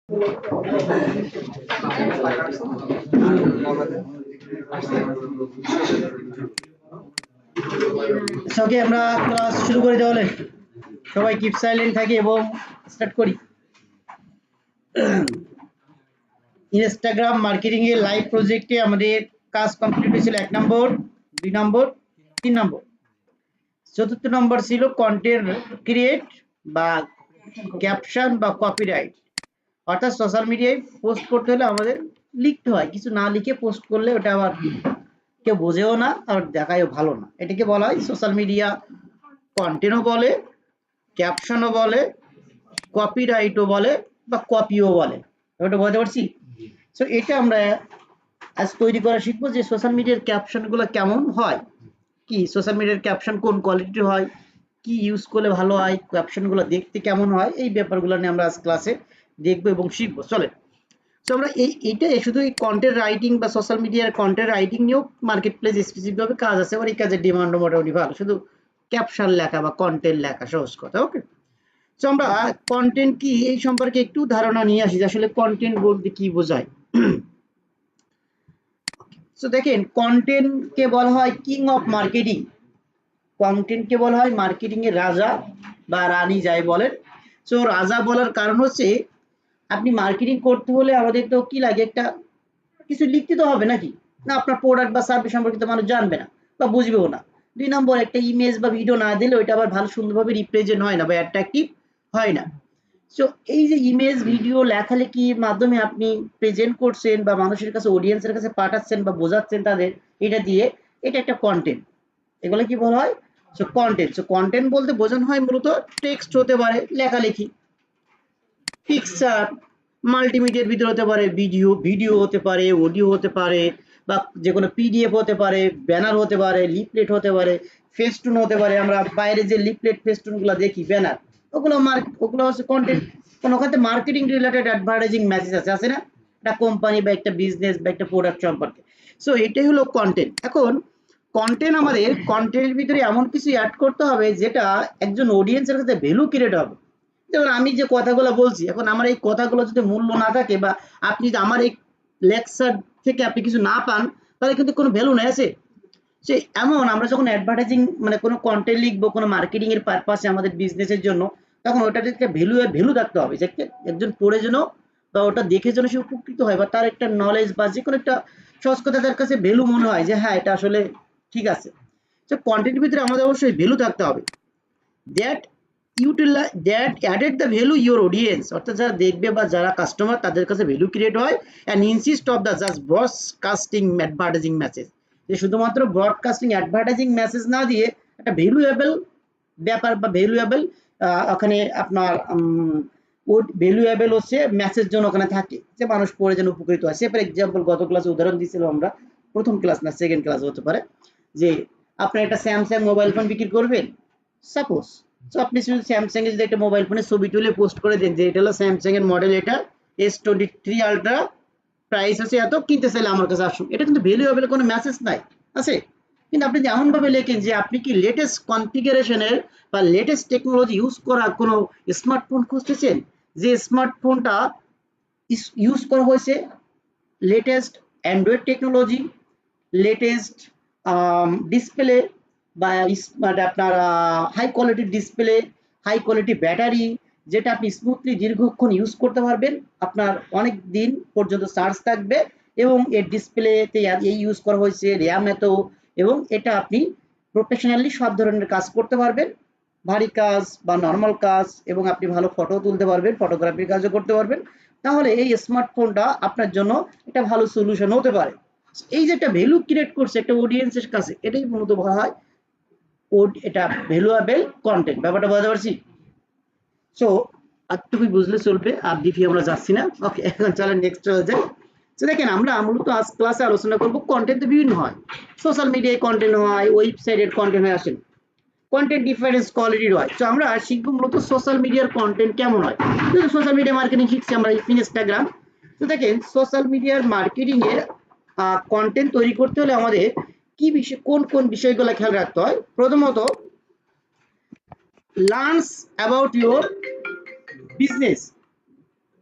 ওকে, আমরা ক্লাস শুরু করি তাহলে। সবাই কিপ সাইলেন্ট থাকি এবং স্টার্ট করি। ইনস্টাগ্রাম মার্কেটিং এর লাইভ প্রজেক্টে আমাদের কাজ কমপ্লিট হয়েছিল 1 নম্বর, 2 নম্বর, 3 নম্বর। চতুর্থ নম্বর ছিল কন্টেন্ট ক্রিয়েট বা ক্যাপশন বা কপিরাইট, অর্থাৎ সোশ্যাল মিডিয়ায় পোস্ট করতে হলে আমাদের লিখতে হয়, কিছু না লিখে পোস্ট করলে ওটা আবার কেউ বোঝেও না আর দেখায়ও ভালো না। এটাকে বলা হয় সোশ্যাল মিডিয়া কন্টেন্টও বলে, ক্যাপশনও বলে, কপিরাইটও বলে বা কপিও বলে। ওটা বলতে পারছি। সো এটা আমরা আজ তৈরি করা শিখবো যে সোশ্যাল মিডিয়ার ক্যাপশনগুলো কেমন হয়, কি সোশ্যাল মিডিয়ার ক্যাপশন কোন কোয়ালিটির হয়, কি ইউজ করলে ভালো হয়, ক্যাপশনগুলো দেখতে কেমন হয়, এই ব্যাপারগুলো নিয়ে আমরা আজ ক্লাসে দেখবো এবং শিখবো। চলে। সো আমরা এইটা শুধু এই কন্টেন্ট রাইটিং বা সোশ্যাল মিডিয়ার কন্টেন্ট রাইটিং নিয়েও মার্কেট প্লেস স্পেসিফিকভাবে কাজ আছে, আর এই কাজের ডিমান্ডও মোটামুটি ভালো, শুধু ক্যাপশন লেখা বা কন্টেন্ট লেখা সহজ কথা। ওকে, সো আমরা কন্টেন্ট কি এই সম্পর্কে একটু ধারণা নিয়ে আসি যে আসলে কন্টেন্ট বলতে কি বোঝায়। সো দেখেন, কন্টেন্টকে বলা হয় কিং অফ মার্কেটিং। কন্টেন্টকে বলা হয় মার্কেটিং এর রাজা বা রানী যাই বলেন। সো রাজা বলার কারণ হচ্ছে আপনি মার্কেটিং করতে হলে আমাদের তো কি লাগে, একটা কিছু লিখতে তো হবে নাকি, না আপনার প্রোডাক্ট বা সার্ভিস সম্পর্কিত মানুষ জানবে না বা বুঝবেও না। 2 নম্বর, একটা ইমেজ বা ভিডিও না দিলে ওইটা আবার ভালো সুন্দরভাবে রিপ্রেজেন্ট হয় না বা অ্যাট্রাকটিভ হয় না। সো এই যে ইমেজ ভিডিও লেখালেখির মাধ্যমে আপনি প্রেজেন্ট করছেন বা মানুষের কাছে অডিয়েন্সের কাছে পাঠাচ্ছেন বা বোঝাচ্ছেন তাদের এটা দিয়ে, এটা একটা কন্টেন্ট। এগুলো কি বলা হয়? So content. সো কন্টেন্ট বলতে বোঝানো হয় মূলত টেক্সট হতে পারে, লেখালেখি, পিকচার, মাল্টিমিডিয়ার ভিতরে হতে পারে, ভিডিও হতে পারে, অডিও হতে পারে, বা যে কোনো পিডিএফ হতে পারে, ব্যানার হতে পারে, লিফলেট হতে পারে, ফেস্টুন হতে পারে। আমরা বাইরে যে লিফলেট ফেস্টুনগুলো দেখি, ব্যানার, ওগুলো হচ্ছে কন্টেন্ট। কোনো ক্ষেত্রে মার্কেটিং রিলেটেড অ্যাডভার্টাইজিং মেসেজ আছে না, একটা কোম্পানি বা একটা বিজনেস বা একটা প্রোডাক্ট সম্পর্কে। সো এটাই হলো কন্টেন্ট। এখন কন্টেন্ট, আমাদের কন্টেন্টের ভিতরে এমন কিছু অ্যাড করতে হবে যেটা একজন অডিয়েন্সের কাছে ভ্যালু ক্রিয়েট হবে। যেমন আমি যে কথাগুলো বলছি, এখন আমার এই কথাগুলো যদি মূল্য না থাকে বা আপনি যদি আমার এই লেকচার থেকে আপনি কিছু না পান, তাহলে কিন্তু কোনো ভ্যালু নেই আছে। সে এমন, আমরা যখন অ্যাডভার্টাইজিং মানে কোনো কন্টেন্ট লিখবো কোনো মার্কেটিং এর পারপাসে আমাদের বিজনেসের জন্য, তখন ওটার একটা ভ্যালু থাকতে হবে, যে একজন পড়ে যেন বা ওটা দেখে যেন সে উপকৃত হয়, বা তার একটা নলেজ বা যে কোনো একটা সহজ কথা তার কাছে ভ্যালু মনে হয় যে হ্যাঁ এটা আসলে ঠিক আছে। তো কন্টেন্টের ভিতরে আমাদের অবশ্যই ভ্যালু থাকতে হবে, that that added the value your audience, অর্থাৎ যারা দেখবে বা যারা কাস্টমার তাদের কাছে ভ্যালু ক্রিয়েট হয়। And insist of the just broadcasting advertising message, যে শুধুমাত্র ব্রডকাস্টিং অ্যাডভার্টাইজিং মেসেজ না দিয়ে একটা ভ্যালুয়েবল ব্যাপার বা ভ্যালুয়েবল ওখানে আপনার ভ্যালুয়েবল হচ্ছে মেসেজ যেন ওখানে থাকে, যে মানুষ পড়ে যেন উপকৃত হয়। সে ফর এক্সাম্পল গত ক্লাসে উদাহরণ দিয়েছিলাম আমরা, প্রথম ক্লাস না সেকেন্ড ক্লাস হতে পারে, যে আপনি একটা স্যামসাং মোবাইল ফোন বিক্রি করবেন সাপোজ। সো আপনি শুধু স্যামসাং এর যদি একটা মোবাইল ফোনের ছবি তুলে পোস্ট করে দেন যে এটা হলো স্যামসাং এর মডেল, এটা S23 আলট্রা, প্রাইস আছে এত, কিনতে চাইলে আমার কাছে আসুন, এটা কিন্তু ভ্যালুয়েবল কোনো মেসেজ নাই আছে। কিন্তু আপনি যেমন ভাবে লেখেন যে আপনি কি লেটেস্ট কনফিগারেশনের বা লেটেস্ট টেকনোলজি ইউজ করা কোনো স্মার্টফোন খুঁজতেছেন, যে স্মার্টফোনটা ইউজ করা হয়েছে latest Android technology, latest display বা মানে আপনার হাই কোয়ালিটির ডিসপ্লে, হাই কোয়ালিটি ব্যাটারি, যেটা আপনি স্মুথলি দীর্ঘক্ষণ ইউজ করতে পারবেন, আপনার অনেক দিন পর্যন্ত চার্জ থাকবে, এবং এর ডিসপ্লেতে এই ইউজ করা হয়েছে র্যাম এত, এবং এটা আপনি প্রফেশনালি সব ধরনের কাজ করতে পারবেন, ভারী কাজ বা নর্মাল কাজ, এবং আপনি ভালো ফটো তুলতে পারবেন, ফটোগ্রাফির কাজও করতে পারবেন। তাহলে এই স্মার্টফোনটা আপনার জন্য একটা ভালো সলিউশন হতে পারে। এই যে একটা ভ্যালু ক্রিয়েট করছে একটা অডিয়েন্সের কাছে, এটাই মূলত বলা হয় এটা ভ্যালুয়েবল কন্টেন্ট। ব্যাপারটা বুঝতে পারছি? সো আরটুকু বুঝলে চলবে, আর ডিপি আমরা যাচ্ছি না। ওকে, এখন চলেন নেক্সট চলে যাই। তো দেখেন, আমরা মূলত আজ ক্লাসে আলোচনা করব কন্টেন্ট তো বিভিন্ন হয়, সোশ্যাল মিডিয়ায় কন্টেন্ট হয়, ওয়েবসাইটের কন্টেন্ট হয়, আসেন কন্টেন্ট ডিফারেন্স কোয়ালিটির হয়। তো আমরা শিখবো মূলত সোশ্যাল মিডিয়ার কন্টেন্ট কেমন হয়। যেহেতু সোশ্যাল মিডিয়া মার্কেটিং শিখছি আমরা ইনস্টাগ্রাম। তো দেখেন, সোশ্যাল মিডিয়ার মার্কেটিং এর কন্টেন্ট তৈরি করতে হলে আমাদের কি বিষয়, কোন কোন বিষয়গুলো খেয়াল রাখতে হয়। প্রথমত, লার্নস অ্যাবাউট ইউর বিজনেস,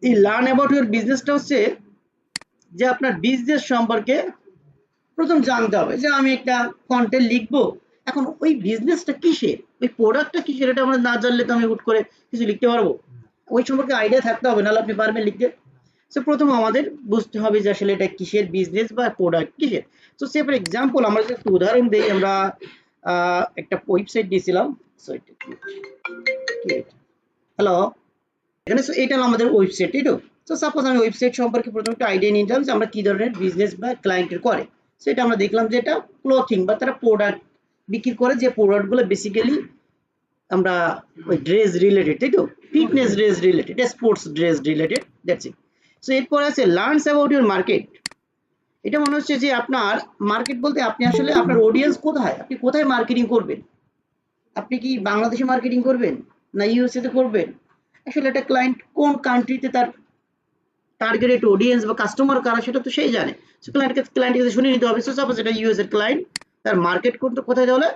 এই লার্ন অ্যাবাউট ইউর বিজনেসটা হচ্ছে যে আপনার বিজনেস সম্পর্কে প্রথম জানতে হবে যে আমি একটা কন্টেন্ট লিখবো, এখন ওই বিজনেসটা কিসের, ওই প্রোডাক্টটা কিসের, এটা আমরা না জানলে তো আমি হুট করে কিছু লিখতে পারবো? ওই সম্পর্কে আইডিয়া থাকতে হবে, নাহলে আপনি পারবেন লিখতে। সো প্রথম আমাদের বুঝতে হবে যে আসলে এটা কিসের বিজনেস বা প্রোডাক্ট কিসের। সো সে ফর এক্সাম্পল আমরা যদি একটু উদাহরণ দিই, আমরা একটা ওয়েবসাইট দিয়েছিলাম, হ্যালো, এখানে এটা হলো আমাদের ওয়েবসাইট, তাই তো? সো সাপোজ আমি ওয়েবসাইট সম্পর্কে প্রথমে একটা আইডিয়া নিলাম যে আমরা কি ধরনের বিজনেস বা ক্লায়েন্টের করে। সেটা আমরা দেখলাম যে এটা ক্লোথিং বা তারা প্রোডাক্ট বিক্রি করে, যে প্রোডাক্টগুলো বেসিক্যালি আমরা ওই ড্রেস রিলেটেড, তাই তো? Fitness dress related, sports dress related, that's it. So এরপর আছে লার্নস অ্যাবাউট ইউর মার্কেট। এটা মনে হচ্ছে যে আপনার মার্কেট বলতে আপনি আসলে আপনার অডিয়েন্স কোথায়, আপনি কোথায় মার্কেটিং করবেন, আপনি কি বাংলাদেশে মার্কেটিং করবেন না ইউএসএ তে করবেন, আসলে একটা ক্লায়েন্ট কোন কান্ট্রিতে তার টার্গেটেড অডিয়েন্স বা কাস্টমার কারা সেটা তো সেই জানে। সো ক্লায়েন্টের কাছে শুনে নিতে হবে। সো সাপোজ এটা ইউএস এর ক্লায়েন্ট, তার মার্কেট করতে কোথায় তাহলে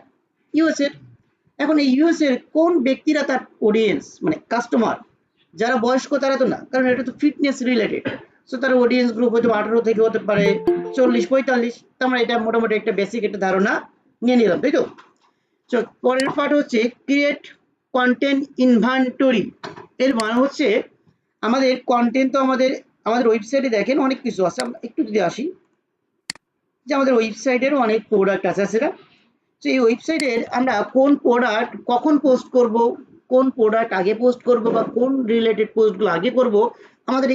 ইউএস এর। এখন এই ইউএস এর কোন ব্যক্তিরা তার অডিয়েন্স মানে কাস্টমার, যারা বয়স্ক তারা তো না, কারণ এটা তো ফিটনেস রিলেটেড। সো তার অডিয়েন্স গ্রুপ হয়তো 18 থেকে হতে পারে 40-45। আমরা এটা মোটামুটি একটা বেসিক একটা ধারণা নিয়ে নিলাম, তাই তো? তো পরের পার্ট হচ্ছে ক্রিয়েট কন্টেন্ট ইনভেন্টরি। এর মানে হচ্ছে আমাদের কন্টেন্ট তো আমাদের আমাদের ওয়েবসাইটে দেখেন অনেক কিছু আছে, আমরা একটু যদি আসি যে আমাদের ওয়েবসাইটেরও অনেক প্রোডাক্ট আছে সেটা। তো এই ওয়েবসাইটের আমরা কোন প্রোডাক্ট কখন পোস্ট করব, কোন প্রোডাক্ট আগে পোস্ট করব বা কোন রিলেটেড পোস্টগুলো আগে করব, আমাদের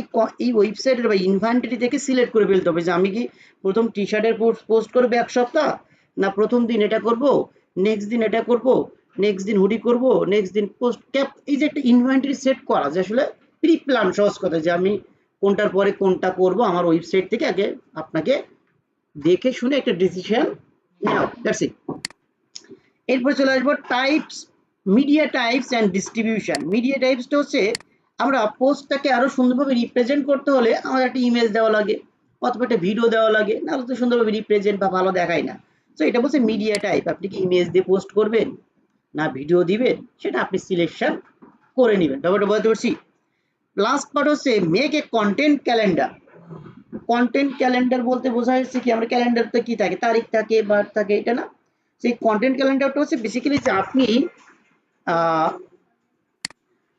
এই ওয়েবসাইটের বা ইনভেন্টরি থেকে সিলেক্ট করে ফেলতে হবে যে আমি কি প্রথম টি শার্টের পোস্ট করবো এক সপ্তাহ, না প্রথম দিন এটা করব, নেক্সট দিন এটা করব, নেক্সট দিন হুডি করব, নেক্সট দিন পোস্ট ক্যাপ। এই যে একটা ইনভেন্টরি সেট করা, যে আসলে প্রি প্ল্যান, সহজ কথা, যে আমি কোনটার পরে কোনটা করব আমার ওয়েবসাইট থেকে আগে আপনাকে দেখে শুনে একটা ডিসিশন নাও, দ্যাটস ইট। এরপর চলে আসবো types, media types and distribution. Media টাইপসটা হচ্ছে আমরা পোস্টটাকে আরো সুন্দরভাবে রিপ্রেজেন্ট করতে হলে আমাদের একটা ইমেজ দেওয়া লাগে অথবা একটা ভিডিও দেওয়া লাগে, নাহলে তো সুন্দরভাবে রিপ্রেজেন্ট বা ভালো দেখায় না। তো এটা বলছে মিডিয়া টাইপ, আপনি কি ইমেজ দিয়ে পোস্ট করবেন না ভিডিও দিবেন সেটা আপনি সিলেকশন করে নেবেন। ব্যাপারটা বলতে পারছি। লাস্ট পার্ট হচ্ছে make a content calendar. Content calendar বলতে বোঝা যাচ্ছে কি, আমরা ক্যালেন্ডারতে কি থাকে, তারিখ থাকে, বার থাকে, এটা না? সেই কন্টেন্ট ক্যালেন্ডারটা হচ্ছে বেসিক্যালি যে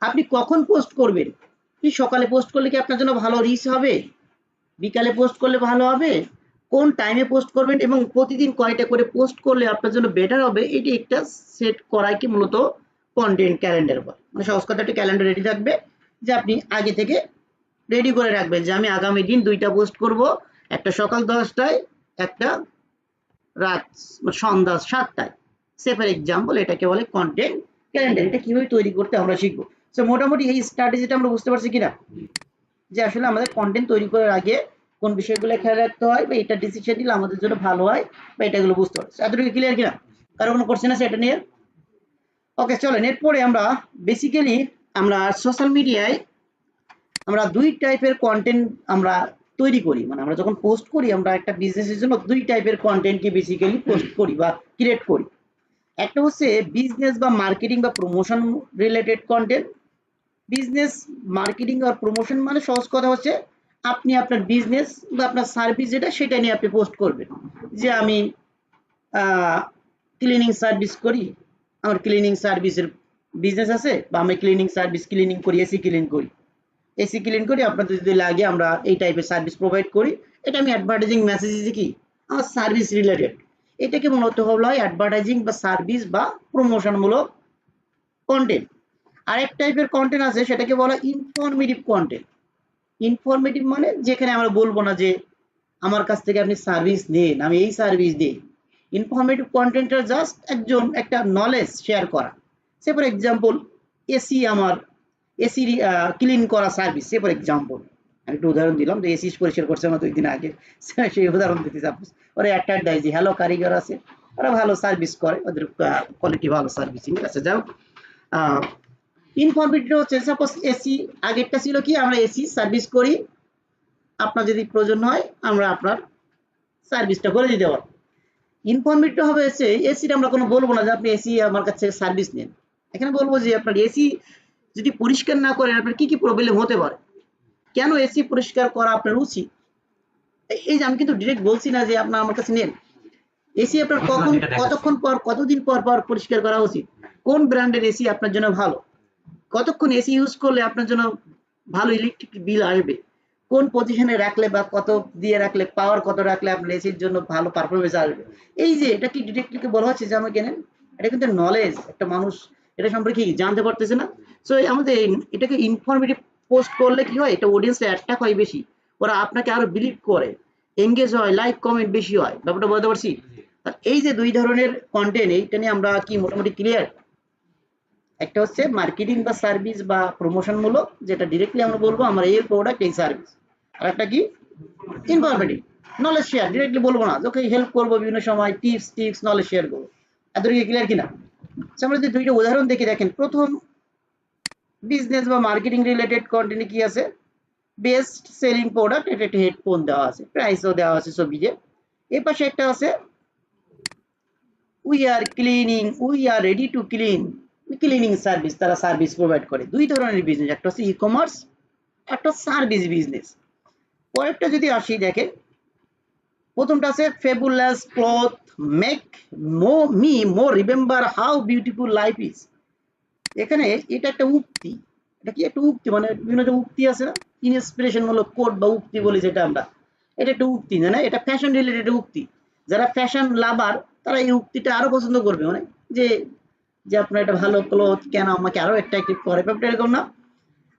আপনি কখন পোস্ট করবেন, কি সকালে পোস্ট করলে কি আপনার জন্য ভালো রিচ হবে, বিকালে পোস্ট করলে ভালো হবে, কোন টাইমে পোস্ট করবেন এবং প্রতিদিন কয়টা করে পোস্ট করলে আপনার জন্য বেটার হবে, এটি একটা সেট করাই কি মূলত কন্টেন্ট ক্যালেন্ডার বলে। মানে সহজ কথা, একটা ক্যালেন্ডার রেডি থাকবে যে আপনি আগে থেকে রেডি করে রাখবেন যে আমি আগামী দিন 2টা পোস্ট করব, একটা সকাল 10টায়, একটা রাত সন্ধ্যা 7টায়। সে ফর এক্সাম্পল এটাকে বলে কন্টেন্ট ক্যালেন্ডার। এটা কিভাবে তৈরি করতে আমরা শিখবো। সো মোটামুটি এই স্ট্র্যাটেজিটা আমরা বুঝতে পারছি কিনা, যে আসলে আমাদের কন্টেন্ট তৈরি করার আগে কোন বিষয়গুলো খেয়াল রাখতে হয় বা এটা ডিসিশন নিলে আমাদের জন্য ভালো হয় বা এটাগুলো বুঝতে পারছি। এতটুকু ক্লিয়ার কিনা? কারো কোনো কোশ্চেন আছে এটা নিয়ে? ওকে, চলেন এরপরে আমরা বেসিক্যালি আমরা সোশ্যাল মিডিয়ায় আমরা 2 টাইপের কন্টেন্ট আমরা তৈরি করি। মানে আমরা যখন পোস্ট করি, আমরা একটা বিজনেসের জন্য 2 টাইপের কন্টেন্টকে বেসিক্যালি পোস্ট করি বা ক্রিয়েট করি। একটা হচ্ছে বিজনেস বা মার্কেটিং বা promotion related content. Business marketing আর প্রমোশন মানে সহজ কথা হচ্ছে আপনি আপনার বিজনেস বা আপনার সার্ভিস যেটা সেটা নিয়ে আপনি পোস্ট করবেন, যে আমি ক্লিনিং সার্ভিস করি, আমার ক্লিনিং সার্ভিসের বিজনেস আছে, বা আমি ক্লিনিং সার্ভিস ক্লিনিং করি, এসি ক্লিন করি, এসি ক্লিন করি, আপনাদের যদি লাগে আমরা এই টাইপের সার্ভিস প্রোভাইড করি। এটা আমি অ্যাডভার্টাইজিং মেসেজ দিচ্ছি কি আমার সার্ভিস রিলেটেড। এটাকে মূলত বলা হয় অ্যাডভার্টাইজিং বা সার্ভিস বা প্রমোশনমূলক কন্টেন্ট। আরেক টাইপের কন্টেন্ট আছে সেটাকে বলা ইনফরমেটিভ কন্টেন্ট। ইনফরমেটিভ মানে যেখানে আমরা বলবো না যে আমার কাছ থেকে আপনি সার্ভিস নেন, আমি এই সার্ভিস দিই। ইনফরমেটিভ কন্টেন্টটা জাস্ট একটা নলেজ শেয়ার করা। সে ফর এক্সাম্পল এসি আমার এসি ক্লিন করা সার্ভিস, সে ফর এক্সাম্পল আমি একটু উদাহরণ দিলাম, যে এসি পরিষ্কার করছে না 2 দিন আগে, সেই উদাহরণ দিতে সাপোজ ওরা একটা দেয় যে হ্যালো কারিগর আছে, ওরা ভালো সার্ভিস করে, ওদের কোয়ালিটি ভালো সার্ভিসিং আছে। যাও ইনফরমেটিভ হচ্ছে সাপোজ এসি আগেরটা ছিল কি আমরা এসি সার্ভিস করি, আপনার যদি প্রয়োজন হয় আমরা আপনার সার্ভিসটা করে দিতে পারবো। ইনফরমেটিভ হবে হচ্ছে এসিটা আমরা কোনো বলবো না যে আপনি এসি আমার কাছে সার্ভিস নেন, এখানে বলবো যে আপনার এসি যদি পরিষ্কার না করেন আপনার কি কি প্রবলেম হতে পারে। কেন এসি পরিষ্কার করা আপনার উচিত? এই যে আমি কিন্তু ডিরেক্ট বলছি না যে আপনার আমার কাছে নেন। এসি আপনার কতক্ষণ পর কতদিন পর পর পরিষ্কার করা উচিত? কোন ব্র্যান্ডের এসি আপনার জন্য ভালো? কতক্ষণ এসি ইউজ করলে আপনার জন্য ভালো ইলেকট্রিক বিল আসবে? কোন পজিশনে রাখলে বা কত দিয়ে রাখলে, পাওয়ার কত রাখলে আপনার এসির জন্য ভালো পারফরমেন্স আসবে? এই যে এটা কি ডিরেক্টলি বলা হচ্ছে যে আমাকে কেনেন? এটা কিন্তু নলেজ, একটা মানুষ এটা সম্পর্কে কি জানতে পারতেছে না। সো আমাদের এটাকে ইনফরমেটিভ পোস্ট করলে কি হয়, এটা অডিয়েন্সে অ্যাট্রাক্ট হয় বেশি, ওরা আপনাকে আরো বিলিভ করে, এঙ্গেজ হয়, লাইক কমেন্ট বেশি হয়। ব্যাপারটা বলতে পারছি? এই যে দুই ধরনের কন্টেন্ট, এইটা নিয়ে আমরা কি মোটামুটি ক্লিয়ার? একটা হচ্ছে মার্কেটিং বা সার্ভিস বা প্রমোশন মূলক, যেটা ডিরেক্টলি আমরা বলবো আমার এই প্রোডাক্ট এই সার্ভিস। আর একটা কি ইনফরমেটিভ, নলেজ শেয়ার, ডিরেক্টলি বলবো না, ওকে হেল্প করবো বিভিন্ন সময়, টিপস নলেজ শেয়ার করবো। এতটুকু ক্লিয়ার কিনা? আমরা যদি দুইটা উদাহরণ দেখে দেখেন, প্রথম বিজনেস বা মার্কেটিং রিলেটেড কন্টেন্টে কি আছে? বেস্ট সেলিং প্রোডাক্ট, এটা একটা হেডফোন দেওয়া আছে, প্রাইসও দেওয়া আছে ছবিতে। এর পাশে একটা আছে we are ready to cleaning service, তারা সার্ভিস প্রোভাইড করে। দুই ধরনের বিজনেস, একটা হচ্ছে ই কমার্স, একটা সার্ভিস বিজনেস। পরেরটা যদি আসি দেখেন, প্রথমটা আছে fabulous cloth make me more remember how beautiful life is. এখানে এটা একটা উক্তি, এটা কি একটা উক্তি, মানে বিভিন্ন যে উক্তি আছে না, ইনস্পিরেশন মূলক কোট বা উক্তি বলি যেটা আমরা, এটা একটা উক্তি, না এটা ফ্যাশন রিলেটেড উক্তি। যারা ফ্যাশন লাভার তারা এই উক্তিটা আরো পছন্দ করবে, মানে যে যে আপনার একটা ভালো ক্লথ কেন আমাকে আরো অ্যাট্রাক্টিভ করে, ব্যাপারটা এরকম না।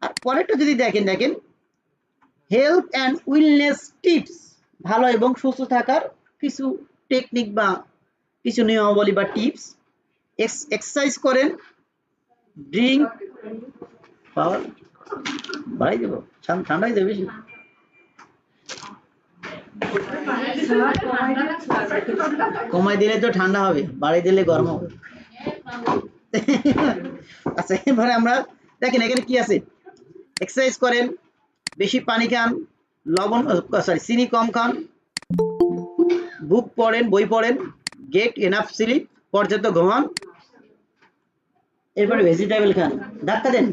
আর পরেরটা যদি দেখেন হেলথ অ্যান্ড ওয়েলনেস টিপস, ভালো এবং সুস্থ থাকার কিছু টেকনিক বা কিছু নিয়মাবলী বা টিপস। এক্সারসাইজ করেন, ড্রিঙ্ক পাওয়ার বাড়াই দেবো, ঠান্ডা হয়ে যাবে বেশি। কমাই দিলে তো ঠান্ডা হবে, বাড়িয়ে দিলে গরম হবে। আচ্ছা, এবারে আমরা দেখেন এখানে কি আছে। এক্সারসাইজ করেন, বেশি পানি খান, চিনি কম খান, বই পড়েন, গেট এনাফ স্লিপ, পর্যাপ্ত ঘুমান, এরপরে ভেজিটেবল খান। ধাক্কা দেন,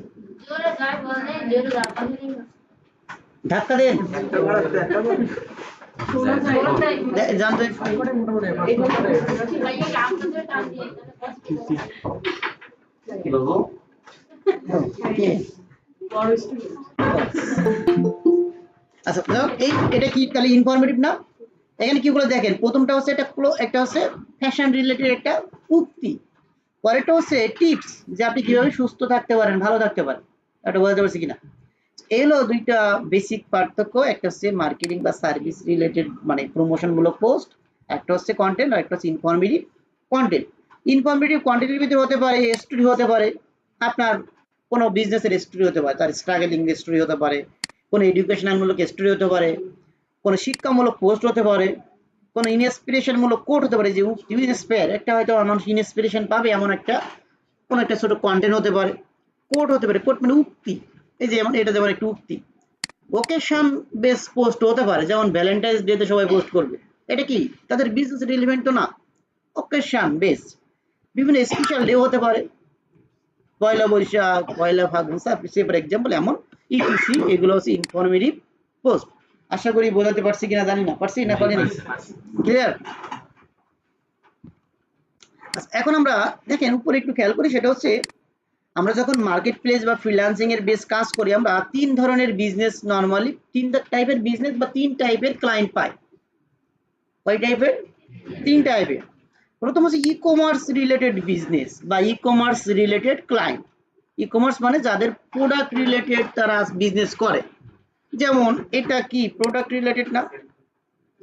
ধাক্কা দেন, জানতে আচ্ছা, এটা কি তাহলে ইনফরমেটিভ না? এখানে কি বলে দেখেন, প্রথমটা হচ্ছে একটা হচ্ছে ফ্যাশন রিলেটেড একটা উক্তি, পরেরটা হচ্ছে টিপস, যে আপনি কিভাবে সুস্থ থাকতে পারেন, ভালো থাকতে পারেন। এটা বোঝাতে পারছি কিনা? এই হলো দুইটা বেসিক পার্থক্য, একটা হচ্ছে মার্কেটিং বা সার্ভিস রিলেটেড মানে প্রমোশন মূলক পোস্ট, একটা হচ্ছে কন্টেন্ট, আর একটা হচ্ছে ইনফরমেটিভ কন্টেন্ট। ইনফরমেটিভ কন্টেন্টের ভিতরে হতে পারে স্টোরি, হতে পারে আপনার কোনো বিজনেসের স্টোরি হতে পারে, তার স্ট্রাগলিং স্টোরি হতে পারে, কোনো এডুকেশনাল মূলক স্টোরি হতে পারে, কোনো শিক্ষামূলক পোস্ট হতে পারে, কোনো ইনস্পিরেশন মূলক কোট হতে পারে, যে ইন্সপায়ার, একটা হয়তো মানুষ ইন্সপিরেশন পাবে এমন একটা কোনো একটা ছোট কন্টেন্ট হতে পারে, কোট হতে পারে। কোট মানে উক্তি, এই যে যেমন এটা যেমন একটু উক্তি। ওকেশন বেস পোস্ট হতে পারে, যেমন ভ্যালেন্টাইন্স ডেতে সবাই পোস্ট করবে, এটা কি তাদের বিজনেস রিলেভেন্ট তো না, ওকেশন বেস। বিভিন্ন স্পেশাল ডে হতে পারে, পয়লা বৈশাখ, পয়লা ফাল্গুন, ফর এক্সাম্পল, এমন ইটিসি, এগুলো হচ্ছে ইনফরমেটিভ পোস্ট। আশা করি বোঝাতে পারছি কিনা জানি না, পারছি না পারিনি? ক্লিয়ার? এখন আমরা দেখেন উপরে একটু খেয়াল করি, সেটা হচ্ছে আমরা যখন মার্কেট প্লেস বা ফ্রিল্যান্সিং এর বেস কাজ করি, আমরা তিন ধরনের বিজনেস, নরমালি তিন টাইপের বিজনেস বা তিন টাইপের ক্লায়েন্ট পাই। কয় টাইপের? তিন টাইপের। প্রথম হচ্ছে ই কমার্স রিলেটেড বিজনেস বা e commerce related client. E commerce মানে যাদের প্রোডাক্ট রিলেটেড তারা বিজনেস করে, যেমন এটা কি প্রোডাক্ট রিলেটেড না,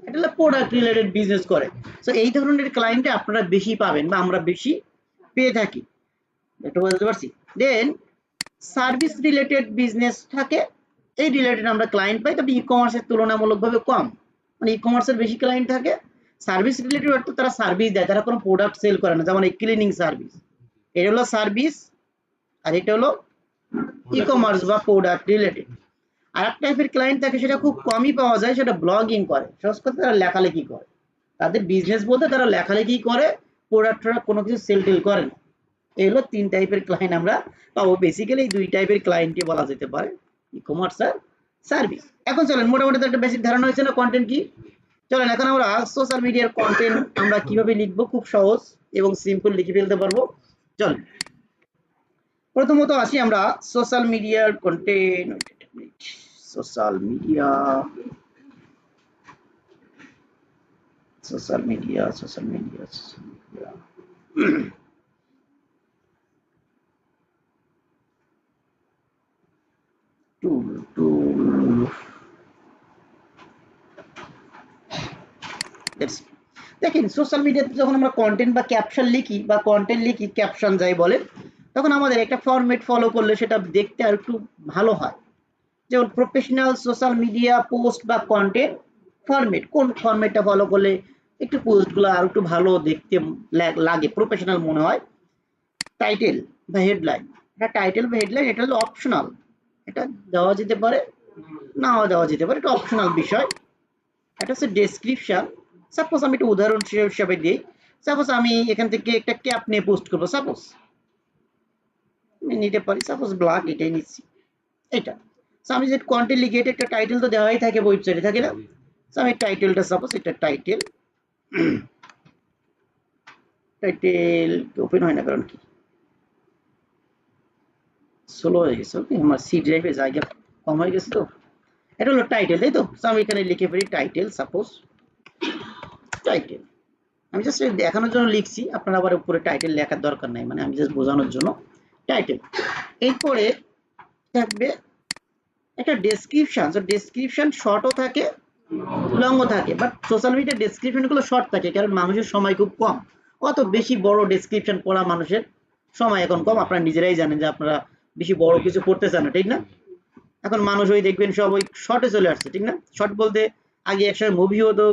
এটা হলো প্রোডাক্ট রিলেটেড বিজনেস করে। সো এই ধরনের ক্লায়েন্টে আপনারা বেশি পাবেন বা আমরা বেশি পেয়ে থাকি, একটু বুঝতে পারছি। দেন সার্ভিস রিলেটেড বিজনেস থাকে, এই রিলেটেড আমরা ক্লায়েন্ট পাই, তবে ই কমার্সের তুলনামূলকভাবে কম, মানে ই কমার্সের বেশি ক্লায়েন্ট থাকে। সার্ভিস রিলেটেড অর্থ তারা সার্ভিস দেয়, তারা কোনো প্রোডাক্ট সেল করে না, যেমন এই ক্লিনিং সার্ভিস, এটা হলো সার্ভিস, আর এটা হলো ই কমার্স বা প্রোডাক্ট রিলেটেড। আর এক টাইপের ক্লায়েন্ট থাকে, সেটা খুব কমই পাওয়া যায়, সেটা ব্লগিং করে, সহজ কথা তারা লেখালেখি করে, তাদের বিজনেস বলতে তারা লেখালেখি করে, প্রোডাক্টরা কোনো কিছু সেল টেল করে না। এই হলো তিন টাইপের ক্লায়েন্ট আমরা পাবো। বেসিক্যালি এই দুই টাইপের ক্লায়েন্টকে বলা যেতে পারে ই কমার্স আর সার্ভিস। এখন চলেন মোটামুটি তো একটা বেসিক ধারণা হয়েছে না কন্টেন্ট কি। চলেন এখন আমরা সোশ্যাল মিডিয়ার কন্টেন্ট আমরা কিভাবে লিখবো, খুব সহজ এবং সিম্পল লিখে ফেলতে পারবো। চলেন প্রথমত আসি আমরা সোশ্যাল মিডিয়ার content. Social media social media social media tool tool দেখেন সোশ্যাল মিডিয়াতে যখন আমরা কন্টেন্ট বা ক্যাপশন লিখি বা কন্টেন্ট লিখি ক্যাপশন যাই বলে, তখন আমাদের একটা ফরম্যাট ফলো করলে সেটা দেখতে আর একটু ভালো হয়। যেমন প্রফেশনাল সোশ্যাল মিডিয়া পোস্ট বা কন্টেন্ট ফরম্যাট, কোন ফরম্যাটটা ফলো করলে একটু পোস্টগুলো আর একটু ভালো দেখতে লাগে, প্রফেশনাল মনে হয়। টাইটেল বা হেডলাইন, এটা টাইটেল বা হেডলাইন এটা হলো অপশনাল, এটা দেওয়া যেতে পারে নাও দেওয়া যেতে পারে, এটা অপশনাল বিষয়। এটা হচ্ছে ডেসক্রিপশন। সাপোজ আমি একটা উদাহরণ হিসাবে দিই, সাপোজ আমি এখান থেকে একটা ক্যাপ নিয়ে পোস্ট করবো, সাপোজ আমি নিতে পারি, সাপোজ ব্ল্যাক এটাই নিচ্ছি এটা। সো আমি যে কন্টেন্ট লিখি এটা একটা টাইটেল তো দেওয়াই থাকে, ওয়েবসাইটে থাকে না। সো আমি টাইটেলটা সাপোজ এটা টাইটেল টাইটেল ওপেন হয় না কারণ কি স্লো হয়ে গেছে, ওকে আমার সি ড্রাইভে জায়গা কম হয়ে গেছে তো। এটা হলো টাইটেল, তাই তো। সো আমি এখানে লিখে ফেলি টাইটেল, সাপোজ টাইটেল। আমি জাস্ট দেখানোর জন্য লিখছি, আপনার আবার উপরে টাইটেল লেখার দরকার নাই, মানে আমি জাস্ট বোঝানোর জন্য টাইটেল। এরপরে থাকবে একটা ডেসক্রিপশন। সো ডেসক্রিপশন শর্টও থাকে লংও থাকে, বাট সোশ্যাল মিডিয়ার ডেসক্রিপশন গুলো শর্ট থাকে কারণ মানুষের সময় খুব কম। অত বেশি বড় ডেসক্রিপশন পড়া মানুষের সময় এখন কম, আপনারা নিজেরাই জানেন যে আপনারা বেশি বড় কিছু করতে চান না, ঠিক না। এখন মানুষ ওই দেখবেন সব ওই শর্টে চলে আসছে, ঠিক না। শর্ট বলতে আগে একসময় মুভি হতো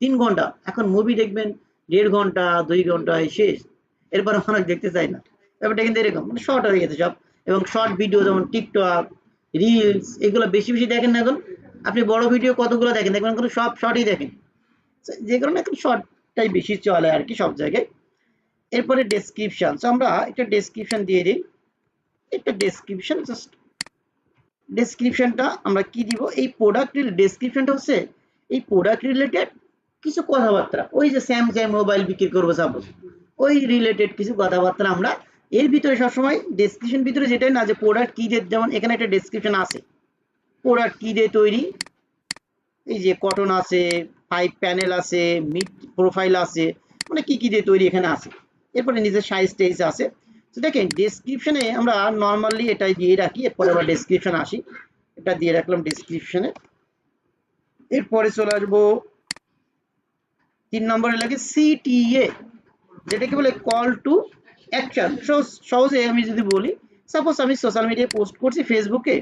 3 ঘন্টা, এখন মুভি দেখবেন 1.5 ঘন্টা 2 ঘন্টায় শেষ, এরপর মানুষ দেখতে চায় না। ব্যাপারটা কিন্তু এরকম, মানে শর্ট হয়ে গেছে সব। এবং শর্ট ভিডিও যেমন টিকটক রিলস এগুলো বেশি বেশি দেখেন না এখন। আপনি বড় ভিডিও কতগুলো দেখেন, দেখবেন কিন্তু সব শর্টই দেখেন, যে কারণে এখন শর্টটাই বেশি চলে আর কি সব জায়গায়। এরপরে ডেসক্রিপশন, আমরা একটা ডেসক্রিপশন দিয়ে দিই, একটা ডেসক্রিপশন জাস্ট ডেসক্রিপশনটা আমরা কি দিব, এই প্রোডাক্ট ডেসক্রিপশনটা হচ্ছে এই প্রোডাক্ট রিলেটেড কিছু কথাবার্তা, ওই যে স্যামসাং মোবাইল বিক্রি করবো সাপোজ, ওই রিলেটেড কিছু কথাবার্তা আমরা এর ভিতরে সবসময় ডেসক্রিপশন ভিতরে যেটাই না যে প্রোডাক্ট কি দিয়ে, যেমন এখানে একটা ডেসক্রিপশন আছে প্রোডাক্ট কি দিয়ে তৈরি, এই যে কটন আছে, 5 প্যানেল আছে, মিড প্রোফাইল আছে, মানে কি কি দিয়ে তৈরি এখানে আছে। এরপরে নিজের সাইজ টাইজ আছে। তো দেখেন ডেসক্রিপশনে আমরা নর্মালি এটাই দিয়ে রাখি, এরপরে আবার ডেসক্রিপশন আসি, এটা দিয়ে রাখলাম ডেসক্রিপশনে। এরপরে চলে আসবো 3 নম্বরে লাগে সিটিএ, যেটাকে বলে কল টু অ্যাকশন। সহজে আমি যদি বলি, সাপোজ আমি সোশ্যাল মিডিয়ায় পোস্ট করছি ফেসবুকে,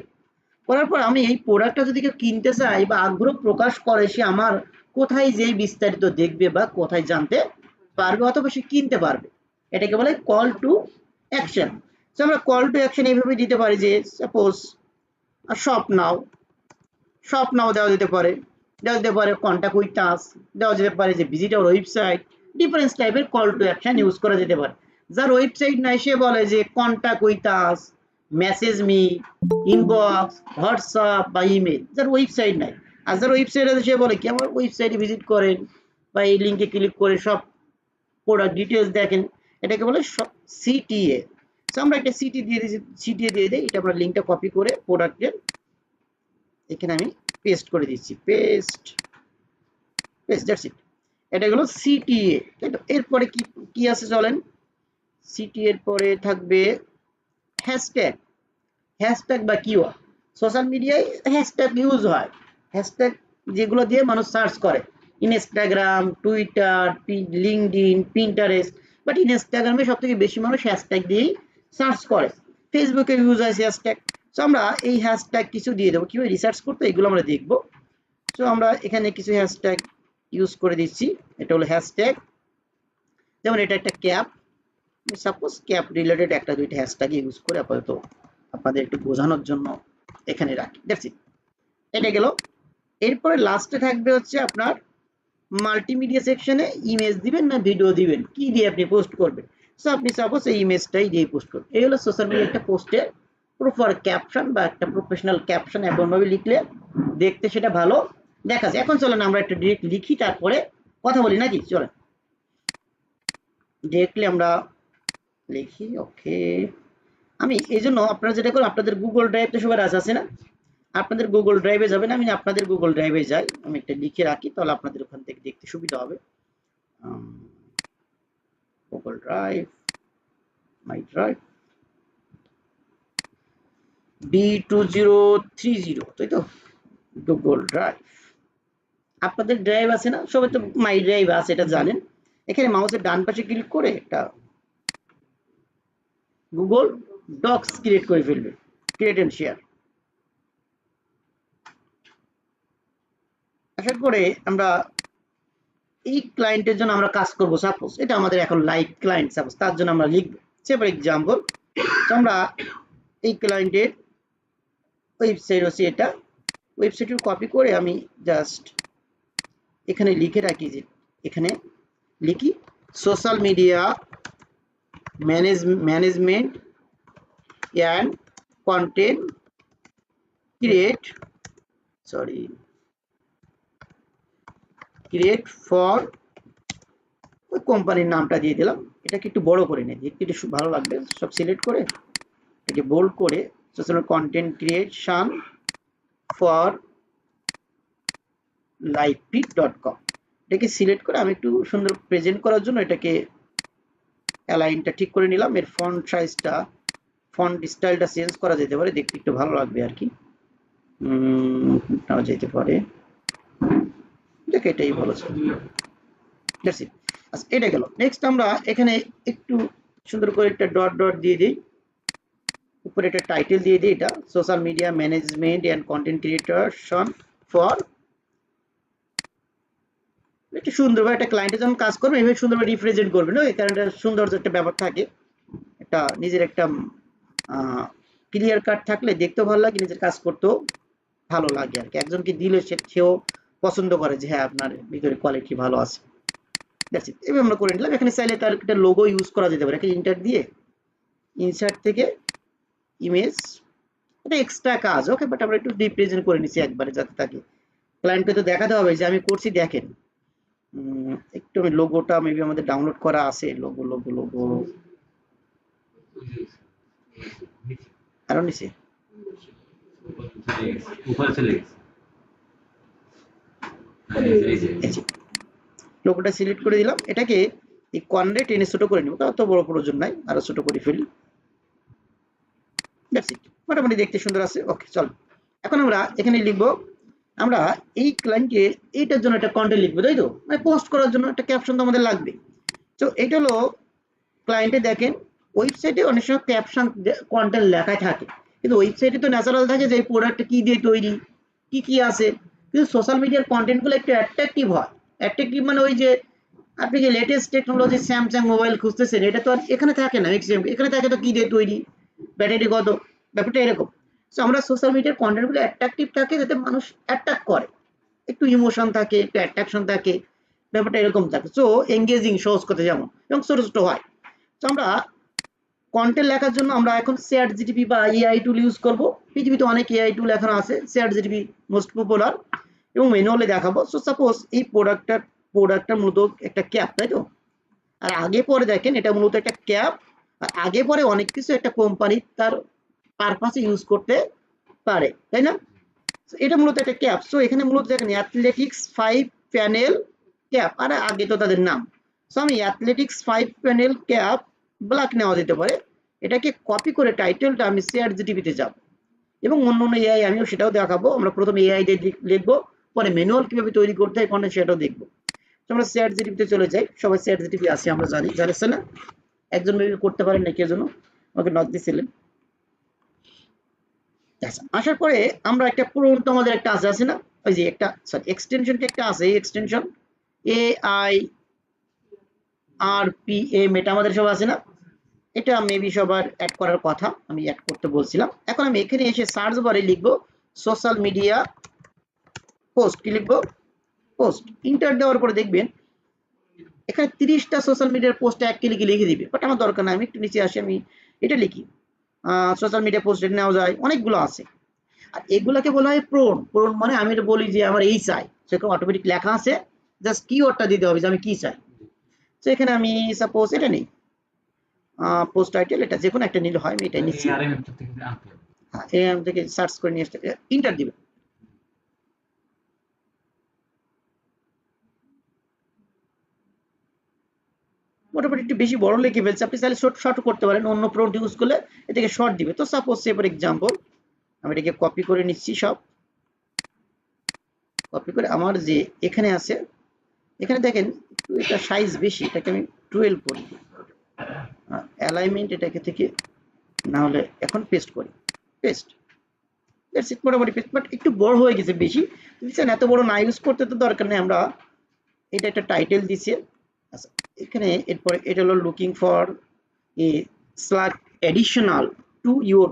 করার পর আমি এই প্রোডাক্টটা যদি কেউ কিনতে চাই বা আগ্রহ প্রকাশ করে, সে আমার কোথায় যেই বিস্তারিত দেখবে বা কোথায় জানতে পারবে অথবা সে কিনতে পারবে, এটাকে বলে কল টু অ্যাকশন। তো আমরা কল টু অ্যাকশন এইভাবে দিতে পারি যে সাপোজ শপ নাও, শপ নাও দেওয়া যেতে পারে, দেওয়া যেতে পারে কন্ট্যাক্ট উইথ আস, দেওয়া যেতে পারে যে ভিজিট আওয়ার ওয়েবসাইট, ডিফারেন্স টাইপের কল টু অ্যাকশন ইউজ করা যেতে পারে। যার ওয়েবসাইট নাই সে বলে যে contact with us, message me, inbox, WhatsApp বা ইমেল, যার ওয়েবসাইট নাই। আর যার ওয়েবসাইট আছে সে বলে কি আমার ওয়েবসাইটে ভিজিট করেন বা এই লিঙ্কে ক্লিক করে সব প্রোডাক্ট ডিটেলস দেখেন, এটাকে বলে সিটিএ। সো আমরা একটা সিটি দিয়ে দিই, সিটিএ দিয়ে দিই, এটা আমরা লিঙ্কটা কপি করে প্রোডাক্টের এখানে আমি পেস্ট করে দিচ্ছি, পেস্ট পেস্ট দ্যাটস ইট। এটা হলো সিটিএ, তাই তো। এরপরে কি কি আছে চলেন, সিটি এর পরে থাকবে হ্যাশট্যাগ। হ্যাশট্যাগ বা কিওয়ার্ড, সোশ্যাল মিডিয়ায় হ্যাশট্যাগ ইউজ হয়, হ্যাশট্যাগ যেগুলো দিয়ে মানুষ সার্চ করে, Instagram, Twitter, LinkedIn, Pinterest, but ইনস্টাগ্রামে সব থেকে বেশি মানুষ হ্যাশট্যাগ দিয়েই সার্চ করে। ফেসবুকে ইউজ হয় হ্যাশট্যাগ। সো আমরা এই হ্যাশট্যাগ কিছু দিয়ে দেবো, কিভাবে রিসার্চ করতে এগুলো আমরা দেখবো। সো আমরা এখানে কিছু হ্যাশট্যাগ ইউজ করে দিচ্ছি, এটা হলো হ্যাশট্যাগ। যেমন এটা একটা ক্যাপ, সাপোজ ক্যাপ রিলেটেড একটা দুইটা হ্যাশট্যাগ ইউজ করে আপাতত আপনাদের একটু বোঝানোর জন্য এখানে রাখি, দ্যাটস ইট। এটা গেল। এরপরে লাস্টে থাকবে হচ্ছে আপনার মাল্টিমিডিয়া সেকশনে ইমেজ দিবেন না ভিডিও দিবেন, কি দিয়ে আপনি পোস্ট করবেন। সো আপনি সাপোজ এই ইমেজটাই দিয়ে পোস্ট করবেন। এই হলো সোশ্যাল মিডিয়া একটা পোস্টের প্রপার ক্যাপশন বা একটা প্রফেশনাল ক্যাপশন এমনভাবে লিখলে দেখতে সেটা ভালো দেখা যায়। এখন চলেন আমরা একটা ডিরেক্ট লিখি, তারপরে কথা বলি নাকি? চলেন ডিরেক্টলি আমরা লিখি। ওকে, আমি এই জন্য আপনারা যেটা করেন, আপনাদের গুগল ড্রাইভ তো সবার আছে না, আপনাদের গুগল ড্রাইভে যাবেন, আমি আপনাদের গুগল ড্রাইভে যাই, আমি একটা লিখে রাখি, তাহলে আপনাদের ওখান থেকে দেখতে সুবিধা হবে। গুগল ড্রাইভ, মাই ড্রাইভ B2030, তাই তো? গুগল ড্রাইভ, আপনাদের ড্রাইভ আছে না? সবাই তো মাই ড্রাইভ আছে, এটা জানেন। এখানে মাউসের ডান পাশে ক্লিক করে একটা গুগল ডক্স ক্রিয়েট করে ফেলবে, ক্রিয়েট এন্ড শেয়ার। আসার পরে আমরা এই ক্লায়েন্টের জন্য আমরা কাজ করব, সাপোজ এটা আমাদের এখন লাইভ ক্লায়েন্ট, সাপোজ তার জন্য আমরা লিখব ফর এক্সাম্পল, আমরা এই ক্লায়েন্টের ওয়েবসাইট হচ্ছে এটা, ওয়েবসাইটের কপি করে আমি জাস্ট এখানে লিখে রাখি, যে এখানে লিখি social media management and content create for, ওই কোম্পানির নামটা দিয়ে দিলাম। এটাকে একটু বড় করে নিই, দেখতে একটু ভালো লাগবে, সব সিলেক্ট করে এটাকে বোল্ড করে social content creation for livefeed.com, এটাকে সিলেক্ট করে আমি একটু সুন্দর প্রেজেন্ট করার জন্য এটাকে অ্যালাইনটা ঠিক করে নিলাম। এর ফন্ট সাইজটা, ফন্ট স্টাইলটা চেঞ্জ করা যেতে পারে, দেখতে একটু ভালো লাগবে আর কি, নাও যেতে পারে, দেখ এটাই ভালো ছিল। That's it. আচ্ছা, এটা গেল। নেক্সট আমরা এখানে একটু সুন্দর করে একটা ডট ডট দিয়ে দিই, উপরে একটা টাইটেল দিয়ে দিই, এটা social media management and content creation for, একটু সুন্দরভাবে একটা ক্লায়েন্টের যখন কাজ করবে এভাবে সুন্দরভাবে রিপ্রেজেন্ট করবে না, এই কারণে সৌন্দর্য একটা ব্যাপার থাকে, একটা নিজের একটা ক্লিয়ার কাট থাকলে দেখতেও ভালো লাগে, নিজের কাজ করতেও ভালো লাগে আর কি, একজনকে দিলে সেও পছন্দ করে যে হ্যাঁ আপনার ভিতরে কোয়ালিটি ভালো আছে। দ্যাটস ইট, এভাবে আমরা করে নিলাম। এখানে চাইলে তার একটা লোগো ইউজ করা যেতে পারে, একটা ইন্টার দিয়ে ইনসার্ট থেকে ইমেজ, এটা এক্সট্রা কাজ, ওকে, বাট আমরা একটু রিপ্রেজেন্ট করে নিচ্ছি একবারে, যাতে তাকে ক্লায়েন্টকে তো দেখাতে হবে যে আমি করছি, দেখেন। একটু আমি লোগোটা মেবি আমাদের ডাউনলোড করা আছে, লোগো লোগো লোগো আরো নিচে লোগোটা সিলেক্ট করে দিলাম, এটাকে এই কর্নারে টেনে ছোট করে নিব, অত বড় প্রয়োজন নাই, আরো ছোট করে ফেলি। দ্যাটস ইট, মোটামুটি দেখতে সুন্দর আছে। ওকে, চল এখন আমরা এখানে লিখবো, আমরা এই ক্লায়েন্টকে এইটার জন্য একটা কন্টেন্ট লিখবো, তাই তো? মানে পোস্ট করার জন্য একটা ক্যাপশন তো আমাদের লাগবে। তো এটা হলো ক্লায়েন্টে, দেখেন ওয়েবসাইটে অনেক সময় ক্যাপশন কন্টেন্ট লেখা থাকে, কিন্তু ওয়েবসাইটে তো ন্যাচারাল থাকে যে এই প্রোডাক্টটা কি দিয়ে তৈরি, কি কি আছে, কিন্তু সোশ্যাল মিডিয়ার কন্টেন্টগুলো একটু অ্যাট্রাকটিভ হয়। অ্যাট্রাকটিভ মানে ওই যে আপনি যে লেটেস্ট টেকনোলজি স্যামসাং মোবাইল খুঁজতেছেন, এটা তো আর এখানে থাকে না, ম্যাক্সিমাম এখানে থাকে তো কি দিয়ে তৈরি, ব্যাটারি কত, ব্যাপারটা এরকম। সো আমরা সোশ্যাল মিডিয়ার কন্টেন্টগুলো অ্যাট্রাকটিভ থাকে, যাতে মানুষ অ্যাট্রাক্ট করে, একটু ইমোশন থাকে, একটু অ্যাট্রাকশন থাকে, ব্যাপারটা এরকম থাকে। সো এঙ্গেজিং, সহজ কথা যেমন, এবং ছোট ছোট হয়। তো আমরা কন্টেন্ট লেখার জন্য আমরা এখন চ্যাট জিটিপি বা এআই টুল ইউজ করব। পৃথিবীতে অনেক এআই টুল এখন আছে, চ্যাট জিটিপি মোস্ট পপুলার, এবং ম্যানুয়ালি দেখাবো। সো সাপোজ এই প্রোডাক্টটা মূলত একটা ক্যাপ, তাই তো? আর আগে পরে দেখেন এটা মূলত একটা ক্যাপ, আর আগে পরে অনেক কিছু একটা কোম্পানি তার পারপাসে ইউজ করতে পারে, তাই না? এটা মূলত একটা ক্যাপ। সো এখানে মূলত দেখেন অ্যাথলেটিক্স 5 প্যানেল ক্যাপ, আর আগে তো তাদের নাম। সো আমি অ্যাথলেটিক্স 5 প্যানেল ক্যাপ ব্ল্যাক নেওয়া যেতে পারে, এটাকে কপি করে টাইটেলটা আমি চ্যাট জিটিপিতে যাব, এবং অন্য অন্য এআই আমিও সেটাও দেখাবো। আমরা প্রথমে এআই দিয়ে লিখবো, পরে ম্যানুয়াল কিভাবে তৈরি করতে হয় কন্টেন্ট সেটাও দেখবো। আমরা চ্যাট জিটিপিতে চলে যাই, সবাই চ্যাট জিটিপি আছে আমরা জানি, জানিস না? একজন মেবি করতে পারেন না, কেউ জন্য আমাকে নক দিছিলেন। আচ্ছা, আসার পরে আমরা একটা পুরনো আমাদের একটা আছে না, ওই যে একটা সরি এক্সটেনশনটা একটা আছে, এই এক্সটেনশন এআই আরপিএম, এটা আমাদের সব আছে না, এটা মেবি সবার অ্যাড করার কথা, আমি অ্যাড করতে বলছিলাম। এখন আমি এখানে এসে সার্চ বারে লিখবো সোশ্যাল মিডিয়া পোস্ট, কি লিখবো? পোস্ট। ইন্টার দেওয়ার পরে দেখবেন এখানে 30টা সোশ্যাল মিডিয়ার পোস্ট এক ক্লিকে লিখে দিবে, বাট আমার দরকার নাই, আমি একটু নিচে আসি, আমি এটা লিখি সোশ্যাল মিডিয়া পোস্ট নেওয়া যায়, অনেকগুলো আছে। আর এগুলাকে বলা হয় প্রোন। প্রোন মানে আমি এটা বলি যে আমার এই চাই, সেরকম অটোমেটিক লেখা আছে, জাস্ট কিওয়ার্ডটা দিতে হবে যে আমি কি চাই। তো এখানে আমি সাপোজ এটা নেই, পোস্ট টাইটেল, এটা যে কোনো একটা নিলে হয়, আমি এটাই নিচ্ছি। হ্যাঁ, এখান থেকে সার্চ করে নিয়ে আসতে ইন্টার দিবে। মোটামুটি একটু বেশি বড় লিখে ফেলছে, আপনি চাইলে শর্ট করতে পারেন, অন্য প্রম্পট ইউজ করলে এটাকে শর্ট দিবে। তো সাপোজ সে ফর এক্সাম্পল আমি এটাকে কপি করে নিচ্ছি, সব কপি করে আমার যে এখানে আছে, এখানে দেখেন এটা সাইজ বেশি, এটাকে আমি 12 করি, অ্যালাইনমেন্ট এটাকে থেকে না হলে এখন পেস্ট করি, পেস্ট, দ্যাটস ইট, মোটামুটি পেস্ট। বাট একটু বড় হয়ে গেছে বেশি, বুঝছেন, এত বড় না ইউজ করতে তো দরকার নেই। আমরা এটা একটা টাইটেল দিছি, আচ্ছা এখানে এরপরে এটা হলো looking for a slug additional to your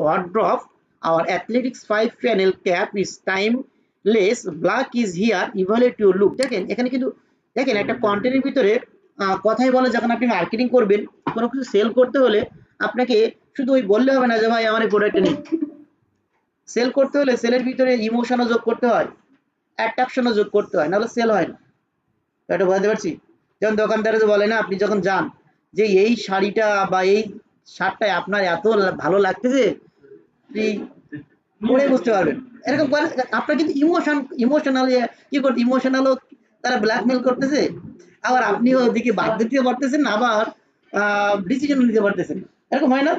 wardrobe. Our athletics 5 panel cap is timeless. Black is here. Evaluate your look. দেখেন এখানে কিন্তু দেখেন একটা কন্টেন্টের ভিতরে কথাই বলে, যখন আপনি মার্কেটিং করবেন, কোনো কিছু সেল করতে হলে আপনাকে শুধু ওই বললে হবে না যে ভাই আমার এই প্রোডাক্টটা নিন। সেল করতে হলে সেলের ভিতরে ইমোশনও যোগ করতে হয়, অ্যাট্রাকশনও যোগ করতে হয়, নাহলে সেল হয় না। এটা বুঝতে পারছি। যেমন দোকানদারে যে বলে না, আপনি যখন যান যে এই শাড়িটা বা এই শার্টটাই আপনার এত ভালো লাগতেছে, আপনি পরে বুঝতে পারবেন। এরকম আপনার কিন্তু ইমোশনাল কি করতে, ইমোশনালও তারা ব্ল্যাকমেল করতেছে, আবার আপনিও ওদিকে বাদ দিতে পারতেছেন, আবার ডিসিশন নিতে পারতেছেন, এরকম হয় না?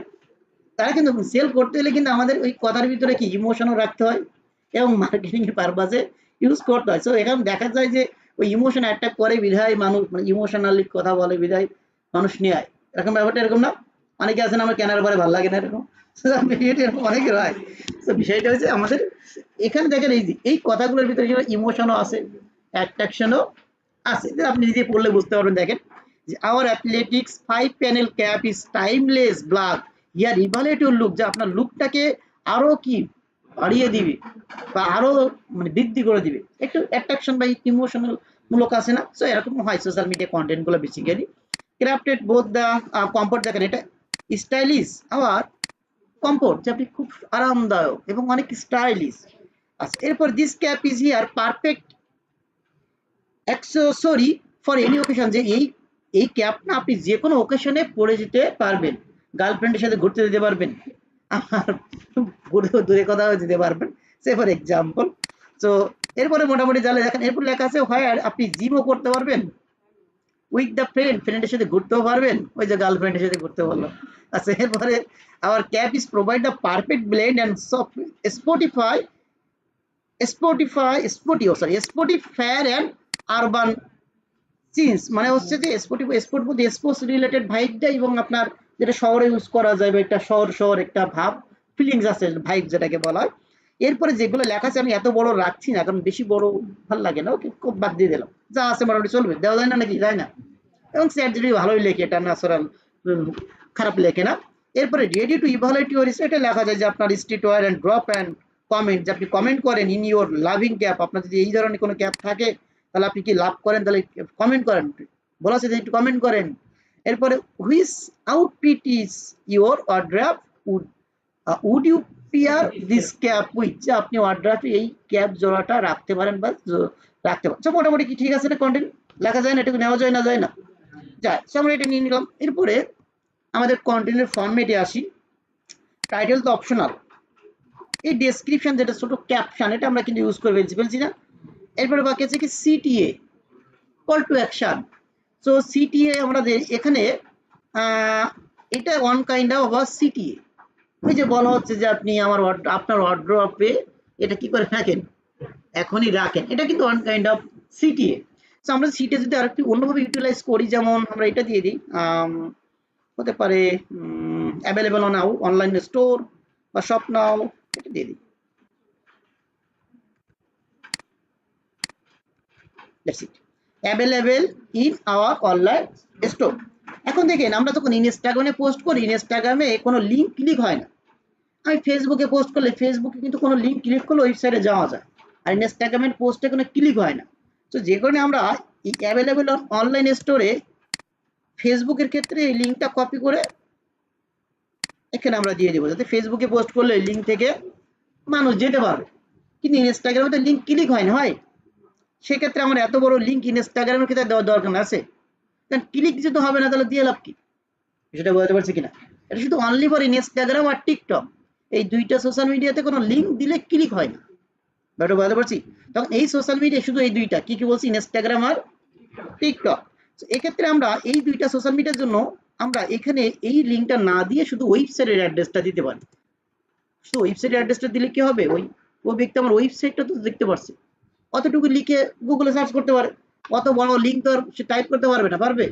তারা কিন্তু সেল করতে হলে কিন্তু আমাদের ওই কথার ভিতরে কি ইমোশনও রাখতে হয় এবং মার্কেটিং এর পারপাসে ইউজ করতে হয়। সো এখানে দেখা যায় যে ওই ইমোশন অ্যাটাক করে বিধায় মানুষ, মানে ইমোশনালি কথা বলে বিধায় মানুষ নেয়, এরকম ব্যাপারটা এরকম না? অনেকে আছেন আমার কেনার পরে ভালো লাগে না, এরকম এরকম অনেকের হয়। তো বিষয়টা হচ্ছে আমাদের এখানে দেখেন এই কথাগুলোর ভিতরে ইমোশনও আছে, অ্যাট্রাকশনও আছে, আপনি নিজে পড়লে বুঝতে পারবেন। দেখেন যে our athletics 5 panel cap is timeless black, year evaluate your look, যে আপনার লুকটাকে আরো কি বাড়িয়ে দিবে বা আরো মানে বৃদ্ধি করে দিবে, একটু অ্যাট্রাকশন বা ইমোশনাল মূলক আছে না? সো এরকম হয় সোশ্যাল মিডিয়া কন্টেন্ট গুলো basically. Crafted both the comfort, দেখেন এটা স্টাইলিশ আবার কমফোর্ট, যে আপনি খুব আরামদায়ক এবং অনেক স্টাইলিশ। আচ্ছা এরপর this cap is here perfect accessory for any occasion, যে এই ক্যাপটা আপনি যে কোনো ওকেশনে পরে যেতে পারবেন, গার্লফ্রেন্ডের সাথে ঘুরতে যেতে পারবেন, আর দূরে কোথাও যেতে পারবেন, সে ফর এক্সাম্পল। তো এরপরে মোটামুটি জালে দেখেন এরপর লেখা আছে হয় আপনি জিমও করতে পারবেন, উইথ দ্য ফ্রেন্ডের সাথে ঘুরতেও পারবেন, ওই যে গার্লফ্রেন্ডের সাথে ঘুরতে বললো। আচ্ছা এরপরে our cap is provide the perfect blend and Spotify spotty fair and urban scenes, মানে হচ্ছে যে স্পোর্ট বলতে স্পোর্টস রিলেটেড ভাইবটা, এবং আপনার যেটা শহরে ইউজ করা যায় বা একটা শহর একটা ভাব ফিলিংস আছে, ভাইব যেটাকে বলা হয়। এরপরে যেগুলো লেখা আছে আমি এত বড় রাখছি না, কারণ বেশি বড় ভালো লাগে না, ওকে খুব বাদ দিয়ে দিলাম, যা আছে মোটামুটি চলবে, দেওয়া যায় না নাকি, যায় না? এবং চ্যাট জিপিটি ভালোই লেখে, এটা ন্যাচারাল, খারাপ লেখে না। এরপরে রেডি টু ইভালুয়েট ইউর, এটা লেখা যায় যে আপনার streetwear and drop and comment, যে আপনি কমেন্ট করেন ইন ইউর লাভিং ক্যাপ, আপনার যদি এই ধরনের কোনো ক্যাপ থাকে তাহলে আপনি কি লাভ করেন, তাহলে কমেন্ট করেন, বলা আছে যে একটু কমেন্ট করেন। এরপরে which outfit is your wardrobe, would you pair this cap with, যে আপনি ওয়ার্ড্রপে এই ক্যাপ জোড়াটা রাখতে পারেন বা রাখতে পারেন। মোটামুটি কি ঠিক আছে না? কন্টেন্ট লেখা যায় না, এটুকু নেওয়া যায় না, যায় না, যায়। সো আমরা এটা নিয়ে নিলাম। এরপরে আমাদের কন্টেন্টের ফরম্যাটে আসি। টাইটেল তো অপশনাল, এই ডেসক্রিপশন যেটা ছোট ক্যাপশন, এটা আমরা কিন্তু ইউজ করে ফেলছি না? এরপরে বাকি আছে কি CTA, call to action. So CTA আমাদের এখানে এটা ওয়ান কাইন্ড অফ সিটিএ, ওই যে বলা হচ্ছে যে আপনি আপনার ওয়ার্ড্রপে এটা কি করে রাখেন, এখনই রাখেন, এটা কিন্তু one kind of CTA. So আমরা সিটিএ যদি আরেকটু অন্যভাবে ইউটিলাইজ করি, যেমন আমরা এটা দিয়ে দিই, হতে পারে অ্যাভেলেবল অন অনলাইন স্টোর বা শপ নাও, এটা দিয়ে দিই, that's it, available in our online store. এখন দেখেন আমরা যখন ইনস্টাগ্রামে পোস্ট করি, ইনস্টাগ্রামে কোনো লিঙ্ক ক্লিক হয় না। আমি ফেসবুকে পোস্ট করলে ফেসবুকে কিন্তু কোনো লিঙ্ক ক্লিক করলে ওয়েবসাইটে যাওয়া যায়, আর ইনস্টাগ্রামের পোস্টে কোনো ক্লিক হয় না। তো যে কারণে আমরা এই অ্যাভেলেবল অনলাইন স্টোরে ফেসবুকের ক্ষেত্রে এই লিঙ্কটা কপি করে এখানে আমরা দিয়ে দেবো, যাতে ফেসবুকে পোস্ট করলে লিঙ্ক থেকে মানুষ যেতে পারবে, কিন্তু ইনস্টাগ্রামে তো লিঙ্ক ক্লিক হয় না হয়। সেক্ষেত্রে আমার এত বড় লিঙ্ক ইনস্টাগ্রামের ক্ষেত্রে দেওয়ার দরকার আছে, কারণ ক্লিক যেতে হবে না, তাহলে দিয়ে লাভ কি? সেটা বলতে পারছি কিনা? এটা শুধু অনলি ফর ইনস্টাগ্রাম আর টিকটক, এই দুইটা সোশ্যাল মিডিয়াতে কোনো লিঙ্ক দিলে ক্লিক হয় না, ব্যাপারটা বলতে পারছি। তখন এই সোশ্যাল মিডিয়া শুধু এই দুইটা, কি কি বলছি, ইনস্টাগ্রাম আর টিকটক। এক্ষেত্রে আমরা এই দুইটা সোশ্যাল মিডিয়ার জন্য আমরা এখানে এই লিঙ্কটা না দিয়ে শুধু ওয়েবসাইটের অ্যাড্রেসটা দিতে পারি। শুধু ওয়েবসাইটের অ্যাড্রেসটা দিলে কি হবে, ওই ব্যক্তি আমার ওয়েবসাইটটা তো দেখতে পারছে, অতটুকু লিখে গুগলে সার্চ করতে পারে, অত বড় লিঙ্ক তো আর সে টাইপ করতে পারবে না, পারবে?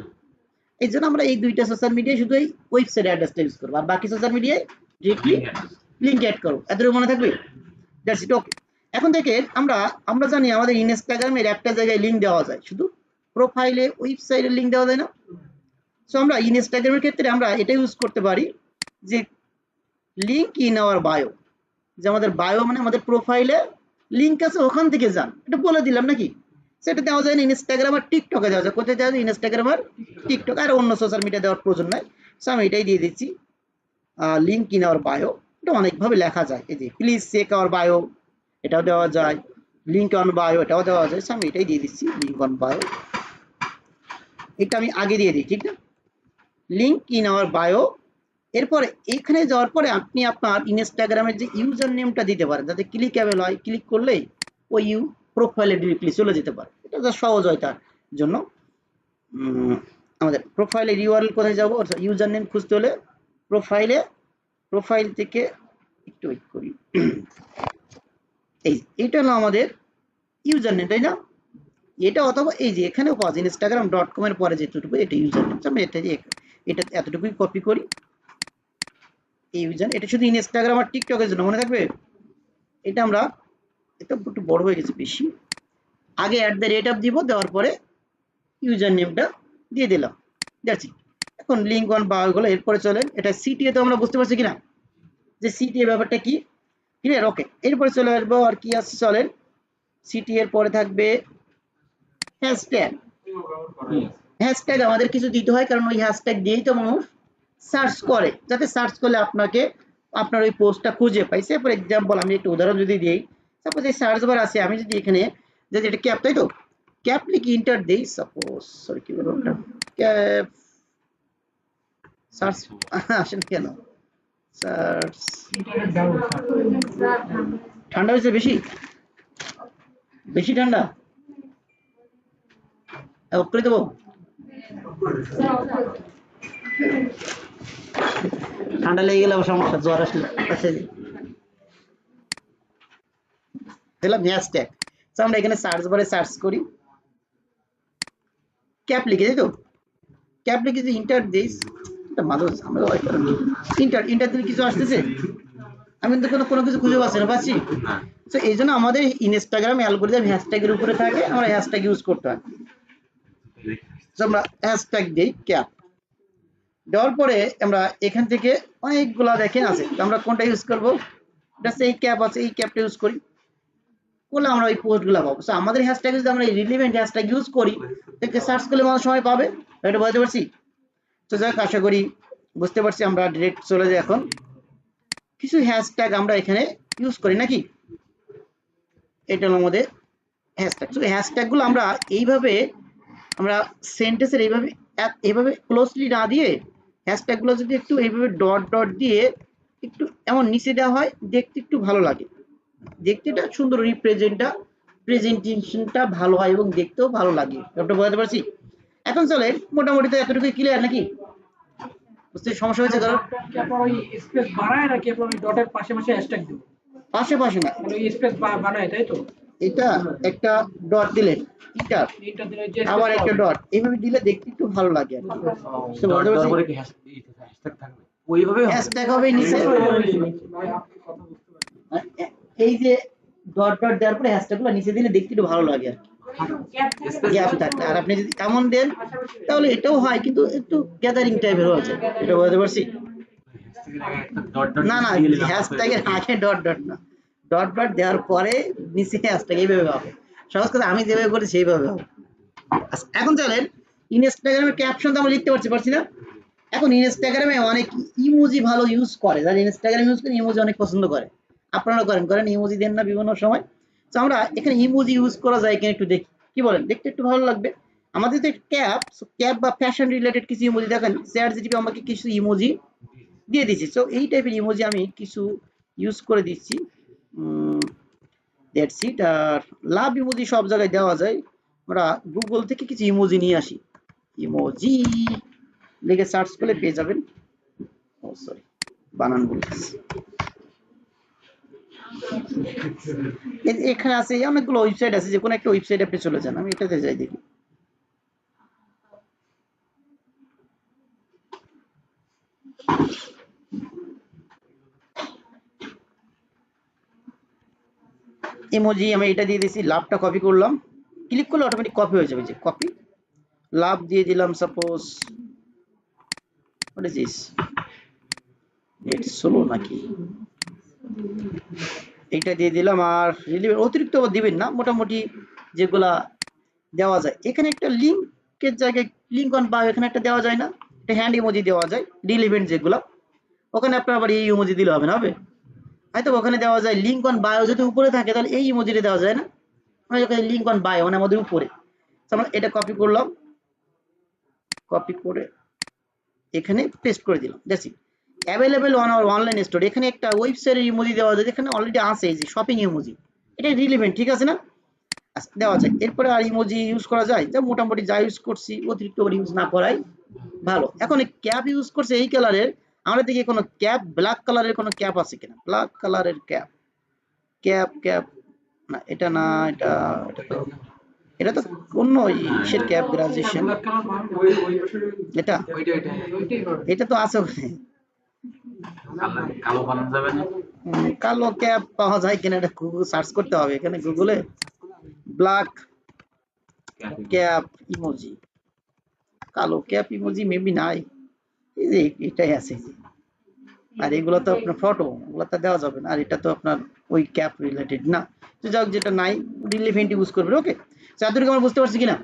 এই জন্য আমরা এই দুইটা সোশ্যাল মিডিয়ায় শুধু এই ওয়েবসাইট অ্যাড্রেসটা ইউজ করবো, আর বাকি সোশ্যাল মিডিয়ায় ডিরেক্টলি লিঙ্ক অ্যাড করবো। এতটুকু মনে থাকবে? দ্যাটস ইট, ওকে। এখন থেকে আমরা জানি আমাদের ইনস্টাগ্রামের একটা জায়গায় লিঙ্ক দেওয়া যায়, শুধু প্রোফাইলে ওয়েবসাইটের লিঙ্ক দেওয়া যায় না। সো আমরা ইনস্টাগ্রামের ক্ষেত্রে আমরা এটা ইউজ করতে পারি যে লিঙ্ক ইন আওয়ার বায়ো, যে আমাদের বায়ো মানে আমাদের প্রোফাইলে লিঙ্ক আছে, ওখান থেকে যান, এটা বলে দিলাম নাকি? সেটা দেওয়া যায় না ইনস্টাগ্রাম আর টিকটকে দেওয়া যায়। কোথায় দেওয়া যায়? ইনস্টাগ্রাম আর টিকটক, আর অন্য সোশ্যাল মিডিয়া দেওয়ার প্রয়োজন নাই। সো আমি এটাই দিয়ে দিচ্ছি, লিঙ্ক ইন আওয়ার বায়ো। এটা অনেকভাবে লেখা যায়, এই যে প্লিজ চেক আওয়ার বায়ো, এটাও দেওয়া যায়, লিঙ্ক অন বায়ো এটাও দেওয়া যায়। সো আমি এটাই দিয়ে দিচ্ছি, লিঙ্ক অন বায়ো। এটা আমি আগে দিয়ে দিই, ঠিক না? Link in our bio. এরপরে এখানে যাওয়ার পরে আপনি আপনার ইনস্টাগ্রামের যে ইউজার নেমটা দিতে পারেন, যাতে ক্লিকেবল হয়, ক্লিক করলেই ওই প্রোফাইলে ডিরেক্টলি চলে যেতে পারে। এটা যা সহজ হয় তার জন্য। আমাদের প্রোফাইলের ইউআরএল কোথায় যাবো, ইউজার নেম খুঁজতে হলে প্রোফাইল থেকে একটু ওয়েট করি, এইটা হলো আমাদের ইউজার নেম, তাই না? এটা অথবা এই যে এখানেও পাওয়া যায় instagram.com এর পরে যেটুকু, এটা ইউজার নেম। আমি এটা এতটুকুই কপি করি, এই ইউজার, এটা শুধু ইনস্টাগ্রাম আর টিকটকের জন্য, মনে থাকবে? এটা আমরা, এটা একটু বড় হয়ে গেছে বেশি, আগে @ দিব, দেওয়ার পরে ইউজার নেমটা দিয়ে দিলাম, দ্যাটস ইট। এখন লিঙ্ক অন বায়ো গুলো। এরপরে চলেন, এটা সিটিএ তো আমরা বুঝতে পারছি কিনা যে সিটিএ ব্যাপারটা কি, ক্লিয়ার? ওকে। এরপরে চলে আসবো, আর কি আছে চলেন, সিটি এর পরে থাকবে হ্যাশট্যাগ। হ্যাশট্যাগ আমাদের কিছু দিতে হয়, কারণ ওই হ্যাশট্যাগ দিয়েই তো মানুষ সার্চ করে, যাতে সার্চ করলে আপনাকে আপনার ওই পোস্টটা খুঁজে পাই। সে ফর এক্সাম্পল আমি একটা উদাহরণ যদি দিই, সাপোজ এই সার্চ বার আছে, আমি যদি এখানে যে এটা ক্যাপ, তাই তো, ক্যাপ লিখে ইন্টার দেই, সাপোজ, সরি কি বলবো, ক্যাপ সার্চ আসেন কেন, সার্চ, ঠান্ডা হয়েছে বেশি, বেশি ঠান্ডা, অফ করে দেবো? ঠান্ডা লেগে গেলে সমস্যা, জ্বর আসলে। আচ্ছা, দিলাম হ্যাশট্যাগ। আমরা এখানে সার্চ বারে সার্চ করি, ক্যাপ লিখে, তাই তো, ক্যাপ লিখে যদি ইন্টার দিস, এটা মানুষ আমরা ইন্টার দিলে কিছু আসতেছে, আমি কিন্তু কোনো কিছু খুঁজে পাচ্ছি না, পাচ্ছি। তো এই জন্য আমাদের ইনস্টাগ্রাম অ্যালগরিদম হ্যাশট্যাগের উপরে থাকে, আমরা হ্যাশট্যাগ ইউজ করতে হয়। আমরা হ্যাশট্যাগ দিই ক্যাপ, দেওয়ার পরে আমরা এখান থেকে অনেকগুলা দেখেন আছে, আমরা কোনটা ইউজ করবো, এই ক্যাপ আছে, এই ক্যাপটা ইউজ করি, করলে আমরা ওই পোস্টগুলো পাবো। সো আমাদের হ্যাশট্যাগ যদি আমরা রিলেভেন্ট হ্যাশট্যাগ ইউজ করি, দেখতে সার্চ করলে মানুষ সময় পাবে, এটা বলতে পারছি। তো যাই হোক, আশা করি বুঝতে পারছি। আমরা ডিরেক্ট চলে যাই এখন, কিছু হ্যাশট্যাগ আমরা এখানে ইউজ করি নাকি, এটা হলো আমাদের হ্যাশট্যাগ। তো হ্যাশট্যাগুলো আমরা এইভাবে, আমরা সেন্টেন্সের এইভাবে ক্লোজলি না দিয়ে, হ্যাশট্যাগুলো যদি একটু এইভাবে ডট ডট দিয়ে একটু এমন নিচে দেওয়া হয়, দেখতে একটু ভালো লাগে, দেখতে এটা সুন্দর, প্রেজেন্টেশনটা ভালো হয় এবং দেখতেও ভালো লাগে, ব্যাপারটা বোঝাতে পারছি। এখন চলে, মোটামুটি তো এতটুকুই ক্লিয়ার নাকি? বুঝতে সমস্যা হয়েছে? ধরো ওই স্পেস বাড়ায় নাকি আপনার ওই ডটের পাশে হ্যাশট্যাগ দেব, পাশে না, মানে ওই স্পেস বাড়ায়, তাই তো? এটা একটা ডট দিলেন, ইন্টার, এইটা দিলে যে আবার একটা ডট, এইভাবে দিলে দেখতে একটু ভালো লাগে আর কি। বুঝতে পারছি? হ্যাশট্যাগ থাকবে ওইভাবে, হ্যাশট্যাগ হবে নিচে, এই যে ডট ডট দেওয়ার পরে হ্যাশট্যাগুলো নিচে দিলে দেখতে একটু ভালো লাগে আর কি, গ্যাপ থাকলে। আর আপনি যদি এমন দেন তাহলে এটাও হয়, কিন্তু একটু গ্যাদারিং টাইপের হয়ে যায়, এটা বলতে পারছি। না না, হ্যাশট্যাগের আগে ডট ডট না, ডট ডট দেওয়ার পরে নিচে হ্যাশট্যাগ, এইভাবে হবে। সহজ কথা, আমি যেভাবে করি সেইভাবে হবে। আচ্ছা, এখন চলেন ইনস্টাগ্রামের ক্যাপশন তো আমরা লিখতে পারছি না, এখন ইনস্টাগ্রামে অনেক ইমোজি ভালো ইউজ করে, যারা ইনস্টাগ্রাম ইউজ করে ইমোজি অনেক পছন্দ করে, আপনারা করেন ইমোজি দেন না বিভিন্ন সময়। তো আমরা এখানে ইমোজি ইউজ করা যায় কিনা একটু দেখি, কি বলেন, দেখতে একটু ভালো লাগবে। আমাদের তো ক্যাপ ক্যাপ বা ফ্যাশন রিলেটেড কিছু ইমোজি দেখেন, চ্যাট জিটিপি আমাকে কিছু ইমোজি দিয়ে দিচ্ছি। তো এই টাইপের ইমোজি আমি কিছু ইউজ করে দিচ্ছি। That's it. R love emoji সব জায়গায় দেওয়া যায়, আমরা গুগল থেকে কিছু ইমোজি নিয়ে আসি, ইমোজি লিখে সার্চ করলে পেয়ে যাবেন। ও সরি, বানান বলতেছি। এখানে আছে অনেকগুলো ওয়েবসাইট আছে, যে কোনো একটা ওয়েবসাইট আপনি চলে যান, আমি এটাতে যাই দেখি। ইমোজি আমি এটা দিয়ে দিয়েছি, লাভটা কপি করলাম, ক্লিক করলে অটোমেটিক কপি হয়ে যাবে, যে কপি লাভ দিয়ে দিলাম। Suppose what is this, net slow নাকি, এইটা দিয়ে দিলাম। আর অতিরিক্ত দিবেন না, মোটামুটি যেগুলা দেওয়া যায়। এখানে একটা লিঙ্কের জায়গায় লিঙ্ক অন বায়ো এখানে একটা দেওয়া যায় না, একটা হ্যান্ড ইমোজি দেওয়া যায় রিলেভেন্ট যেগুলো, ওখানে আপনার আবার এই ইমোজি দিলে হবে না, হবে হয়তো ওখানে দেওয়া যায় লিঙ্ক অন বায়ো, যদি উপরে থাকে তাহলে এই ইমোজিটা দেওয়া যায় না, ওখানে লিঙ্ক অন বায়ো মানে আমাদের উপরে। আমরা এটা কপি করলাম, কপি করে এখানে পেস্ট করে দিলাম। That's it. Available on our online store, এখানে একটা ওয়েবসাইটের ইমোজি দেওয়া যায়, এখানে অলরেডি আছে এই যে শপিং ইমোজি, এটা রিলেভেন্ট, ঠিক আছে না, দেওয়া যায়। এরপরে আর ইমোজি ইউজ করা যায়, যা মোটামুটি যা ইউজ করছি অতিরিক্ত করে ইউজ না করাই ভালো। এখন এই ক্যাপ ইউজ করছে এই কালারের, আমরা দেখি কোনো ক্যাপ ব্ল্যাক কালারের কোনো ক্যাপ আছে কিনা, ব্ল্যাক কালারের ক্যাপ, ক্যাপ ক্যাপ না, এটা না, এটা তো অন্য ইসের ক্যাপ, গ্রাজুয়েশন এটা, এটা তো আছে ওখানে। কালো বানানো যাবে না? কালো ক্যাপ পাওয়া যায় কিনা এটা গুগল সার্চ করতে হবে, এখানে গুগলে ব্ল্যাক ক্যাপ ইমোজি, কালো ক্যাপ ইমোজি মেবি নাই, এই যে এটাই আছে। আর এগুলো তো আপনার ফটো, ওগুলো তো দেওয়া যাবে না, আর এটা তো আপনার ওই ক্যাপ রিলেটেড না। তো যাক, যেটা নাই রিলেভেন্ট ইউজ করবেন। ওকে, চাতুর্য আমরা বুঝতে পারছি কিনা,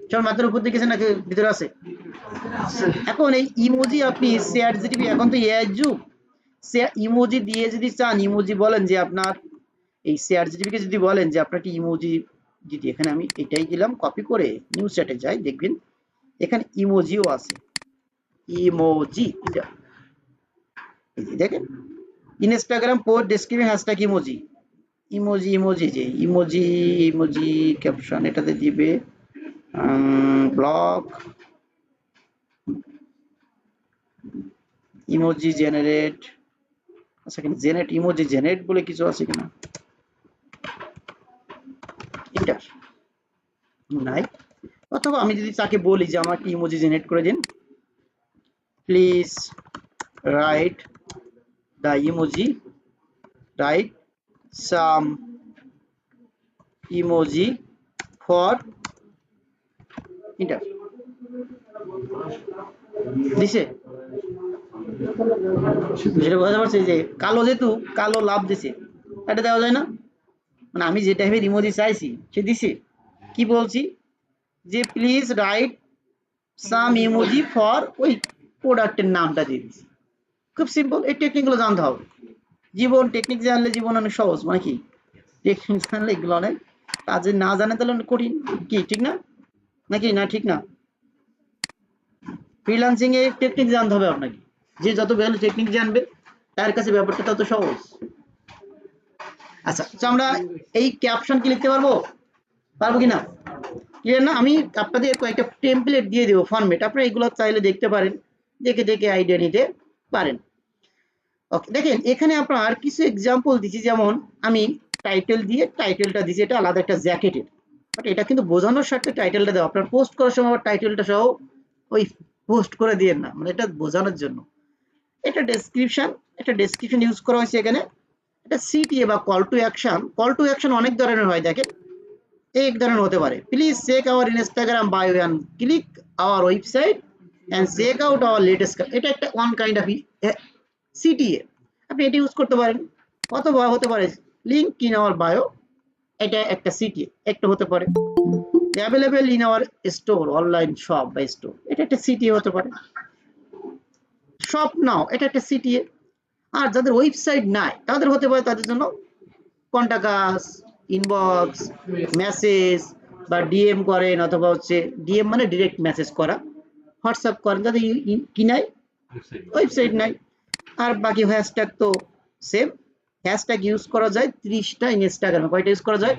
সবার মাথার উপর দিকে নাকি ভিতরে আছে। এখন এই ইমোজি আপনি চ্যাট জিটিপি, এখন তো এআই যুগ, ইমোজি দিয়ে যদি চান, ইমোজি বলেন যে আপনার এই চ্যাট জিটিপিকে যদি বলেন যে আপনার কি ইমোজি দিতে, এখানে আমি এটাই দিলাম, কপি করে নিউজ চ্যাটে যাই, দেখবেন এখানে ইমোজিও আছে, ইমোজি দেখেন, Instagram post description hashtag emoji, emoji emoji যে ইমোজি ইমোজি ক্যাপশন এটাতে দিবে, ব্লগ ইমোজি জেনারেট, আচ্ছা এখানে জেনারেট ইমোজি জেনারেট বলে কিছু আছে কিনা, এন্টার নাই। অথবা আমি যদি তাকে বলি যে আমাকে ইমোজি জেনারেট করে দিন, please write the emoji, write some emoji for, enter দিছে, যেটা বোঝা পারছে যে কালো, যেহেতু কালো লাভ দিছে, এটা দেওয়া যায় না, মানে আমি যে টাইপের ইমোজি চাইছি সে দিছে। কি বলছি যে please write some emoji for, ওই প্রোডাক্টের নামটা দিয়ে দিছি, খুব সিম্পল। এই টেকনিকগুলো জানতে হবে, জীবন টেকনিক জানলে জীবন অনেক সহজ, মানে কি টেকনিক জানলে এগুলো অনেক, কাজে না জানে তাহলে অনেক কঠিন, কি ঠিক না, নাকি না ঠিক না। ফ্রিল্যান্সিং এ টেকনিক জানতে হবে আপনাকে, যে যত ভালো টেকনিক জানবে তার কাছে ব্যাপারটা তত সহজ। আচ্ছা, তো আমরা এই ক্যাপশন কি লিখতে পারবো, পারবো কিনা, ক্লিয়ার না। আমি আপনাদের কয়েকটা টেমপ্লেট দিয়ে দেবো ফরম্যাট, আপনারা এগুলো চাইলে দেখতে পারেন, দেখে দেখে আইডিয়া নিতে পারেন। ওকে, দেখেন এখানে আপনার কিছু এক্সাম্পল দিচ্ছি, যেমন আমি টাইটেল দিয়ে টাইটেলটা দিচ্ছি, এটা আলাদা একটা জ্যাকেটের, বাট এটা কিন্তু বোঝানোর স্বার্থে টাইটেলটা দেওয়া, আপনার পোস্ট করার সময় টাইটেলটা সহ ওই পোস্ট করে দিয়ে না, মানে এটা বোঝানোর জন্য। এটা ডেসক্রিপশন, এটা ডেসক্রিপশন ইউজ করা হয়েছে এখানে। এটা সিটিএ বা call to action, call to action অনেক ধরনের হয়, দেখেন এক ধরনের হতে পারে, please check our Instagram bio and click our website and check out our latest, এটা একটা ওয়ান কাইন্ড অফ সিটিএ, আপনি এটা ইউজ করতে পারেন। অথবা হতে পারে লিঙ্ক ইন আওয়ার বায়ো, এটা একটা সিটিএ, একটা হতে পারে available in our store online shop বা স্টোর, এটা একটা সিটিএ হতে পারে। সব নাও, এটা একটা সিটিএ। আর যাদের ওয়েবসাইট নাই তাদের হতে পারে তাদের জন্য কন্টাক্ট, ইনবক্স, মেসেজ বা ডিএম করেন, অথবা হচ্ছে ডিএম মানে ডিরেক্ট মেসেজ করা, হোয়াটসঅ্যাপ করেন যাদের কি নাই, ওয়েবসাইট নাই। আর বাকি হ্যাশট্যাগ তো সেম, হ্যাশট্যাগ ইউজ করা যায় 30টা ইনস্টাগ্রামে। কয়টা ইউজ করা যায়?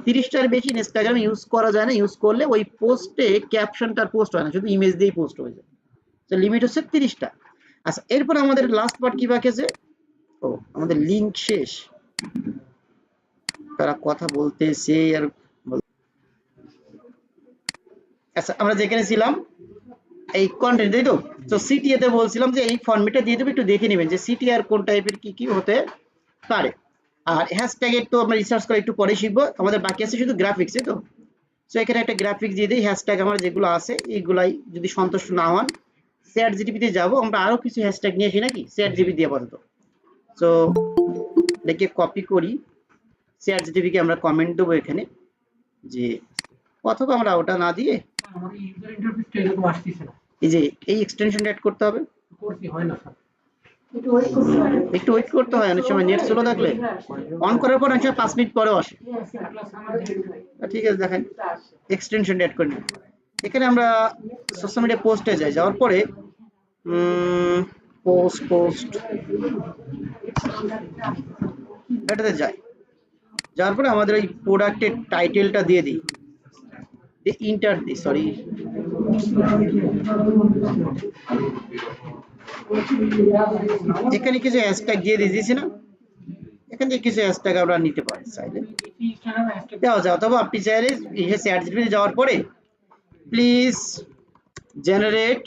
30টার বেশি ইনস্টাগ্রামে ইউজ করা যায় না। ইউজ করলে ওই পোস্টে ক্যাপশনটার পোস্ট হয় না, শুধু ইমেজ দিয়েই পোস্ট হয়ে যায়। তো লিমিট হচ্ছে 30টা। আচ্ছা, এরপর আমাদের লাস্ট পার্ট কি বাকি আছে? ও, আমাদের লিঙ্ক শেষ। তারা কথা বলতেছে আর আচ্ছা, আমরা যেখানে ছিলাম এই কন্টেন্ট, তাই তো? তো সিটিএ তে বলছিলাম যে এই ফরম্যাটটা দিয়ে দেবো, একটু দেখে নেবেন যে সিটি আর কোন টাইপের কি কি হতে পারে। আর হ্যাশট্যাগের তো আমরা রিসার্চ করে একটু পরে শিখবো, আমাদের বাকি আছে শুধু গ্রাফিক্স, তো সো এখানে একটা গ্রাফিক্স দিয়ে দিই। হ্যাশট্যাগ আমার যেগুলো আছে এইগুলাই যদি সন্তুষ্ট না হন, চ্যাট জিপিটিতে যাবো, আমরা আরো কিছু হ্যাশট্যাগ নিয়ে আসি নাকি চ্যাট জিপিটি দিয়ে আপাতত। সো এটাকে কপি করি, চ্যাট জিপিটিকে আমরা কমেন্ট দেবো এখানে যে, অথবা আমরা ওটা না দিয়ে আমার ইউজার ইন্টারফেসটা এরকম আসতেছে না। এই যে এই এক্সটেনশনটা অ্যাড করতে হবে। করছি হয় না স্যার। একটু ওয়েট করতে হয়, অনেক সময় নেট স্লো থাকলে অন করার পর অনেক সময় 5 মিনিট পরেও আসে। ঠিক আছে, দেখেন এক্সটেনশন অ্যাড করে নিন। এখানে আমরা সোশ্যাল মিডিয়া পোস্টে যাই, যাওয়ার পরে পোস্ট এটাতে যাই, যাওয়ার পরে আমাদের ওই প্রোডাক্টের টাইটেলটা দিয়ে দিই, ইন্টার দিই, সরি এখানে কিছু হ্যাশট্যাগ দিয়ে দিয়েছি না, এখান থেকে কিছু হ্যাশট্যাগ আমরা নিতে পারি চাইলে, দেওয়া যায়। অথবা আপনি চাইলে চ্যাট জিপিটি যাওয়ার পরে please generate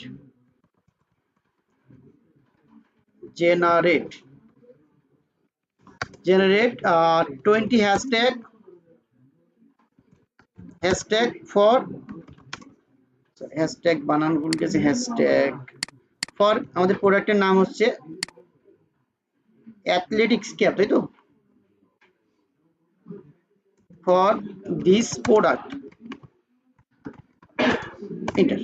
20 hashtag for, hashtag বানান ভুল গেছে, হ্যাশট্যাগ ফর আমাদের প্রোডাক্টের নাম হচ্ছে অ্যাথলেটিক্স ক্যাপ, তাই তো? For this product enter.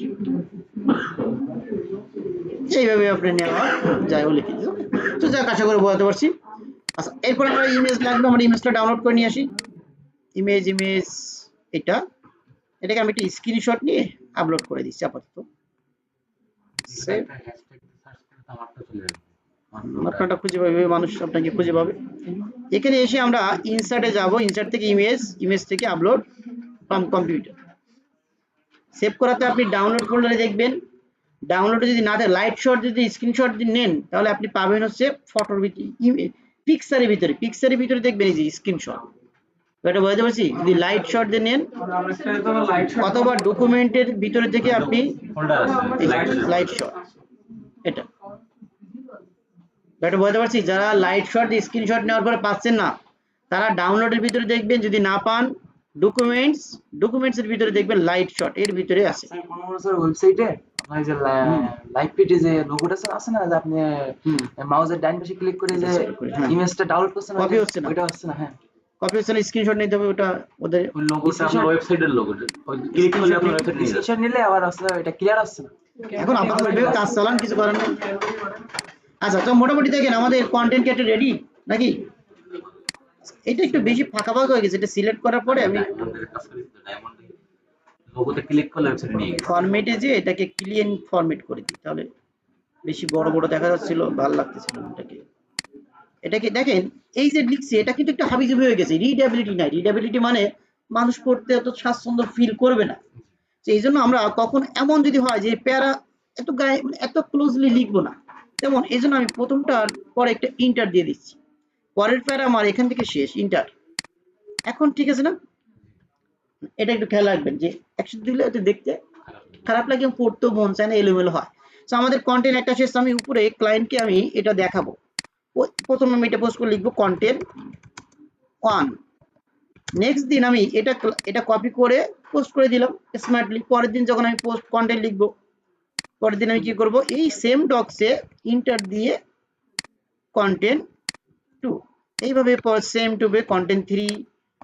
এইভাবে আপনি নেওয়া যায় বলে কি, তো যাক আশা করে বোঝাতে পারছি। আচ্ছা, এরপর আমরা ইমেজ লাগবে, আমরা ইমেজটা ডাউনলোড করে নিয়ে আসি। ইমেজ এটাকে আমি একটা স্ক্রিনশট নিয়ে আপলোড করে দিচ্ছি আপাতত। আপনারটা খুঁজে পাবে, মানুষ আপনাকে খুঁজে পাবে। এখানে এসে আমরা ইনসার্টে যাব, ইনসার্ট থেকে ইমেজ থেকে আপলোড ফ্রম কম্পিউটার। সেভ করাতে আপনি ডাউনলোড ফোল্ডারে দেখবেন, ডাউনলোডে যদি না থাকে, লাইট শট যদি স্ক্রিনশট যদি নেন তাহলে আপনি পাবেন হচ্ছে ফটোর ভিতরে, পিকচারের ভিতরে দেখবেন এই যে স্ক্রিনশট। এটা বুঝতে পারছি, যদি লাইট শট দিয়ে নেন অথবা ডকুমেন্টের ভিতরে থেকে আপনি লাইট শট, এটা বুঝতে পারছি। যারা লাইট শট দিয়ে স্ক্রিনশট নেওয়ার পরে পাচ্ছেন না, তারা ডাউনলোডের ভিতরে দেখবেন, যদি না পান ডকুমেন্টসের ভিতরে দেখবেন লাইট শট এর ভিতরে আছে। ওয়েবসাইটে আপনার যে লাইভ পেজে যে লোগোটা আছে না, যে আপনি মাউসের ডান পাশে ক্লিক করে যে ইমেজটা ডাউনলোড করছেন, কপি হচ্ছে না, ওইটা হচ্ছে না। হ্যাঁ, কপি হচ্ছে না, স্ক্রিনশট নিতে হবে, ওটা ওদের ওই লোগোটা আপনার ওয়েবসাইটের লোগো, ওই ক্লিক করলে আপনার ওয়েবসাইট নিয়ে যাবে, স্ক্রিনশট নিলে আবার আসলে এটা ক্লিয়ার আসছে না। এখন আপনারা ওইভাবে কাজ চালান, কিছু করার নেই। আচ্ছা, তো মোটামুটি দেখেন আমাদের কন্টেন্ট ক্যাটে রেডি নাকি? এটা একটু বেশি ফাঁকা ফাঁকা হয়ে গেছে, এটা সিলেক্ট করার পরে আমি লোগোতে ক্লিক করলে ওয়েবসাইট নিয়ে গেছে। ফরম্যাটে যে এটাকে ক্লিন ফরম্যাট করে দিই, তাহলে বেশি বড় বড় দেখা যাচ্ছিল, ভালো লাগতেছিল এটাকে দেখেন এই যে লিখছি এটা কিন্তু একটু হাবিজাবি হয়ে গেছে, রিডেবিলিটি নাই। রিডেবিলিটি মানে মানুষ পড়তে এত স্বাচ্ছন্দ্য ফিল করবে না। এই জন্য আমরা কখন এমন যদি হয় যে প্যারা এত গায়ে এত ক্লোজলি লিখবো না, যেমন এই জন্য আমি প্রথমটার পরে একটা ইন্টার দিয়ে দিচ্ছি, পরের প্যারা আমার এখান থেকে শেষ ইন্টার। এখন ঠিক আছে না? এটা একটু খেয়াল রাখবেন যে একসাথে দিলে হয়তো দেখতে খারাপ লাগে, পড়তেও মন চায় না, এলোমেলো হয়। তো আমাদের কন্টেন্ট একটা শেষ, আমি উপরে ক্লায়েন্টকে আমি এটা দেখাবো। প্রথম আমি এটা পোস্ট করে লিখবো কন্টেন্ট 1। নেক্সট দিন আমি এটা কপি করে পোস্ট করে দিলাম স্মার্টলি। পরের দিন যখন আমি পোস্ট কন্টেন্ট লিখবো, পরের দিন আমি কি করব, এই সেম ডক্সে ইন্টার দিয়ে কন্টেন্ট 2, এইভাবে সেম টু বে কন্টেন্ট 3,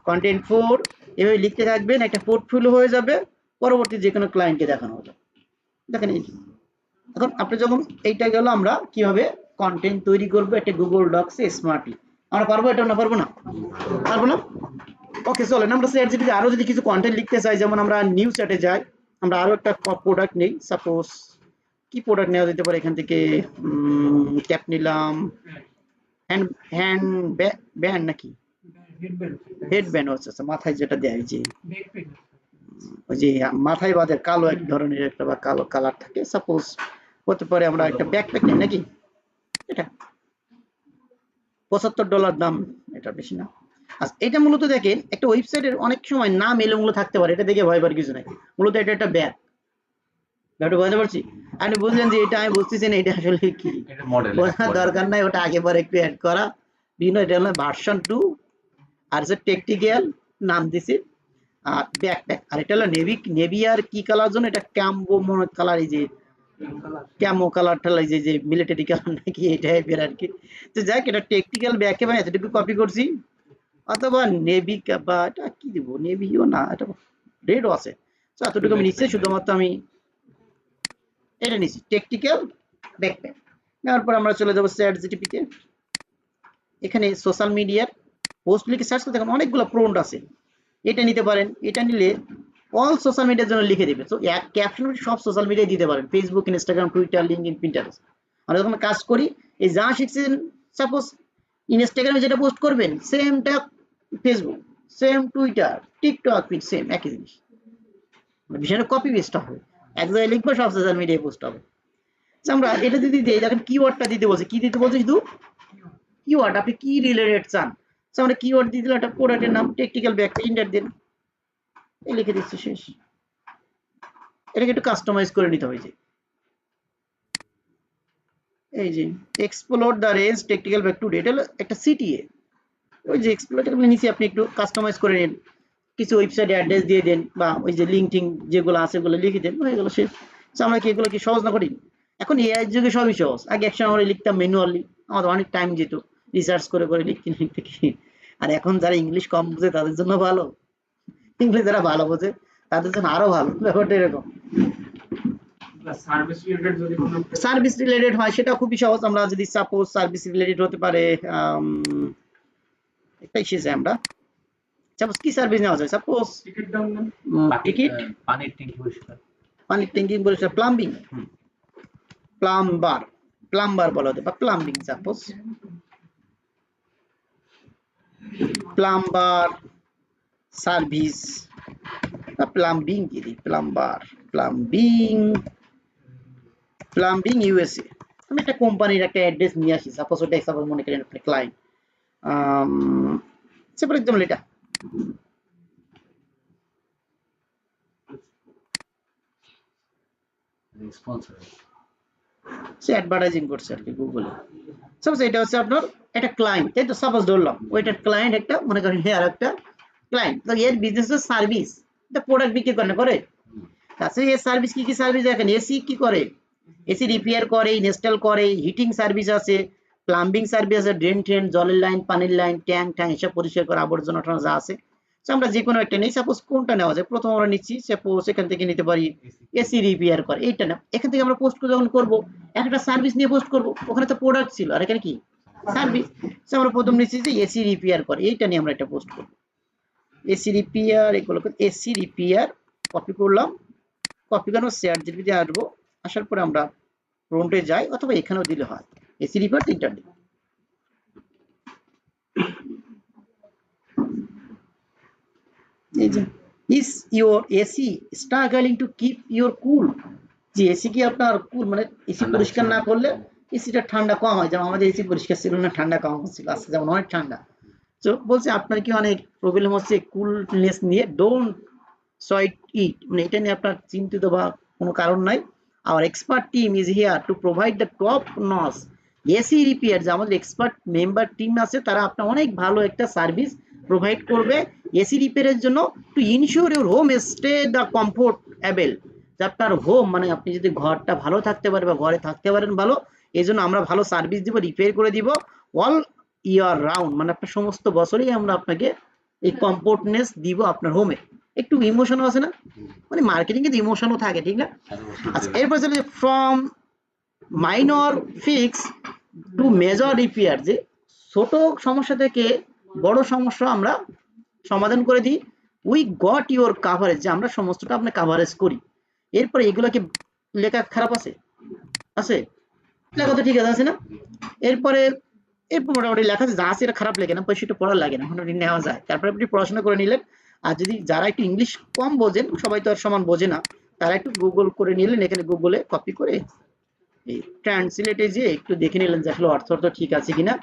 কন্টেন্ট 4, এভাবে লিখতে থাকবেন, একটা পোর্টফোলিও হয়ে যাবে, পরবর্তী যে কোনো ক্লায়েন্টকে দেখানো হলো। দেখেন এখন আপনি যখন এইটা গেল আমরা কিভাবে কন্টেন্ট তৈরি করব একটা গুগল ডক্সে স্মার্টলি, আমরা পারবো এটা না পারবো না? পারবো না? ওকে চলেন আমরা চ্যাট জিপিটি আরো যদি কিছু কন্টেন্ট লিখতে চাই, যেমন আমরা নিউ চ্যাটে যাই, আমরা আরো একটা প্রোডাক্ট নেই, সাপোজ কি প্রোডাক্ট নেওয়া যেতে পারে এখান থেকে, ক্যাপ নিলাম, হ্যান্ড হ্যান্ড ব্যান্ড নাকি হেডব্যান্ড, হেড ব্যান্ড হচ্ছে, আচ্ছা মাথায় যেটা দেয় যে ব্যাকপ্যাক, ওই যে মাথায় বাঁধে কালো এক ধরনের একটা বা কালো কালার থাকে, সাপোজ হতে পারে আমরা একটা ব্যাকপ্যাক নেই নাকি, এটা $75 দাম, এটা বেশি না। আচ্ছা এটা মূলত দেখেন একটা ওয়েবসাইটের অনেক সময় নাম এলোমেলো থাকতে পারে, এটা দেখে ভয় পাওয়ার কিছু নাই, মূলত এটা একটা ব্যাগ, ব্যাপারটা বুঝতে পারছি। আপনি বুঝলেন যে এটা আমি বুঝতেছি না এটা আসলে কি, এটা মডেল, বোঝার দরকার নাই, ওটা আগে পরে একটু অ্যাড করা বিভিন্ন, এটা হলো ভার্সন 2 আর হচ্ছে টেকটিক্যাল নাম দিছি, আর ব্যাকপ্যাক, আর এটা হলো নেভি আর কি কালার জন্য, এটা ক্যাম্বো মনে কালার, এই যে ক্যামো কালার ঠালা, এই যে মিলিটারি কালার নাকি এই টাইপের আর কি। তো যাক এটা টেকটিক্যাল ব্যাকে মানে এতটুকু কপি করছি, অথবা নেভি বা এটা কি দিব, নেভিও না, এটা রেডও আছে, তো এতটুকু আমি নিশ্চয়ই শুধুমাত্র আমি এটা নিচ্ছি টেকটিক্যাল ব্যাকপ্যাক। নেওয়ার পর আমরা চলে যাবো চ্যাট জিটিপিতে, এখানে সোশ্যাল মিডিয়ার পোস্ট লিখে সার্চ করতে দেখেন অনেকগুলো প্রম্পট আছে, এটা নিতে পারেন, এটা নিলে অল সোশ্যাল মিডিয়ার জন্য লিখে দেবে, তো এক ক্যাপশন সব সোশ্যাল মিডিয়ায় দিতে পারেন, Facebook, Instagram, Twitter, LinkedIn, Pinterest. আমরা যখন কাজ করি এই যা শিখছেন, সাপোজ ইনস্টাগ্রামে যেটা পোস্ট করবেন সেমটা Facebook, same Twitter, TikTok, same একই জিনিস, বিষয়টা কপি পেস্ট হবে, এক জায়গায় লিখবো সব সোশ্যাল মিডিয়ায় পোস্ট হবে। আমরা এটা যদি দিই, দেখেন কিওয়ার্ডটা দিতে বলছে, কি দিতে বলছে শুধু কিওয়ার্ড, আপনি কি রিলেটেড চান, আমরা কিওয়ার্ড দিয়ে দিলাম, একটা প্রোডাক্টের নাম টেকনিক্যাল ব্যাক, ইন্টার দিন, এই লিখে দিচ্ছি, শেষ। এটাকে একটু কাস্টমাইজ করে নিতে হবে, যে এই যে explore the range technical back to date, একটা সিটিএ, ওই যে এক্সপ্লোর নিচে আপনি একটু কাস্টমাইজ করে নিন, কিছু ওয়েবসাইট অ্যাড্রেস দিয়ে দেন, বা ওই যে লিঙ্কটিং যেগুলো আছে ওগুলো লিখে দেন, হয়ে গেল শেষ। আমরা কি এগুলো কি সহজ না করি? এখন এআই যুগে সবই সহজ, আগে একসময় আমরা লিখতাম ম্যানুয়ালি, আমাদের অনেক টাইম যেত রিসার্চ করে করে লিখতে লিখতে কি, আর এখন যারা ইংলিশ কম বোঝে তাদের জন্য ভালো, ইংলিশ যারা ভালো বোঝে তাদের জন্য আরো ভালো, ব্যাপারটা এরকম। সার্ভিস রিলেটেড যদি কোনো সার্ভিস রিলেটেড হয় সেটা খুবই সহজ, আমরা যদি সাপোজ সার্ভিস রিলেটেড হতে পারে, এটাই শেষে আমরা সাপোজ কি সার্ভিস নেওয়া যায়, সাপোজ টিকিট দাম না, টিকিট, পানির ট্যাঙ্কি পরিষ্কার, পানির ট্যাঙ্কি পরিষ্কার, প্লাম্বিং, প্লাম্বার বলা হতে, বা প্লাম্বিং, সাপোজ প্লাম্বার সার্ভিস, বা প্লাম্বিং কি দিই, প্লাম্বিং ইউএসএ, আমি একটা কোম্পানির একটা অ্যাড্রেস নিয়ে আসি, সাপোজ ওটা সাপোজ মনে করেন একটা ক্লায়েন্ট, ফর এক্সাম্পল এটা স্পন্সর, সে অ্যাডভার্টাইজিং করছে আর কি গুগলে, সাপোজ এটা হচ্ছে আপনার একটা ক্লায়েন্ট, তাই তো সাপোজ ধরলাম ওইটার ক্লায়েন্ট একটা, মনে করেন আর একটা ক্লায়েন্ট, তো এর বিজনেস সার্ভিস, এটা প্রোডাক্ট বিক্রি করে, তাছাড়া এর সার্ভিস কি কি সার্ভিস দেখেন, এসি কি করে, এসি রিপেয়ার করে, ইনস্টল করে, হিটিং সার্ভিস আছে, প্লাম্বিং সার্ভিস আছে, ড্রেন ট্রেন, জলের লাইন, পানির লাইন, ট্যাঙ্ক এসব পরিষ্কার করে, আবর্জনা যা আছে, আমরা যে কোনো একটা নেই, সাপোজ কোনটা নেওয়া যায়, প্রথম আমরা নিচ্ছি, সাপোজ এখান থেকে নিতে পারি এসি রিপেয়ার করে, এইটা না, এখান থেকে আমরা পোস্ট যখন করবো একটা সার্ভিস নিয়ে পোস্ট করবো, ওখানে তো প্রোডাক্ট ছিল আর এখানে কি সার্ভিস, আমরা প্রথম নিচ্ছি যে এসি রিপেয়ার করে, এইটা নিয়ে আমরা একটা পোস্ট করবো, এসি রিপেয়ার, এগুলো এসি রিপেয়ার কপি করলাম, কপি করে শেয়ার জিপিতে আসবো, আসার পরে আমরা প্রম্পটে যাই, অথবা এখানেও দিলে হয়, এসি রিপেয়ার তিনটা দিই, এই যে is your AC struggling to keep your cool, যে এসি কি আপনার কুল, মানে এসি পরিষ্কার না করলে এসিটা ঠান্ডা কম হয়, যেমন আমাদের এসি পরিষ্কার ছিল না, ঠান্ডা কম হচ্ছিল, আজকে যেমন অনেক ঠান্ডা, তো বলছে আপনার কি অনেক প্রবলেম হচ্ছে কুলনেস নিয়ে, ডোন্ট সয়েট ইট, মানে এটা নিয়ে আপনার চিন্তিত বা কোনো কারণ নাই, our expert team is here to provide the top notch AC repair, যে আমাদের এক্সপার্ট মেম্বার টিম আছে তারা আপনার অনেক ভালো একটা সার্ভিস প্রোভাইড করবে এসি রিপেয়ারের জন্য, to ensure your home stay the comfortable, যে আপনার হোম মানে আপনি যদি ঘরটা ভালো থাকতে পারে বা ঘরে থাকতে পারেন ভালো, এই জন্য আমরা ভালো সার্ভিস দিব, রিপেয়ার করে দিব অল ইয়ার রাউন্ড, মানে আপনার সমস্ত বছরই আমরা আপনাকে এই কমফোর্টনেস দিব আপনার হোমে, একটু ইমোশনও আছে না, মানে মার্কেটিং এ ইমোশনও থাকে, ঠিক না? আচ্ছা এরপর চলে from minor fix to major repair, যে ছোট সমস্যা থেকে বড় সমস্যা আমরা সমাধান করে দিই। উই গট ইউর কাভারেজ, যে আমরা সমস্তটা আপনি কাভারেজ করি। এরপরে এগুলোকে লেখা খারাপ আছে? আছে, লেখা তো ঠিক আছে না? এরপরে এরপর মোটামুটি লেখা আছে, যা আছে এটা খারাপ লেগে না, সেটা পড়া লাগে না, মোটামুটি নেওয়া যায়। তারপরে আপনি পড়াশোনা করে নিলেন। আর যদি যারা একটু ইংলিশ কম বোঝেন, সবাই তো আর সমান বোঝে না, তারা একটু গুগল করে নিলেন, এখানে গুগলে কপি করে এই ট্রান্সলেটে যে একটু দেখে নিলেন যে আসলে অর্থ ঠিক আছে কিনা,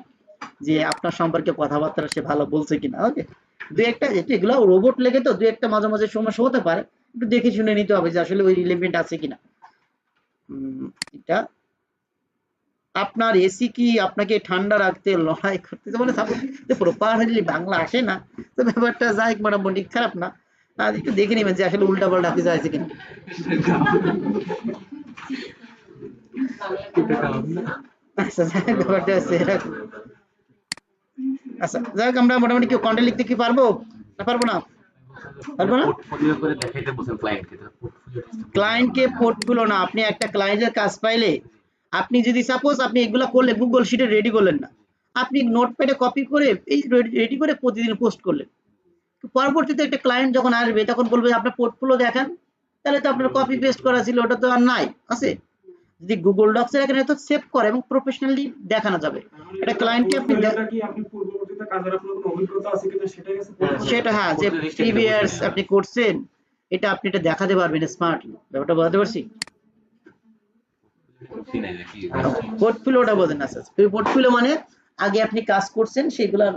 যে আপনার সম্পর্কে কথাবার্তা সে ভালো বলছে কিনা। ওকে, দু একটা এগুলো রোবট লেগে তো দু একটা মাঝে মাঝে সমস্যা হতে পারে, একটু দেখে শুনে নিতে হবে যে আসলে ওই রিলেভেন্ট আছে কিনা। এটা আপনার এসি কি আপনাকে ঠান্ডা রাখতে লড়াই করতে, মানে প্রপারলি বাংলা আসে না, তো ব্যাপারটা যাই মোটামুটি খারাপ না। আর একটু দেখে নেবেন যে আসলে উল্টা পাল্টা কিছু আছে কিনা। আচ্ছা, ব্যাপারটা আছে এরকম। আচ্ছা, যাই হোক, আমরা মোটামুটি কি কন্টেন্ট লিখতে কি পারবো না পারবো না? পারবো না। পোর্টফোলিও করে দেখাইতে বলছেন ক্লায়েন্টকে, পোর্টফোলিও ক্লায়েন্টকে পোর্টফোলিও না, আপনি একটা ক্লায়েন্টের কাজ পাইলে, আপনি যদি সাপোজ আপনি এগুলো করলে গুগল শিটে রেডি করলেন না, আপনি নোটপ্যাডে কপি করে এই রেডি করে প্রতিদিন পোস্ট করলেন, পরবর্তীতে একটা ক্লায়েন্ট যখন আসবে তখন বলবে আপনার পোর্টফোলিও দেখান, তাহলে তো আপনার কপি পেস্ট করা ছিল, ওটা তো আর নাই আছে। যদি গুগল ডক্স এর এখানে তো সেভ করে এবং প্রফেশনালি দেখানো যাবে। এটা ক্লায়েন্টকে আপনি কি আপনি পূর্ববর্তীতে কাজের আপনার কোনো অভিজ্ঞতা আছে কিনা সেটা গেছে সেটা, হ্যাঁ, যে প্রিভিয়াস আপনি করছেন, এটা আপনি এটা দেখাতে পারবেন স্মার্টলি। ব্যাপারটা বলতে পারছি? পোর্টফোলিওটা বোঝেন না স্যার? পোর্টফোলিও মানে আগে আপনি কাজ করছেন সেগুলার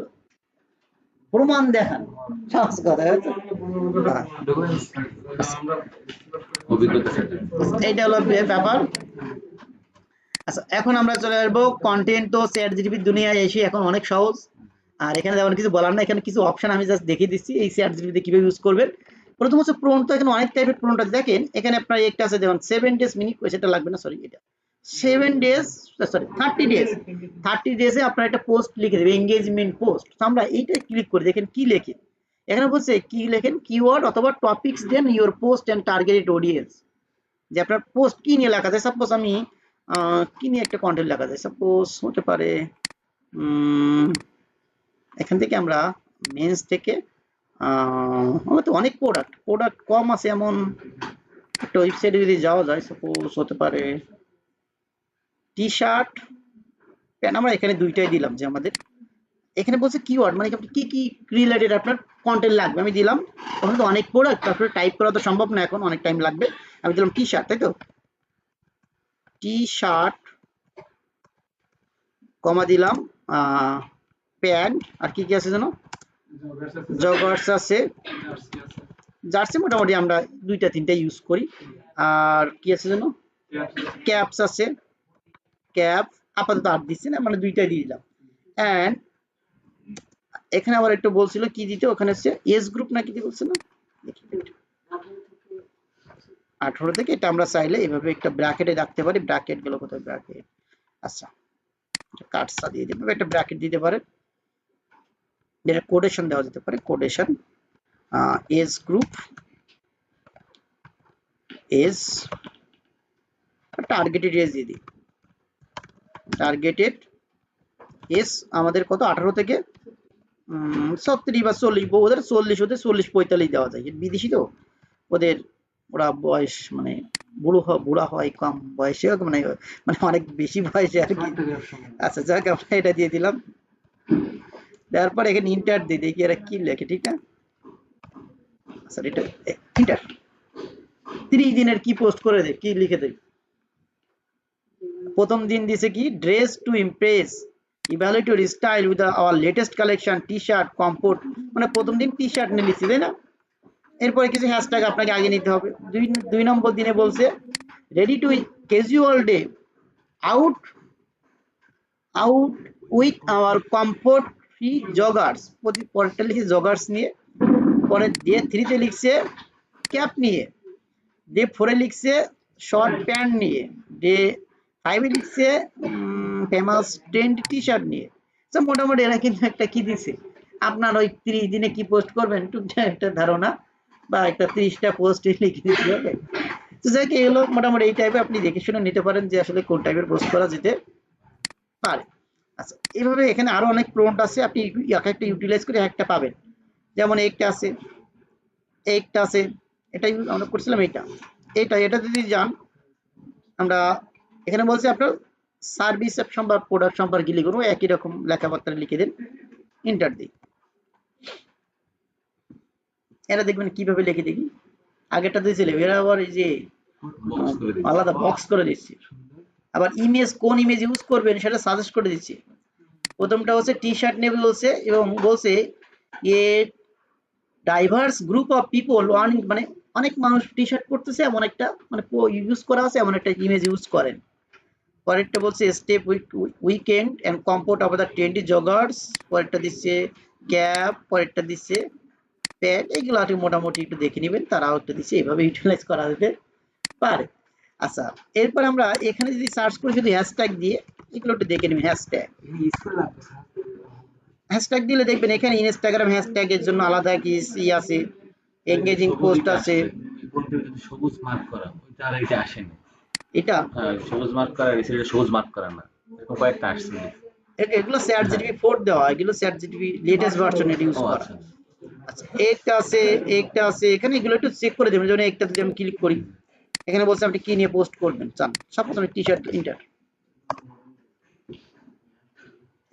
প্রমাণ দেখান, সহজ কথা। এইটা হলো ব্যাপার। আচ্ছা, এখন আমরা চলে আসবো কন্টেন্ট। তো চ্যাট জিপিটির দুনিয়ায় এসে এখন অনেক সহজ, আর এখানে যেমন কিছু বলার না, এখানে কিছু অপশন আমি জাস্ট দেখিয়ে দিচ্ছি এই চ্যাট জিপিটি কিভাবে ইউজ করবেন। প্রথম হচ্ছে প্রম্পট, তো এখানে অনেক টাইপের প্রম্পট আছে। দেখেন এখানে আপনার একটা আছে যেমন 7 ডেজ মিনি, সেটা লাগবে না, সরি, এটা 7 ডেজ, সরি 30 ডেজ, 30 ডেজে আপনার একটা পোস্ট লিখে দেবে, এঙ্গেজমেন্ট পোস্ট। তো আমরা এইটা ক্লিক করি, দেখেন কি লেখে এখানে, বলছে কি লেখেন, কিওয়ার্ড অথবা topics then your post and targeted audience, যে আপনার পোস্ট কি নিয়ে লেখা যায়। সাপোজ আমি কি নিয়ে একটা কন্টেন্ট লেখা যায়, সাপোজ হতে পারে এখান থেকে আমরা মেন্স থেকে তো অনেক প্রোডাক্ট কম আছে, এমন একটা ওয়েবসাইটে যদি যাওয়া যায়, সাপোজ হতে পারে টি শার্ট প্যান্ট, আমরা এখানে দুইটাই দিলাম যে আমাদের এখানে বলছে কিওয়ার্ড, মানে কি কি রিলেটেড আপনার কন্টেন্ট লাগবে আমি দিলাম। ওখানে তো অনেক প্রোডাক্ট, তারপরে টাইপ করা তো সম্ভব না, এখন অনেক টাইম লাগবে। আমি দিলাম টি শার্ট, তাই তো, টি শার্ট কমা দিলাম প্যান্ট, আর কি কি আছে জানো, জগার্স আছে, জার্সি মোটামুটি আমরা দুইটা তিনটা ইউজ করি। আর কি আছে জানো, ক্যাপস আছে, ক্যাপ আপাতত আর দিচ্ছি না, মানে দুইটাই দিয়ে দিলাম। অ্যান্ড এখানে আবার একটু বলছিল কি দিতে, ওখানে হচ্ছে এজ গ্রুপ নাকি কি বলছে না, 18 থেকে। এটা আমরা চাইলে এভাবে একটা ব্র্যাকেটে রাখতে পারি, ব্র্যাকেট গুলো কোথায়, ব্র্যাকেট, আচ্ছা কাটসা দিয়ে দিতে, একটা ব্র্যাকেট দিতে পারে, যেটা কোটেশন দেওয়া যেতে পারে, quotation age group, age targeted age দিয়ে দিই, টার্গেটেড এজ আমাদের কত, 18 থেকে 36 বা 40, ওদের 40, ওদের 40-45 দেওয়া যায়, বিদেশি তো ওদের, ওরা বয়স মানে বুড়া হয় কম বয়সে, মানে মানে অনেক বেশি বয়সে আর কি। আচ্ছা যাক, আমরা এটা দিয়ে দিলাম, তারপর এখানে ইন্টার দিয়ে দেখি এরা কি লেখে, ঠিক না? আচ্ছা এটা ইন্টার, 30 দিনের কি পোস্ট করে দেয়, কি লিখে দেয়। প্রথম দিন দিছে কি, dress two Impress, evaluate your style with our latest collection T shirt comfort, মানে প্রথম দিন টি শার্ট নিয়ে লিখছি, তাই না? এরপরে কিছু হ্যাশট্যাগ আপনাকে আগে নিতে হবে। দুই নম্বর দিনে বলছে ready to casual day out with our comfort free joggers, পরেরটা লিখছে জগার্স নিয়ে, পরে ডে 3-তে লিখছে ক্যাপ নিয়ে, ডে 4-এ লিখছে শর্ট প্যান্ট নিয়ে, ডে 5-এ লিখছে ফেমাস ট্রেন্ড টি শার্ট নিয়ে। তো মোটামুটি এরা কিন্তু একটা কি দিছে, আপনার ওই 30 দিনে কি পোস্ট করবেন টুকটাক একটা ধারণা, বা একটা 30টা পোস্ট লিখে দিতে হবে। তো যাই হোক, এই হলো মোটামুটি এই টাইপের, আপনি দেখে শুনে নিতে পারেন যে আসলে কোন টাইপের পোস্ট করা যেতে পারে। আচ্ছা, এইভাবে এখানে আরো অনেক প্রম্পট আছে, আপনি এক একটা ইউটিলাইজ করে একটা পাবেন। যেমন একটা আছে, একটা আছে, এটা আমরা করছিলাম, এটা যদি যান আমরা, এখানে বলছি আপনার সার্ভিস সম্পর্ক প্রোডাক্ট সম্পর্কে লিখুন, একই রকম লেখাপত্র লিখে দিন, এন্টার দিই। এটা দেখবেন কিভাবে লিখে দেখি, আগেরটা দিয়েছিলাম, এরা আবার এই যে আলাদা বক্স করে দিচ্ছি। আবার ইমেজ, কোন ইমেজ ইউজ করবেন সেটা সাজেস্ট করে দিচ্ছি। প্রথমটা হচ্ছে টি শার্ট নেবে বলছে, এবং বলছে a diverse group of people one, মানে অনেক মানুষ টি শার্ট পরতেছে এমন একটা, মানে ইউজ করা আছে এমন একটা ইমেজ ইউজ করেন। পরেরটা বলছে step weekend and comfort of the trendy joggers, পরেরটা দিচ্ছে ক্যাপ, পরেরটা দিচ্ছে প্যাড। এইগুলো আপনি মোটামুটি একটু দেখে নেবেন, তারাও একটা দিচ্ছে, এইভাবে ইউটিলাইজ করা যেতে পারে। আচ্ছা, এরপর আমরা এখানে যদি সার্চ করি শুধু হ্যাশট্যাগ দিয়ে, এগুলো একটু দেখে নেবেন। হ্যাশট্যাগ দিলে দেখবেন এখানে ইনস্টাগ্রাম হ্যাশট্যাগের জন্য আলাদা কি আছে, এঙ্গেজিং পোস্ট আছে। সবুজ মার্ক করা, ওইটা আর এটা আসেনি। এটা সবুজ মার্ক করা, এটা সবুজ মার্ক করা না, এরকম কয়েকটা আসছে। এগুলো চ্যাট জিটিপি 4 দেওয়া, এগুলো চ্যাট জিটিপি লেটেস্ট ভার্সন এটা ইউজ ও করা। আচ্ছা, আচ্ছা, একটা আছে এখানে, এগুলো একটু চেক করে দেবেন। যেমন একটা যদি আমি ক্লিক করি, এখানে বলছে আপনি কি নিয়ে পোস্ট করবেন চান, সাপোজ আমি টি শার্ট ইন্টার,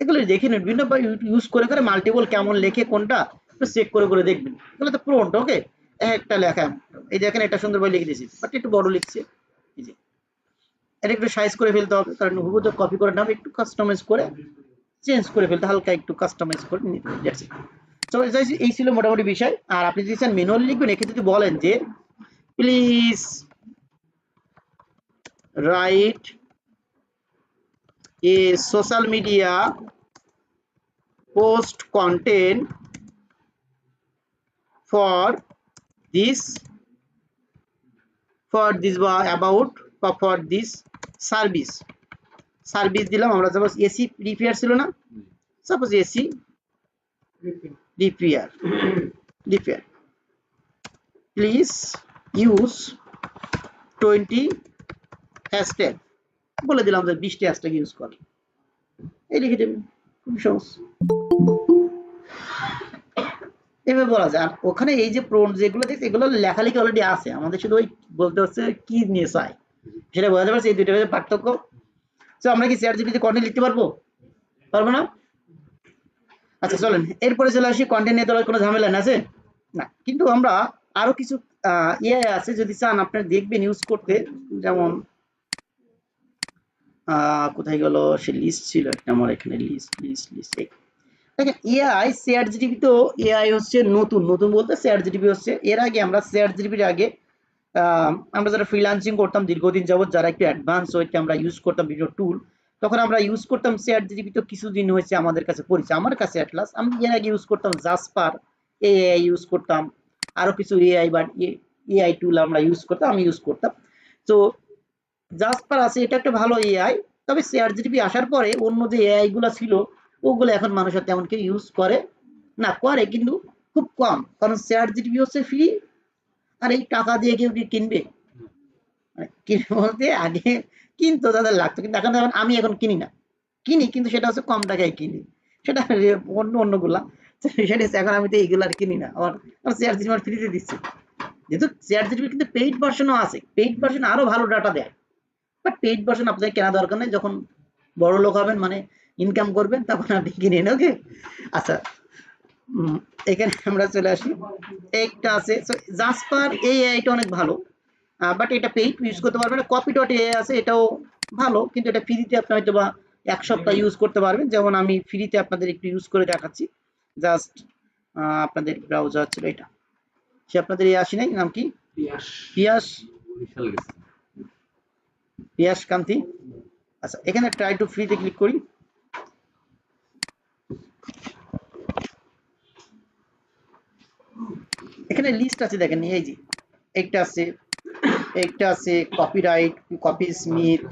এগুলো দেখে নিন, বিভিন্ন ইউজ করে করে মাল্টিপল কেমন লেখে কোনটা একটু চেক করে করে দেখবেন। এগুলো তো প্রম্পট, ওকে, একটা লেখা, এই দেখেন এটা সুন্দরভাবে লিখে দিয়েছি, বাট একটু বড় লিখছে, এই যে এটা একটু সাইজ করে ফেলতে হবে, কারণ হুবহু কপি করে না, একটু কাস্টমাইজ করে চেঞ্জ করে ফেলতে, হালকা একটু কাস্টমাইজ করে নিতে। That's it. সো এই ছিল মোটামুটি বিষয়। আর আপনি যদি চান ম্যানুয়ালি লিখবেন, এক্ষেত্রে যদি বলেন যে please write a social media post content for this বা about বা for this সার্ভিস দিলাম আমরা। সাপোজ এসি রিপেয়ার ছিল না, suppose AC repair please use 20 hashtag, বলে দিলাম যে 20টি হ্যাশট্যাগ ইউজ কর, এই লিখে দেবেন, খুব সহজ। এভাবে বলা যায়। আর ওখানে এই যে প্রম্পট যেগুলো দেখছি, এগুলো লেখালেখি অলরেডি আছে, আমাদের শুধু ওই বলতে হচ্ছে কি নিয়ে চাই সেটা বোঝাতে পারছি, এই দুইটার মধ্যে পার্থক্য। তো আমরা কি চ্যাট জিপিটি কন্টেন্ট লিখতে পারবো না? আচ্ছা চলেন এরপরে চলে আসি, কন্টেন্ট নিয়ে তোলার কোনো ঝামেলা আছে না, কিন্তু আমরা আরো কিছু এআই আছে, যদি চান আপনারা দেখবেন ইউজ করতে। যেমন কোথায় গেল সে লিস্ট ছিল একটা আমার এখানে, লিস্ট দেখেন এআই চ্যাট জিটিপি, তো এআই হচ্ছে নতুন বলতে চ্যাট জিটিপি হচ্ছে, এর আগে আমরা চ্যাট জিটিপির আগে আমরা যারা ফ্রিল্যান্সিং করতাম দীর্ঘদিন যাবত, যারা একটু অ্যাডভান্স হইতে আমরা ইউজ করতাম বিভিন্ন টুল, তখন আমরা ইউজ করতাম চ্যাট জিটিপি। তো কিছুদিন হয়েছে আমাদের কাছে পরিচয়, আমার কাছে অ্যাটলাস। আমি এর আগে ইউজ করতাম জাসপার এআই ইউজ করতাম, আরো কিছু এআই বা এআই টুল আমরা ইউজ করতাম, আমি ইউজ করতাম। তো জাসপার আছে, এটা একটা ভালো এআই, তবে চ্যাট জিটিপি আসার পরে অন্য যে এআই গুলো ছিল ওগুলো এখন মানুষ তেমন কেউ ইউজ করে না, করে কিন্তু খুব কম, কারণ চ্যাট জিটিপি হচ্ছে ফ্রি, আর এই টাকা দিয়ে কেউ কি কিনবে? কিনবে বলতে আগে কিনতো, তাদের লাগতো, কিন্তু এখন আমি এখন কিনি না, কিনি কিন্তু সেটা হচ্ছে কম টাকায় কিনি, সেটা অন্যগুলা, সেটা এখন আমি তো এইগুলো আর কিনি না, আমার চ্যাট জিটিপি ফ্রিতে দিচ্ছে। যেহেতু চ্যাট জিটিপি কিন্তু পেইড ভার্সনও আছে, পেইড ভার্সন আরো ভালো ডাটা দেয়, বাট পেইড ভার্সন আপনাদের কেনা দরকার নেই, যখন বড় লোক হবেন মানে ইনকাম করবেন তখন আপনি কিনেন, ওকে। আচ্ছা, এখানে আমরা চলে আসি, একটা আছে জাসপার, এই এআইটা অনেক ভালো, বাট এটা পেইড ইউজ করতে পারবেন না। কপি ডট এআই আছে, এটাও ভালো, কিন্তু এটা ফ্রিতে আপনি হয়তো বা 1 সপ্তাহ ইউজ করতে পারবেন। যেমন আমি ফ্রিতে আপনাদের একটু ইউজ করে দেখাচ্ছি, জাস্ট আপনাদের ব্রাউজার ছিল এটা, সে আপনাদের এই আসি নাই, নাম কি, পিয়াস কান্তি। আচ্ছা, এখানে ট্রাই টু ফ্রিতে ক্লিক করি, এখানে লিস্ট আছে দেখেন, এই যে একটা আছে copyright, copy smith,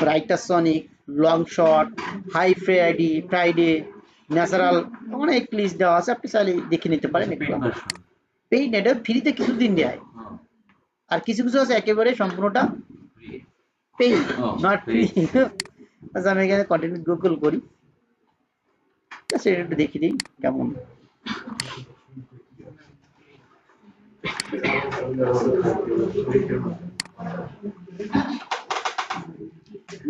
writer sonic, long shot, high Friday, natural, অনেক লিস্ট দেওয়া আছে, আপনি চাইলে দেখে নিতে পারেন। একটু পেইড নেট ফ্রিতে কিছুদিন দেয়, আর কিছু কিছু আছে একেবারে সম্পূর্ণটা পে, নট ফ্রি। আচ্ছা আমি এখানে কন্টেন্ট গুগল করি, সেটা একটু দেখি দিই কেমন।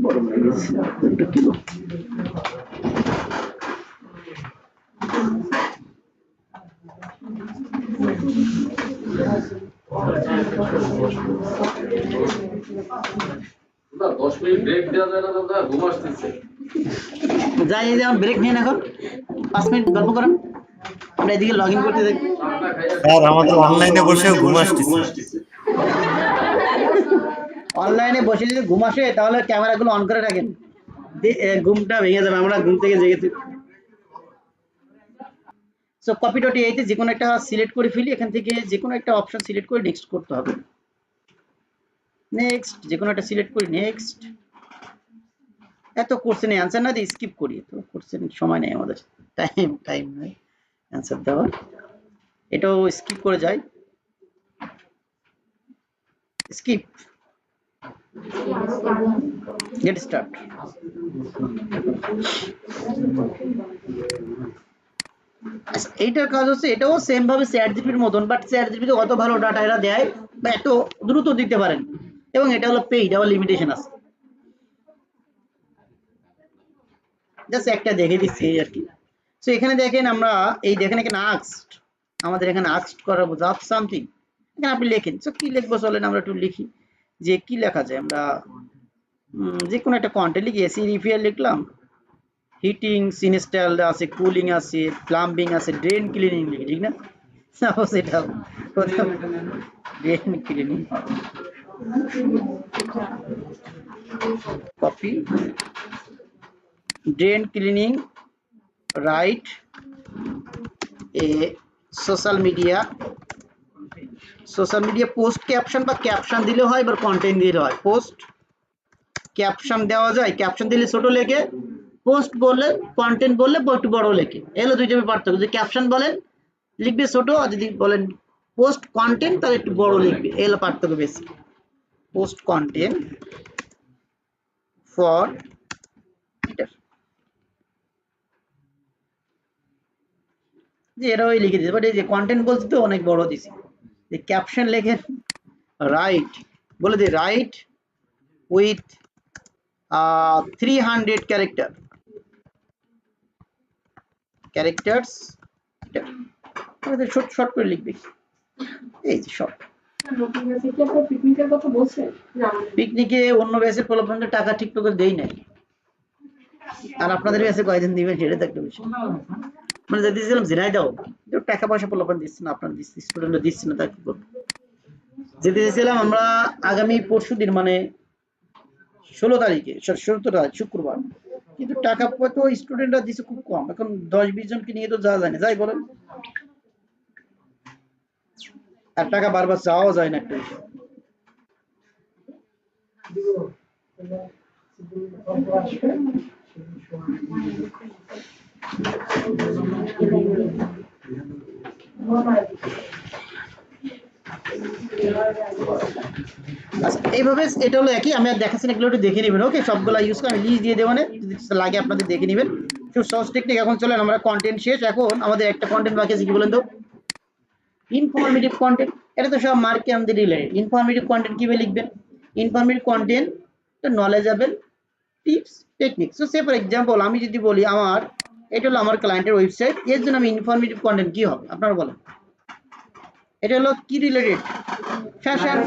বড় হয়ে গেছে একটু কিলো। যাই যেমন ব্রেক নিন এখন 5 মিনিট গল্প করেন, আমরা এদিকে লগ ইন করতে দেখি। স্যার আমাদের অনলাইনে বসেও ঘুম আসতেছে। অনলাইনে বসে যদি ঘুম আসে তাহলে ক্যামেরাগুলো অন করে রাখেন, ঘুমটা ভেঙে যাবে, আমরা ঘুম থেকে জেগেছি। সো কপি ডট এআই তে যে কোনো একটা সিলেক্ট করে ফেলি, এখান থেকে যে কোনো একটা অপশন সিলেক্ট করে নেক্সট করতে হবে। নেক্সট, যে কোনো একটা সিলেক্ট করি, নেক্সট। এত কোশ্চেনে অ্যান্সার না দিয়ে স্কিপ করি, তো কোশ্চেন সময় নেই আমাদের, টাইম নেই অ্যান্সার দেওয়ার, এটাও স্কিপ করে যাই, স্কিপ, গেট স্টার্ট। আচ্ছা এইটার কাজ হচ্ছে, এটাও সেম ভাবে চ্যাট জিপির মতন, বাট চ্যাট জিপিতে অত ভালো ডাটা এরা দেয় বা এত দ্রুত দিতে পারেন, এবং এটা হলো পেইড, আবার লিমিটেশন আছে। জাস্ট একটা দেখে দিচ্ছি এই আর কি। সো এখানে দেখেন আমরা এই দেখেন এখানে আস্কড, আমাদের এখানে আস্কড করাবো জাস্ট সামথিং, এখানে আপনি লেখেন। সো কি লিখবো চলেন আমরা একটু লিখি, যে কি লেখা যায়, আমরা যে কোনো একটা কন্টেন্ট লিখি, এসি রিপেয়ার লিখলাম, হিটিং ইনস্টল আছে, কুলিং আছে, প্লাম্বিং আছে, ড্রেন ক্লিনিং লিখি, ঠিক না? সাপোজ এটা drain cleaning, copy, drain cleaning, write a social media post caption বা ক্যাপশন দিলে হয়, এবার কন্টেন্ট দিলে হয়। পোস্ট ক্যাপশন দেওয়া যায়, ক্যাপশন দিলে ছোট লেখে, পোস্ট বললে কন্টেন্ট বললে একটু বড় লেখে, এগুলো দুইটা পার্থক্য। যদি ক্যাপশন বলেন লিখবে ছোট, আর যদি বলেন পোস্ট কন্টেন্ট তাহলে একটু বড় লিখবে, এগুলো পার্থক্য বেশি। পোস্ট কন্টেন্ট ফর যে এরাই লিখে দিতে, বাট এই যে কন্টেন্ট বলছি তো অনেক বড় দিছি। যে ক্যাপশন লেখেন রাইট, বলে দিই রাইট উইথ 300 ক্যারেক্টার্স, শর্ট করে লিখবে, এই যে শর্ট। পিকনিকে অন্য ব্যাচের প্রলোভনের টাকা ঠিক করে দেই নাই, আর আপনাদের ব্যাচে কয়দিন দিবেন সেটা তো একটা বিষয়। মানে যদি দিয়েছিলাম জেনাই দাও, টাকা পয়সা প্রলোভন দিচ্ছে না, আপনার স্টুডেন্টরা দিচ্ছে না, তা কি করবো। যেতে দিয়েছিলাম আমরা আগামী পরশু দিন, মানে 16 তারিখে, 17 তারিখ শুক্রবার, কিন্তু টাকা তো স্টুডেন্টরা দিচ্ছে খুব কম, এখন 10-20 জনকে নিয়ে তো যাওয়া যায় না, যাই বলেন, আর টাকা বারবার চাওয়া যায় না একটা বিষয়। আচ্ছা এইভাবে এটা হলো একই, আমি আর দেখাচ্ছি না, এগুলো একটু দেখে নেবেন। ওকে, সবগুলো ইউজ করে আমি লিস্ট দিয়ে দেবো, যদি লাগে আপনাদের দেখে নেবেন। খুব সহজ টেকনিক। এখন চলেন, আমরা কন্টেন্ট শেষ, এখন আমাদের একটা কন্টেন্ট বাকি আছে, কি বলেন তো, ইনফরমেটিভ কন্টেন্ট। এটা তো সব মার্কে আমাদের রিলেটেড। ইনফরমেটিভ কন্টেন্ট কিভাবে লিখবেন? ইনফরমেটিভ কন্টেন্ট তো knowledgeable tips technique. So say for example আমি যদি বলি আমার এটা হলো আমার ক্লায়েন্টের ওয়েবসাইট, এর জন্য আমি ইনফরমেটিভ কন্টেন্ট কি হবে আপনারা বলেন? এটা হলো কি রিলেটেড? ফ্যাশন।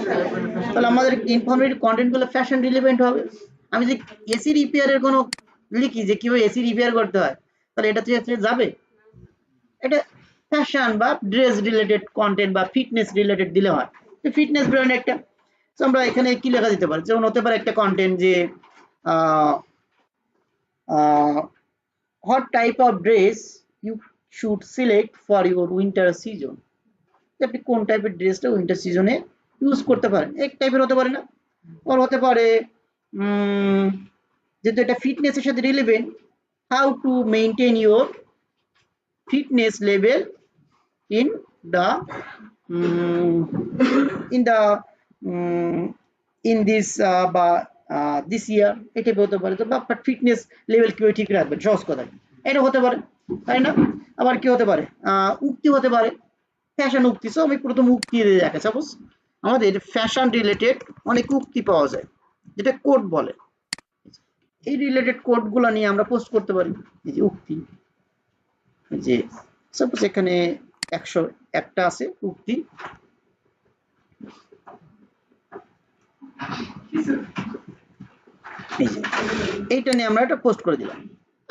তাহলে আমাদের ইনফরমেটিভ কন্টেন্ট গুলো ফ্যাশন রিলেভেন্ট হবে। আমি যে এসি রিপেয়ারের কোনো লিখি যে কিভাবে এসি রিপেয়ার করতে হয়, তাহলে এটা তো যাবে, এটা ফ্যাশন বা ড্রেস রিলেটেড কন্টেন্ট বা ফিটনেস রিলেটেড দিলে হয়, তো ফিটনেস ব্র্যান্ড একটা। তো আমরা এখানে কি লেখা দিতে পারি, যেমন হতে পারে একটা কন্টেন্ট যে what type of dress you should select for your winter season। আপনি কোন টাইপের ড্রেসটা উইন্টার সিজনে ইউজ করতে পারেন, এক টাইপের হতে পারে না, আর হতে পারে যেহেতু এটা ফিটনেসের সাথে relevant, how to maintain your fitness level in the in this বা দিস ইয়ার, এটা হতে পারে। তো আপনার ফিটনেস লেভেল কিভাবে ঠিক রাখবেন, সহজ কথা এটা হতে পারে, তাই না? আবার কি হতে পারে, উক্তি হতে পারে, ফ্যাশন উক্তি। সো আমি প্রথম উক্তি দিয়ে রাখি। সাপোজ আমাদের ফ্যাশন রিলেটেড অনেক উক্তি পাওয়া যায়, যেটা কোড বলে। এই রিলেটেড কোডগুলো নিয়ে আমরা পোস্ট করতে পারি। এই যে উক্তি, যে সাপোজ এখানে 101টা আছে উক্তি। এই যে এইটা নিয়ে আমরা একটা পোস্ট করে দিলাম,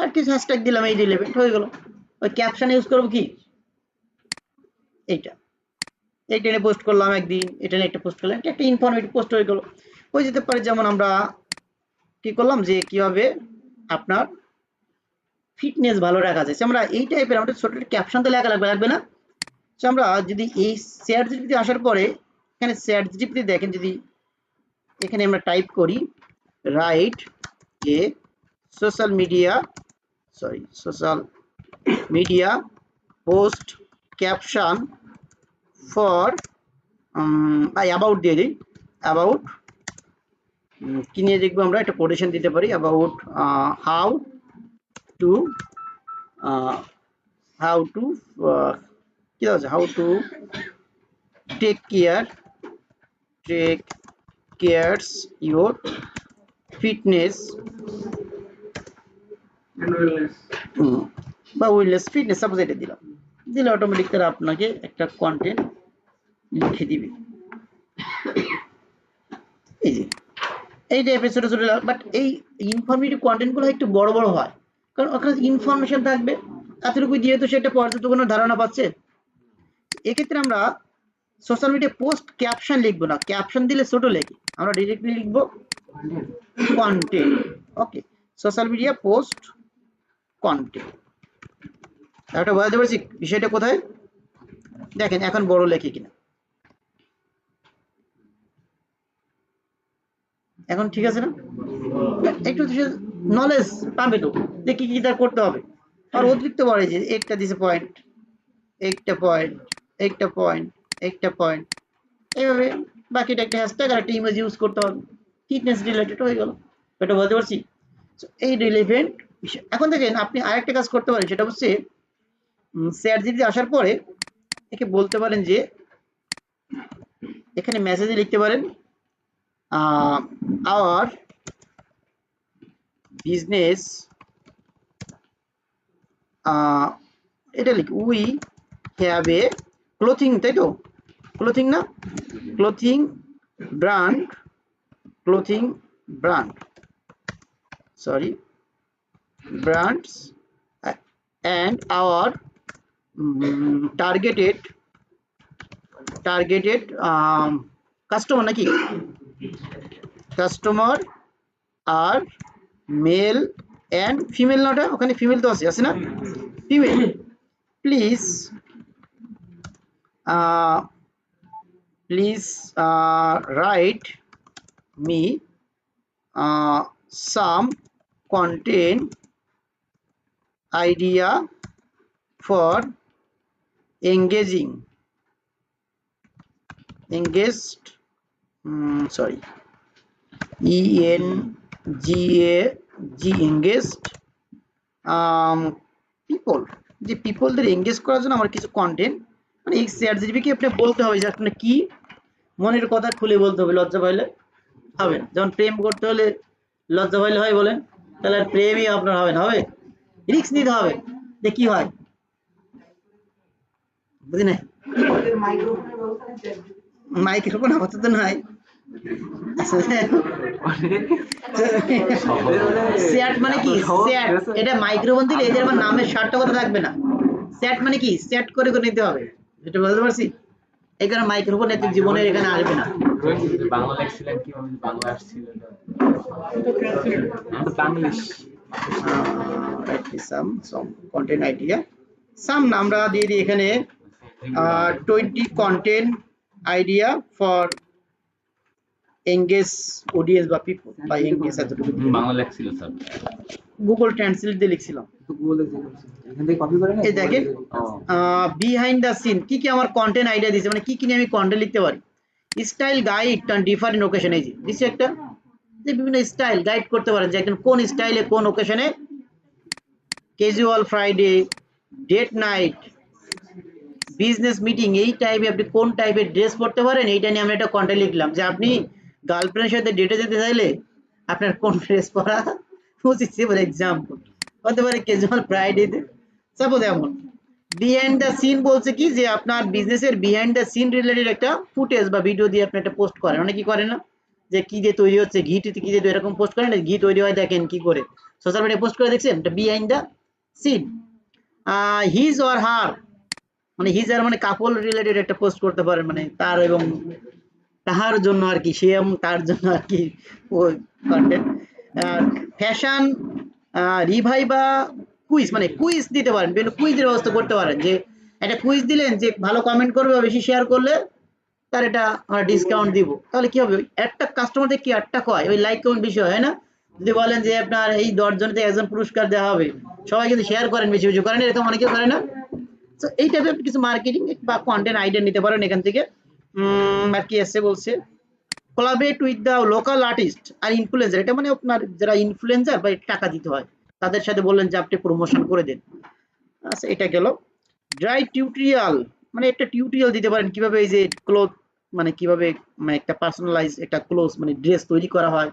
আর কিছু হ্যাশট্যাগ দিলাম, এই রিলেভেন্ট হয়ে গেল। ওই ক্যাপশন ইউজ করবো কি, এইটা নিয়ে পোস্ট করলাম একদিন, এটা নিয়ে একটা পোস্ট করলাম, এটা একটা ইনফরমেটিভ পোস্ট হয়ে গেল। হয়ে যেতে পারে যেমন আমরা কি করলাম, যে কিভাবে আপনার ফিটনেস ভালো রাখা যায়। আমরা এই টাইপের আমাদের ছোট ক্যাপশন তো লাগবে না। তো আমরা যদি এই চ্যাট জিপিটি আসার পরে এখানে চ্যাট জিপিটি দেখেন, যদি এখানে আমরা টাইপ করি write a social media post caption for about দিয়ে দিই, অ্যাবাউট কি নিয়ে দেখবো আমরা, একটা কোটেশন দিতে পারি, অ্যাবাউট হাউ টু কি আছে, how to take cares your fitness বা উইলনেস ফিটনেস। সাপোজ এটা দিলে অটোমেটিক তারা আপনাকে একটা কন্টেন্ট লিখে দিবে। এই যে এই টাইপের ছোট ছোট, বাট এই ইনফরমেটিভ কন্টেন্ট গুলো একটু বড় বড় হয়, কারণ ওখানে ইনফরমেশন থাকবে, এতটুকু দিয়ে তো সেটা পর্যাপ্ত কোনো ধারণা পাচ্ছে। এক্ষেত্রে আমরা সোশ্যাল মিডিয়া পোস্ট ক্যাপশন লিখবো না, ক্যাপশন দিলে ছোট লেখি, আমরা ডিরেক্টলি লিখবো কন্টেন্ট। ওকে, সোশ্যাল মিডিয়া পোস্ট কন্টেন্ট। একটা বোঝাতে পারছি বিষয়টা কোথায়, দেখেন এখন বড় লেখি কিনা, এখন ঠিক আছে না? একটু নলেজ পাবে তো, যে কি তার করতে হবে। আর অতিরিক্ত বলে যে একটা দিছে পয়েন্ট, একটা পয়েন্ট, এইভাবে বাকিটা একটা হ্যাশট্যাগ আর একটা ইমেজ ইউজ করতে হবে, ফিটনেস রিলেটেড হয়ে গেল। এটা বলতে পারছি। এই রিলেভেন্ট বিষয়। এখন দেখেন আপনি আরেকটা কাজ করতে পারেন, সেটা হচ্ছে চ্যাট জিপিটি আসার পরে একে বলতে পারেন যে এখানে মেসেজে লিখতে পারেন আওয়ার বিজনেস, এটা লিখ উই হ্যাভ এ ক্লোথিং, তাই তো, ক্লোথিং না, clothing brand sorry brands and our targeted customer নাকি, কাস্টমার আর মেল এন্ড ফিমেল, না ওটা ওখানে ফিমেল তো আছে না, female. Please write me some content idea for engaged engaged people, যে পিপলদের এঙ্গেজ করার জন্য আমার কিছু কন্টেন্ট, মানে এই চ্যাট জিপিটি কে আপনি বলতে হবে যে আপনার কি মনের কথা খুলে বলতে হবে, লজ্জা পাইলে হবে না। যেমন প্রেম করতে হলে লজ্জা পাইলে হয় বলেন, তাহলে আর প্রেমই আপনার হবে না, হবে রিস্ক নিতে হবে, যে কি হয় বুঝি না। মাইক্রোফোন আপাতত নাই, চ্যাট মানে কি, চ্যাট এটা মাইক্রোফোন দিলে এদের আমার নামের সারটা কথা থাকবে না। চ্যাট মানে কি, চ্যাট করে নিতে হবে, এটা বলতে পারছি। এই কারণে মাইক্রোফোন এত জীবনের এখানে আসবে না। বাংলা লেখছিলেন কিভাবে, বাংলা আসছিল Banglish some content idea, some না আমরা দিয়ে দিই এখানে 20 content idea for engage audience বা people বা engage এতটুকু বাংলা লেখছিল স্যার, গুগল ট্রান্সলেট দিয়ে লিখছিলাম। এখান থেকে কপি করে এই দেখেন বিহাইন্ড দ্য সিন কি কি আমার কন্টেন্ট আইডিয়া দিয়েছে, মানে কি কি নিয়ে আমি কন্টেন্ট লিখতে পারি। Style guide on different occasion, এই যে দিচ্ছে একটা, যে বিভিন্ন স্টাইল গাইড করতে পারেন যে একজন কোন স্টাইলে কোন ওকেশনে, casual Friday, date night, business meeting, এই টাইপে আপনি কোন টাইপের ড্রেস পরতে পারেন এইটা নিয়ে আমরা একটা কন্টেন্ট লিখলাম যে আপনি গার্লফ্রেন্ডের সাথে ডেটে যেতে চাইলে আপনার কোন ড্রেস পরা উচিত, ফর এক্সাম্পল হতে পারে ক্যাজুয়াল ফ্রাইডেতে সাপোজ। এমন বিহাইন্ড দ্য সিন বলছে কি যে আপনার বিজনেসের বিহাইন্ড দ্য সিন রিলেটেড একটা ফুটেজ বা ভিডিও দিয়ে আপনি একটা পোস্ট করেন, অনেক কি করেন না, যে কি দিয়ে তৈরি হচ্ছে, ঘি কি দিয়ে এরকম পোস্ট করেন, ঘি তৈরি হয় দেখেন কি করে, সোশ্যাল মিডিয়ায় পোস্ট করে দেখছেন, এটা behind the scene. His or her মানে হিজ আর মানে কাপল রিলেটেড একটা পোস্ট করতে পারেন, মানে তার এবং তাহার জন্য আর কি, সে এবং তার জন্য আর কি ওই কন্টেন্ট। ফ্যাশন রিভাই বা কুইজ, মানে কুইজ দিতে পারেন, বিভিন্ন কুইজের ব্যবস্থা করতে পারেন, যে একটা কুইজ দিলেন যে ভালো কমেন্ট করবে বা বেশি শেয়ার করলে তার এটা আমরা ডিসকাউন্ট দিব, তাহলে কি হবে, একটা কাস্টমার থেকে কি একটা হয়, ওই লাইক কমেন্ট বেশি হয় না। যদি বলেন যে আপনার এই 10 জনতে একজন পুরস্কার দেওয়া হবে, সবাই কিন্তু শেয়ার করেন, বেশি বেশি করেন, এরকম অনেকে করে না। তো এই টাইপের কিছু মার্কেটিং বা কন্টেন্ট আইডিয়া নিতে পারেন এখান থেকে। আর কি এসে বলছে collaborate with the local artist আর ইনফ্লুয়েন্সার, এটা মানে আপনার যারা ইনফ্লুয়েন্সার বা টাকা দিতে হয় তাদের সাথে বললেন যে আপনি প্রমোশন করে দেন। আচ্ছা এটা গেল। ড্রাই টিউটোরিয়াল, মানে একটা টিউটোরিয়াল দিতে পারেন কিভাবে এই যে ক্লোথ, মানে কিভাবে মানে একটা পার্সোনালাইজ একটা ক্লোথ মানে ড্রেস তৈরি করা হয়,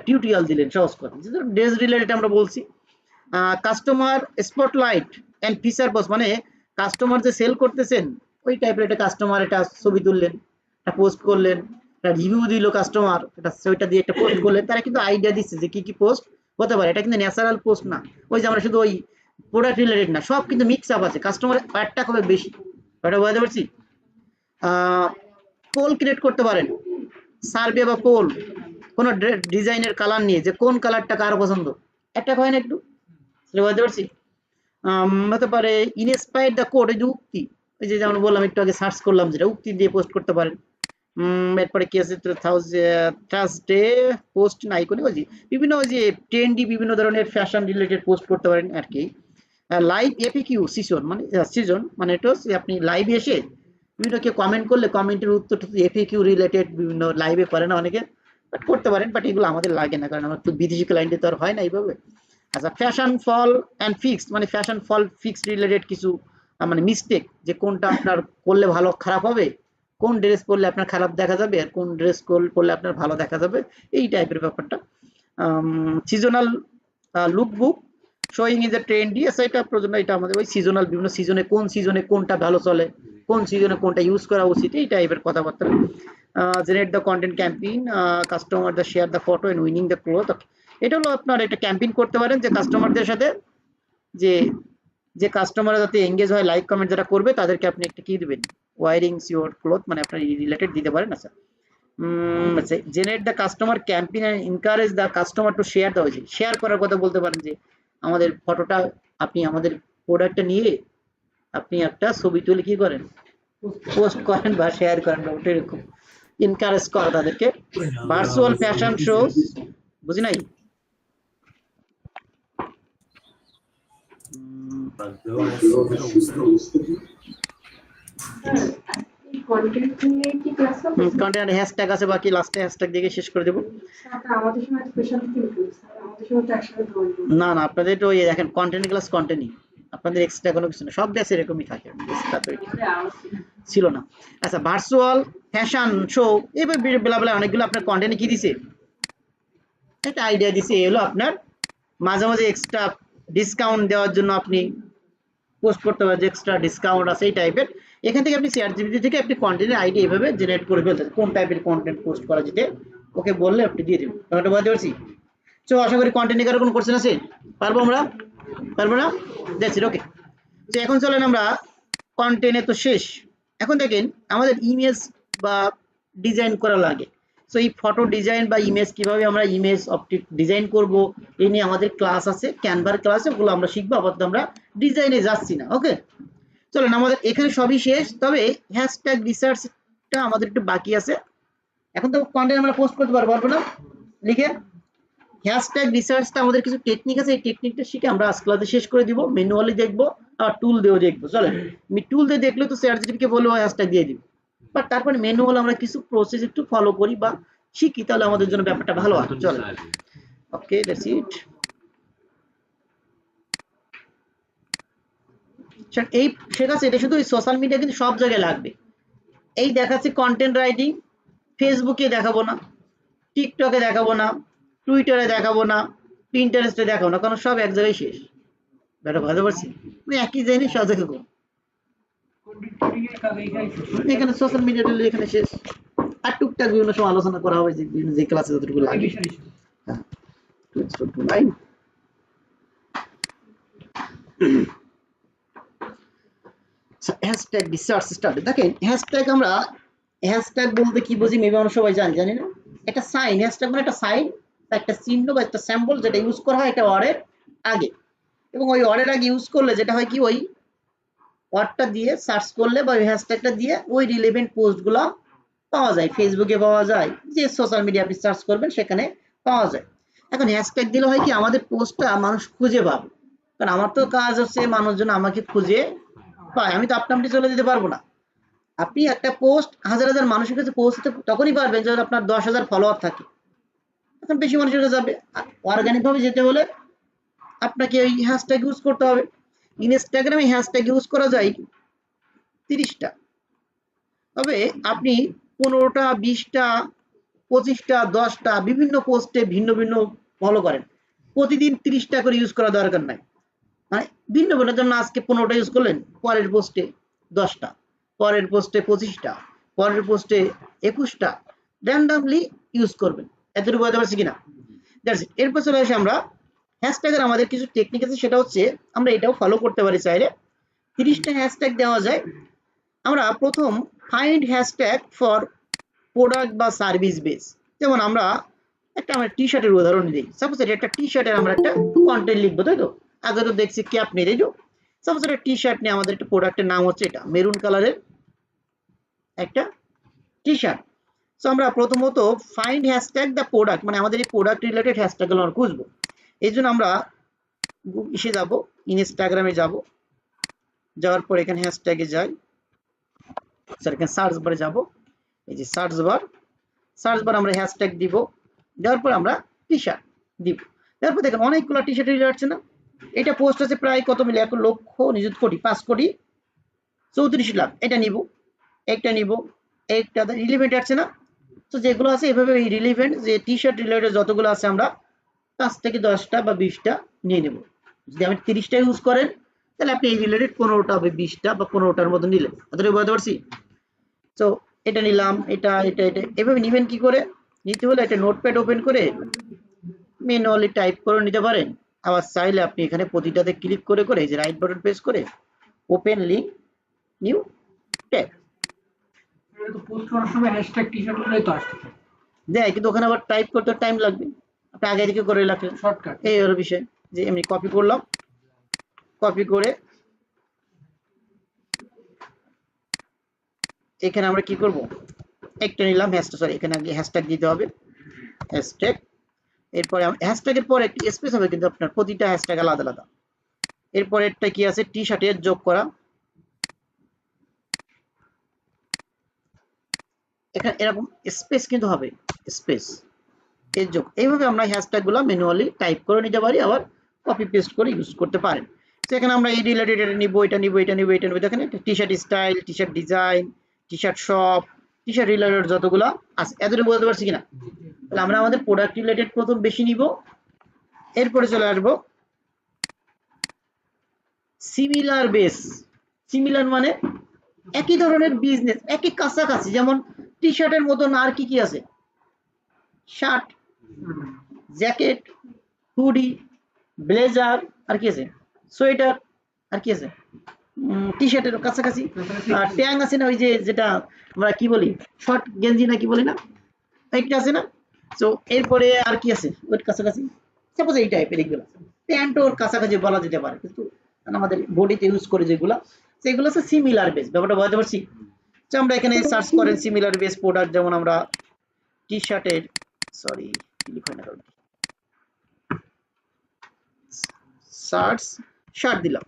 টিউটোরিয়াল দিলেন সহজ কথা, ড্রেস রিলেটেড আমরা বলছি। Customer spotlight and feature post, মানে কাস্টমার যে সেল করতেছেন ওই টাইপের একটা কাস্টমার একটা ছবি তুললেন, একটা পোস্ট করলেন, একটা রিভিউ দিল কাস্টমার, এটা সেটা দিয়ে একটা পোস্ট করলেন, তারা কিন্তু আইডিয়া দিচ্ছে যে কি কি পোস্ট হতে পারে, এটা কিন্তু ন্যাচারাল পোস্ট না, ওই যে আমরা শুধু ওই প্রোডাক্ট রিলেটেড না, সব কিন্তু মিক্স আপ আছে, কাস্টমার অ্যাডটা হবে বেশি, এটা বুঝতে পারছি। পোল ক্রিয়েট করতে পারেন, সার্ভে বা পোল, কোনো ডিজাইনের কালার নিয়ে যে কোন কালারটা কার পছন্দ, একটা হয় না একটু, বুঝতে পারছি। হতে পারে ইনস্পায়ার দ্য কোড, এই যে উক্তি, এই যে যেমন বললাম একটু আগে সার্চ করলাম যেটা, উক্তি দিয়ে পোস্ট করতে পারেন। এরপরে কি আছে, থার্সডে পোস্ট না আইকনে ওই যে বিভিন্ন ওই যে ট্রেন্ডি বিভিন্ন ধরনের ফ্যাশন রিলেটেড পোস্ট করতে পারেন আর কি। লাইভ এপিকিউ সিজন, মানে সিজন মানে এটা হচ্ছে আপনি লাইভে এসে বিভিন্ন কেউ কমেন্ট করলে কমেন্টের উত্তর এপিকিউ রিলেটেড বিভিন্ন লাইভে করে না অনেকে, বাট করতে পারেন, বাট এগুলো আমাদের লাগে না কারণ আমার তো বিদেশি ক্লায়েন্টে তো আর হয় না এইভাবে। আচ্ছা ফ্যাশন ফল অ্যান্ড ফিক্স, মানে ফ্যাশন ফল ফিক্স রিলেটেড কিছু মানে মিস্টেক, যে কোনটা আপনার করলে ভালো খারাপ হবে, কোন ড্রেস পরলে আপনার খারাপ দেখা যাবে আর কোন ড্রেস পরলে আপনার ভালো দেখা যাবে, এই টাইপের ব্যাপারটা। Seasonal look book showing is a trendy, এটা প্রয়োজন, এটা আমাদের ওই সিজনাল বিভিন্ন সিজনে কোন সিজনে কোনটা ভালো চলে, কোন সিজনে কোনটা ইউজ করা উচিত, এই টাইপের কথাবার্তা। Generate the content campaign, customer the share the photo and winning the cloth, এটা হলো আপনার একটা ক্যাম্পেইন করতে পারেন যে কাস্টমারদের সাথে, যে যে কাস্টমাররা যাতে এঙ্গেজ হয়, লাইক কমেন্ট যারা করবে তাদেরকে আপনি একটা কি দিবেন, ওয়ারিং ইউর ক্লোথ, মানে আপনার রিলেটেড দিতে পারেন। আচ্ছা generate the customer campaign and encourage the customer to share, দেওয়া যায় শেয়ার করার কথা বলতে পারেন, যে আমাদের ফটোটা আপনি আমাদের প্রোডাক্টটা নিয়ে আপনি একটা ছবি তুলে কি করেন, পোস্ট করেন বা শেয়ার করেন, ওটা এরকম এনকারেজ করা তাদেরকে। ভার্চুয়াল ফ্যাশন শো, বুঝি নাই, কন্টেন্ট হ্যাশট্যাগ আছে, বাকি লাস্টে হ্যাশট্যাগ দিয়ে শেষ করে দেব। না না আপনাদের তো ওই দেখেন কন্টেন্ট ক্লাস কন্টেন্টই, আপনাদের এক্সট্রা কোনো কিছু না, সব ব্যাচ এরকমই থাকে, ছিল না। আচ্ছা ভার্চুয়াল ফ্যাশন শো, এবার বেলা বেলা অনেকগুলো আপনার কন্টেন্টে কি দিছে, একটা আইডিয়া দিছে, এলো আপনার মাঝে মাঝে এক্সট্রা ডিসকাউন্ট দেওয়ার জন্য আপনি পোস্ট করতে পারেন, যে এক্সট্রা ডিসকাউন্ট আছে এই টাইপের, এখান থেকে আপনি ChatGPT থেকে আপনি কন্টেন্টের আইডিয়া এভাবে জেনারেট করে ফেলতে, কোন টাইপের কন্টেন্ট পোস্ট করা যেতে, ওকে বললে আপনি দিয়ে দেবেন, ব্যাপারটা বুঝতে পারছি। তো আশা করি কন্টেন্ট নিয়ে কোনো কোশ্চেন আছে, পারবো আমরা, পারবো না, দ্যাটস ইট, ওকে। তো এখন চলেন আমরা কন্টেন্টে তো শেষ, এখন দেখেন আমাদের ইমেজ বা ডিজাইন করা লাগে, সো এই ফটো ডিজাইন বা ইমেজ কিভাবে আমরা ইমেজ অপটিক ডিজাইন করব, এই নিয়ে আমাদের ক্লাস আছে, ক্যানভার ক্লাস, ওগুলো আমরা শিখবো, আপাতত আমরা ডিজাইনে যাচ্ছি না, ওকে। চলেন আমাদের এখানে সবই শেষ, তবে হ্যাশট্যাগ রিসার্চটা আমাদের একটু বাকি আছে, এখন তো কন্টেন্ট আমরা পোস্ট করতে পারবো না লিখে, হ্যাশট্যাগ রিসার্চটা আমাদের কিছু টেকনিক আছে, এই টেকনিকটা শিখে আমরা আজ ক্লাসে শেষ করে দিব, ম্যানুয়ালি দেখবো আর টুল দিয়েও দেখবো। চলেন আমি টুল দিয়ে দেখলে তো ChatGPT কে বলবো হ্যাশট্যাগ দিয়ে দিব, বাট তারপরে ম্যানুয়াল আমরা কিছু প্রসেস একটু ফলো করি বা শিখি, তাহলে আমাদের জন্য ব্যাপারটা ভালো হয়। চলো, ওকে, দ্যাটস ইট। এই শেখাচ্ছে, এটা শুধু সোশ্যাল মিডিয়া কিন্তু সব জায়গায় লাগবে। এই দেখাচ্ছে কন্টেন্ট রাইটিং, ফেসবুকে দেখাবো না, টিকটকে দেখাবো না, টুইটারে দেখাবো না, পিন্টারেস্টে দেখাবো না, কারণ সব এক জায়গায় শেষ। ব্যাটা বুঝতে পারছি, মানে একই জিনিস সব জায়গায় করবো। এখানে সোশ্যাল মিডিয়া এখানে শেষ। আর টুকটাক বিভিন্ন সময় আলোচনা করা হবে যে বিভিন্ন যে ক্লাসে যতটুকু লাগে। হ্যাশট্যাগ রিসার্চ স্টাডি, দেখেন হ্যাশট্যাগ আমরা হ্যাশট্যাগ বলতে কি বুঝি মেবি আমরা সবাই জানি না? একটা সাইন, হ্যাশট্যাগ মানে একটা সাইন, একটা চিহ্ন বা একটা স্যাম্পল যেটা ইউজ করা হয় একটা ওয়ার্ডের আগে, এবং ওই ওয়ার্ডের আগে ইউজ করলে যেটা হয় কি, ওই ওয়ার্ডটা দিয়ে সার্চ করলে বা ওই হ্যাশট্যাগটা দিয়ে ওই রিলেভেন্ট পোস্টগুলো পাওয়া যায়, ফেসবুকে পাওয়া যায়, যে সোশ্যাল মিডিয়া আপনি সার্চ করবেন সেখানে পাওয়া যায়। এখন হ্যাশট্যাগ দিলে হয় কি, আমাদের পোস্টটা মানুষ খুঁজে পাবে, কারণ আমার তো কাজ হচ্ছে মানুষজন আমাকে খুঁজে পায়, আমি তো আপনি চলে দিতে পারবো না। আপনি একটা পোস্ট হাজার হাজার মানুষের কাছে পৌঁছতে তখনই পারবেন যখন আপনার 10,000 ফলোয়ার থাকে, এখন বেশি মানুষের কাছে যাবে। অর্গানিক ভাবে যেতে হলে আপনাকে ওই হ্যাশট্যাগ ইউজ করতে হবে। ইনস্টাগ্রামে হ্যাশট্যাগ ইউজ করা যায় 30টা, তবে আপনি 15টা, 20টা, 25টা, 10টা বিভিন্ন পোস্টে ভিন্ন ভিন্ন ফলো করেন, প্রতিদিন 30টা করে ইউজ করা দরকার নাই, মানে ভিন্ন ভিন্ন, যেমন আজকে 15টা ইউজ করলেন, পরের পোস্টে 10টা, পরের পোস্টে 25টা, পরের পোস্টে 21টা, র্যান্ডামলি ইউজ করবেন। এতটুকু বুঝতে পারছি কিনা? That's it. এরপর চলে আসে আমরা হ্যাশট্যাগের আমাদের কিছু টেকনিক আছে, সেটা হচ্ছে আমরা এটাও ফলো করতে পারি চাইলে। 30টা হ্যাশট্যাগ দেওয়া যায়। আমরা প্রথম ফাইন্ড হ্যাশট্যাগ ফর প্রোডাক্ট বা সার্ভিস বেস, যেমন আমরা আমরা টি শার্টের উদাহরণ দিই। সাপোজ এটা একটা টি শার্টের আমরা একটা কন্টেন্ট লিখবো, তাই তো? আগে তো দেখছি ক্যাপ নিয়ে, তাই তো? সাপোজ একটা টি শার্ট নিয়ে আমাদের একটা প্রোডাক্টের নাম হচ্ছে এটা মেরুন কালারের একটা টি শার্ট। সো আমরা প্রথমত ফাইন্ড হ্যাশট্যাগ দ্য প্রোডাক্ট, মানে আমাদের এই প্রোডাক্ট রিলেটেড হ্যাশট্যাগগুলো আমরা খুঁজবো। এই জন্য আমরা ইসে যাব, ইনস্টাগ্রামে যাব, যাওয়ার পর এখানে হ্যাশট্যাগে যাই, স্যার এখানে সার্চ বারে যাব, এই যে সার্চ বার আমরা হ্যাশট্যাগ দিব, দেওয়ার পর আমরা টি শার্ট দিব, দেওয়ার পর দেখেন অনেকগুলো টি শার্ট আসছে না? এটা পোস্ট আছে প্রায় কত মিলে, 1 লক্ষ নিযুত কোটি, 5 কোটি 34 লাখ। এটা নিব, একটা নিব, একটা রিলেভেন্ট আসছে না? তো যেগুলো আছে এভাবে এই রিলেভেন্ট যে টি শার্ট রিলেটেড যতগুলো আছে আমরা 5 থেকে 10টা বা 20টা নিয়ে নেব। যদি আপনি 30টা ইউজ করেন তাহলে আপনি এই রিলেটেড 15টা বা 20টা বা 15টার মতো নিলেন। এতটুকু বুঝতে পারছি? তো এটা নিলাম, এটা এটা এটা এভাবে নিবেন। কি করে নিতে হলে একটা নোটপ্যাড ওপেন করে ম্যানুয়ালি টাইপ করে নিতে পারেন। আবার চাইলে আপনি এখানে প্রতিটাতে ক্লিক করে করে এই যে রাইট বাটন প্রেস করে ওপেন লিংক নিউ ট্যাব এটা তো পোস্ট করার সময় হ্যাশট্যাগ টি-শার্ট বলেই তো আসছে দেয়, কিন্তু ওখানে আবার টাইপ করতে টাইম লাগবে, আপনি আগে থেকে করে রাখলেন। শর্টকাট। এই হলো বিষয়, যে এমনি কপি করলাম, কপি করে এখানে আমরা কি করব, একটা নিলাম হ্যাশট্যাগ, সরি এখানে আগে হ্যাশট্যাগ দিতে হবে, হ্যাশট্যাগ। এরপরে হ্যাশট্যাগের পরে একটি স্পেস হবে, কিন্তু আপনার প্রতিটা হ্যাশট্যাগ আলাদা আলাদা। এরপরে একটা কি আছে, টি শার্টের যোগ করা, এখানে এরকম স্পেস কিন্তু হবে, স্পেস এর যোগ। এইভাবে আমরা হ্যাশট্যাগুলো ম্যানুয়ালি টাইপ করে নিতে পারি, আবার কপি পেস্ট করে ইউজ করতে পারেন। সেখানে আমরা এই রিলেটেড এটা নিব, এটা নিব, এটা নিব, এটা নিব। দেখেন T shirt style, T shirt design, T shirt shop, T shirt related যতগুলো আছে, এতটুকু বলতে পারছি কিনা? তাহলে আমরা আমাদের প্রোডাক্ট রিলেটেড প্রথম বেশি নিব, এরপরে চলে আসবো সিমিলার বেস। সিমিলার মানে একই ধরনের বিজনেস, একই কাছাকাছি, যেমন টি শার্টের মতন আর কি কি আছে, শার্ট, জ্যাকেট, হুডি, ব্লেজার, আর কি আছে, সোয়েটার, আর কি আছে, টি শার্টের কাছাকাছি ট্যাং আছে না, ওই যে যেটা আমরা কি বলি শর্ট গেঞ্জি না কি বলি না, একটা আছে না? তো এরপরে আর কি আছে ওর কাছাকাছি, সাপোজ এই টাইপের এগুলো প্যান্ট ওর কাছাকাছি বলা যেতে পারে, কিন্তু আমাদের বডিতে ইউজ করে যেগুলো সেগুলো হচ্ছে সিমিলার বেস। ব্যাপারটা বুঝতে পারছি? তো আমরা এখানে সার্চ করেন সিমিলার বেস প্রোডাক্ট, যেমন আমরা টি শার্টের, সরি ক্লিক হয় না কারণ, শার্ট দিলাম,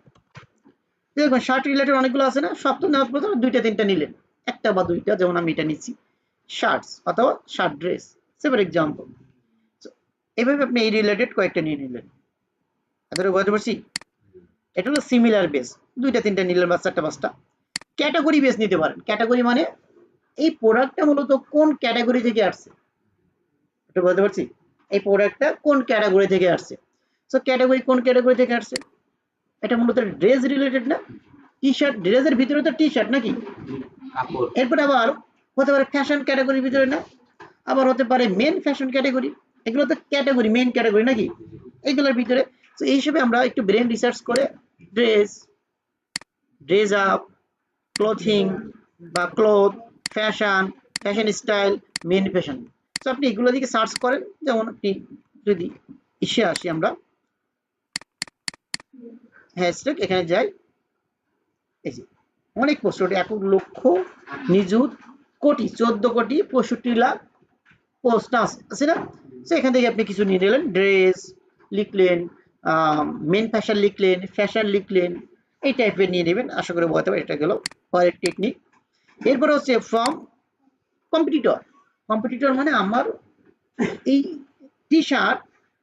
দেখুন শার্ট রিলেটেড অনেকগুলো আছে না, সব তো নেওয়ার প্রথমে 2টা 3টা নিলেন, একটা বা দুইটা, যেমন আমি এটা নিচ্ছি শার্টস অথবা শার্ট ড্রেস, ফর এক্সাম্পল। এভাবে আপনি এই রিলেটেড কয়েকটা নিয়ে নিলেন। এতটা বুঝতে পারছি? এটা হলো সিমিলার বেস, দুইটা তিনটা নিলেন বা চারটা পাঁচটা। ক্যাটাগরি বেস নিতে পারেন। ক্যাটাগরি মানে এই প্রোডাক্টটা মূলত কোন ক্যাটাগরি থেকে আসছে, এটা বলতে পারছি, এই প্রোডাক্টটা কোন ক্যাটাগরি থেকে আসছে। সো ক্যাটাগরি কোন ক্যাটাগরি থেকে আসছে, এটা মূলত ড্রেস রিলেটেড না, টি শার্ট, ড্রেসের ভিতরে তো টি শার্ট নাকি, কাপড়। এরপরে আবার হতে পারে ফ্যাশন ক্যাটাগরির ভিতরে না, আবার হতে পারে মেন ফ্যাশন ক্যাটাগরি, এগুলো তো ক্যাটাগরি, মেন ক্যাটাগরি নাকি, এগুলোর ভিতরে। তো এই হিসেবে আমরা একটু ব্রেন রিসার্চ করে ড্রেস, ড্রেস আপ, ক্লোথিং বা cloth, fashion, fashion style, men fashion. তো আপনি এগুলো দিকে সার্চ করেন। যেমন আপনি যদি ইসে আসি আমরা হ্যাশট্যাগ, এখানে যাই, এই যে অনেক পোস্ট, 1,00,000,000,000,000,000 14,65,00,000 পোস্ট আছে না। তো এখান থেকে আপনি কিছু নিয়ে নিলেন, ড্রেস লিখলেন, মেন ফ্যাশন লিখলেন, ফ্যাশন লিখলেন, এই টাইপের নিয়ে নেবেন। আশা করি বলতে পারি এটা গেল পরের টেকনিক। এরপরে হচ্ছে ফ্রম কম্পিটিটর। কম্পিটিটর মানে আমার এই টি শার্ট,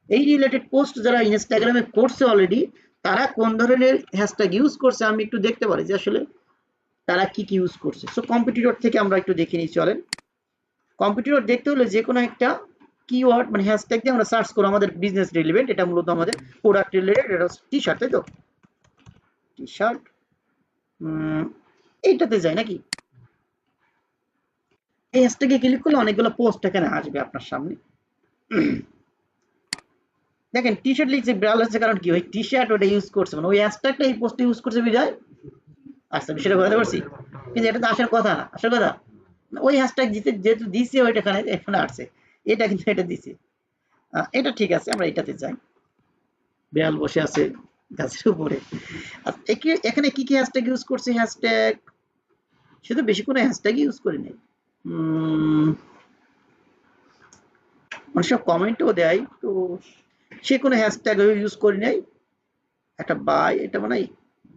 এই রিলেটেড পোস্ট যারা ইনস্টাগ্রামে করছে অলরেডি, তারা কোন ধরনের হ্যাশট্যাগ ইউজ করছে আমি একটু দেখতে পারি যে আসলে তারা কি কি ইউজ করছে। সো কম্পিটিটর থেকে আমরা একটু দেখে নিই, চলেন। কম্পিটিটর দেখতে হলে যে কোনো একটা কিওয়ার্ড মানে হ্যাশট্যাগ দিয়ে আমরা সার্চ করব আমাদের বিজনেস রিলেভেন্ট, এটা মূলত আমাদের প্রোডাক্ট রিলেটেড, এটা টি শার্ট, তাই তো টি শার্ট, এইটাতে যায় নাকি, এই হ্যাশট্যাগে ক্লিক করলে অনেকগুলো পোস্ট এখানে আসবে আপনার সামনে। দেখেন টি শার্ট লিখছে, বিড়াল হচ্ছে, কারণ কি ওই টি শার্ট ওটা ইউজ করছে, মানে ওই হ্যাশট্যাগটা এই পোস্টে ইউজ করছে বিজয়। আচ্ছা বিষয়টা বুঝতে পারছি, কিন্তু এটা তো আসার কথা না, আসার কথা ওই হ্যাশট্যাগ যেহেতু দিছে ওইটা এখানে আসছে, এটা কিন্তু এটা দিছে। এটা ঠিক আছে, আমরা এটাতে যাই। বিড়াল বসে আছে গাছের উপরে। এখানে কি কি হ্যাশট্যাগ ইউজ করছে, হ্যাশট্যাগ শুধু বেশি কোনো হ্যাশট্যাগ ইউজ করি নাই, মানুষ কমেন্টও দেয়, তো সে কোনো হ্যাশট্যাগ ইউজ করি নাই। একটা বাই, এটা মানে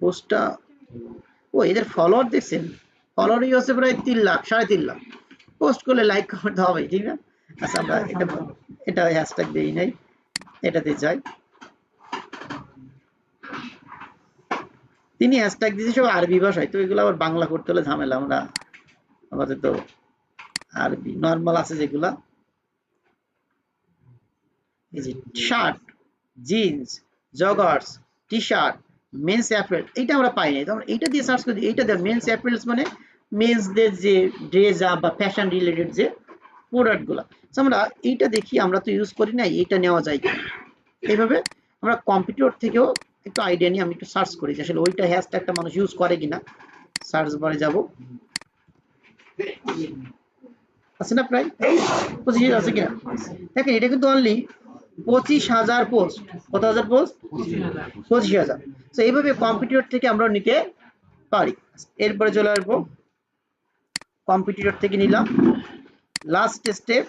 পোস্টটা, ও এদের ফলোয়ার দেখছেন, ফলোয়ারই হচ্ছে প্রায় 3 লাখ, 3.5 লাখ। পোস্ট করলে লাইক কমেন্ট হবে, ঠিক না? আচ্ছা আমরা এটা হ্যাশট্যাগ দেই নাই, এটাতে যাই। তিনি হ্যাশট্যাগ দিয়েছে সব আরবি ভাষায়, তো এগুলো আবার বাংলা করতে হলে ঝামেলা, আমরা আমাদের তো আরবি নর্মাল আছে যেগুলা, এই যে shirt, jeans, joggers, T shirt, men's apparel, এইটা আমরা পাই নাই, তো আমরা এইটা দিয়ে সার্চ করি। এইটা দেখ, মেন্স অ্যাপারেলস মানে মেন্সদের যে ড্রেস আপ বা ফ্যাশন রিলেটেড যে প্রোডাক্টগুলো, আমরা এইটা দেখি, আমরা তো ইউজ করি নাই, এইটা নেওয়া যায় কিনা। এইভাবে আমরা কম্পিউটার থেকেও একটু আইডিয়া নিয়ে আমি একটু সার্চ করি যে আসলে ওইটা হ্যাশট্যাগটা মানুষ ইউজ করে কিনা। সার্চ বারে যাব, আছে না প্রায় 25,000 আছে কিনা, দেখেন এটা কিন্তু অনলি 25,000 পোস্ট। কত হাজার পোস্ট? 25,000। তো এইভাবে কম্পিউটার থেকে আমরা নিতে পারি। এরপরে চলে আসবো, কম্পিউটার থেকে নিলাম, last step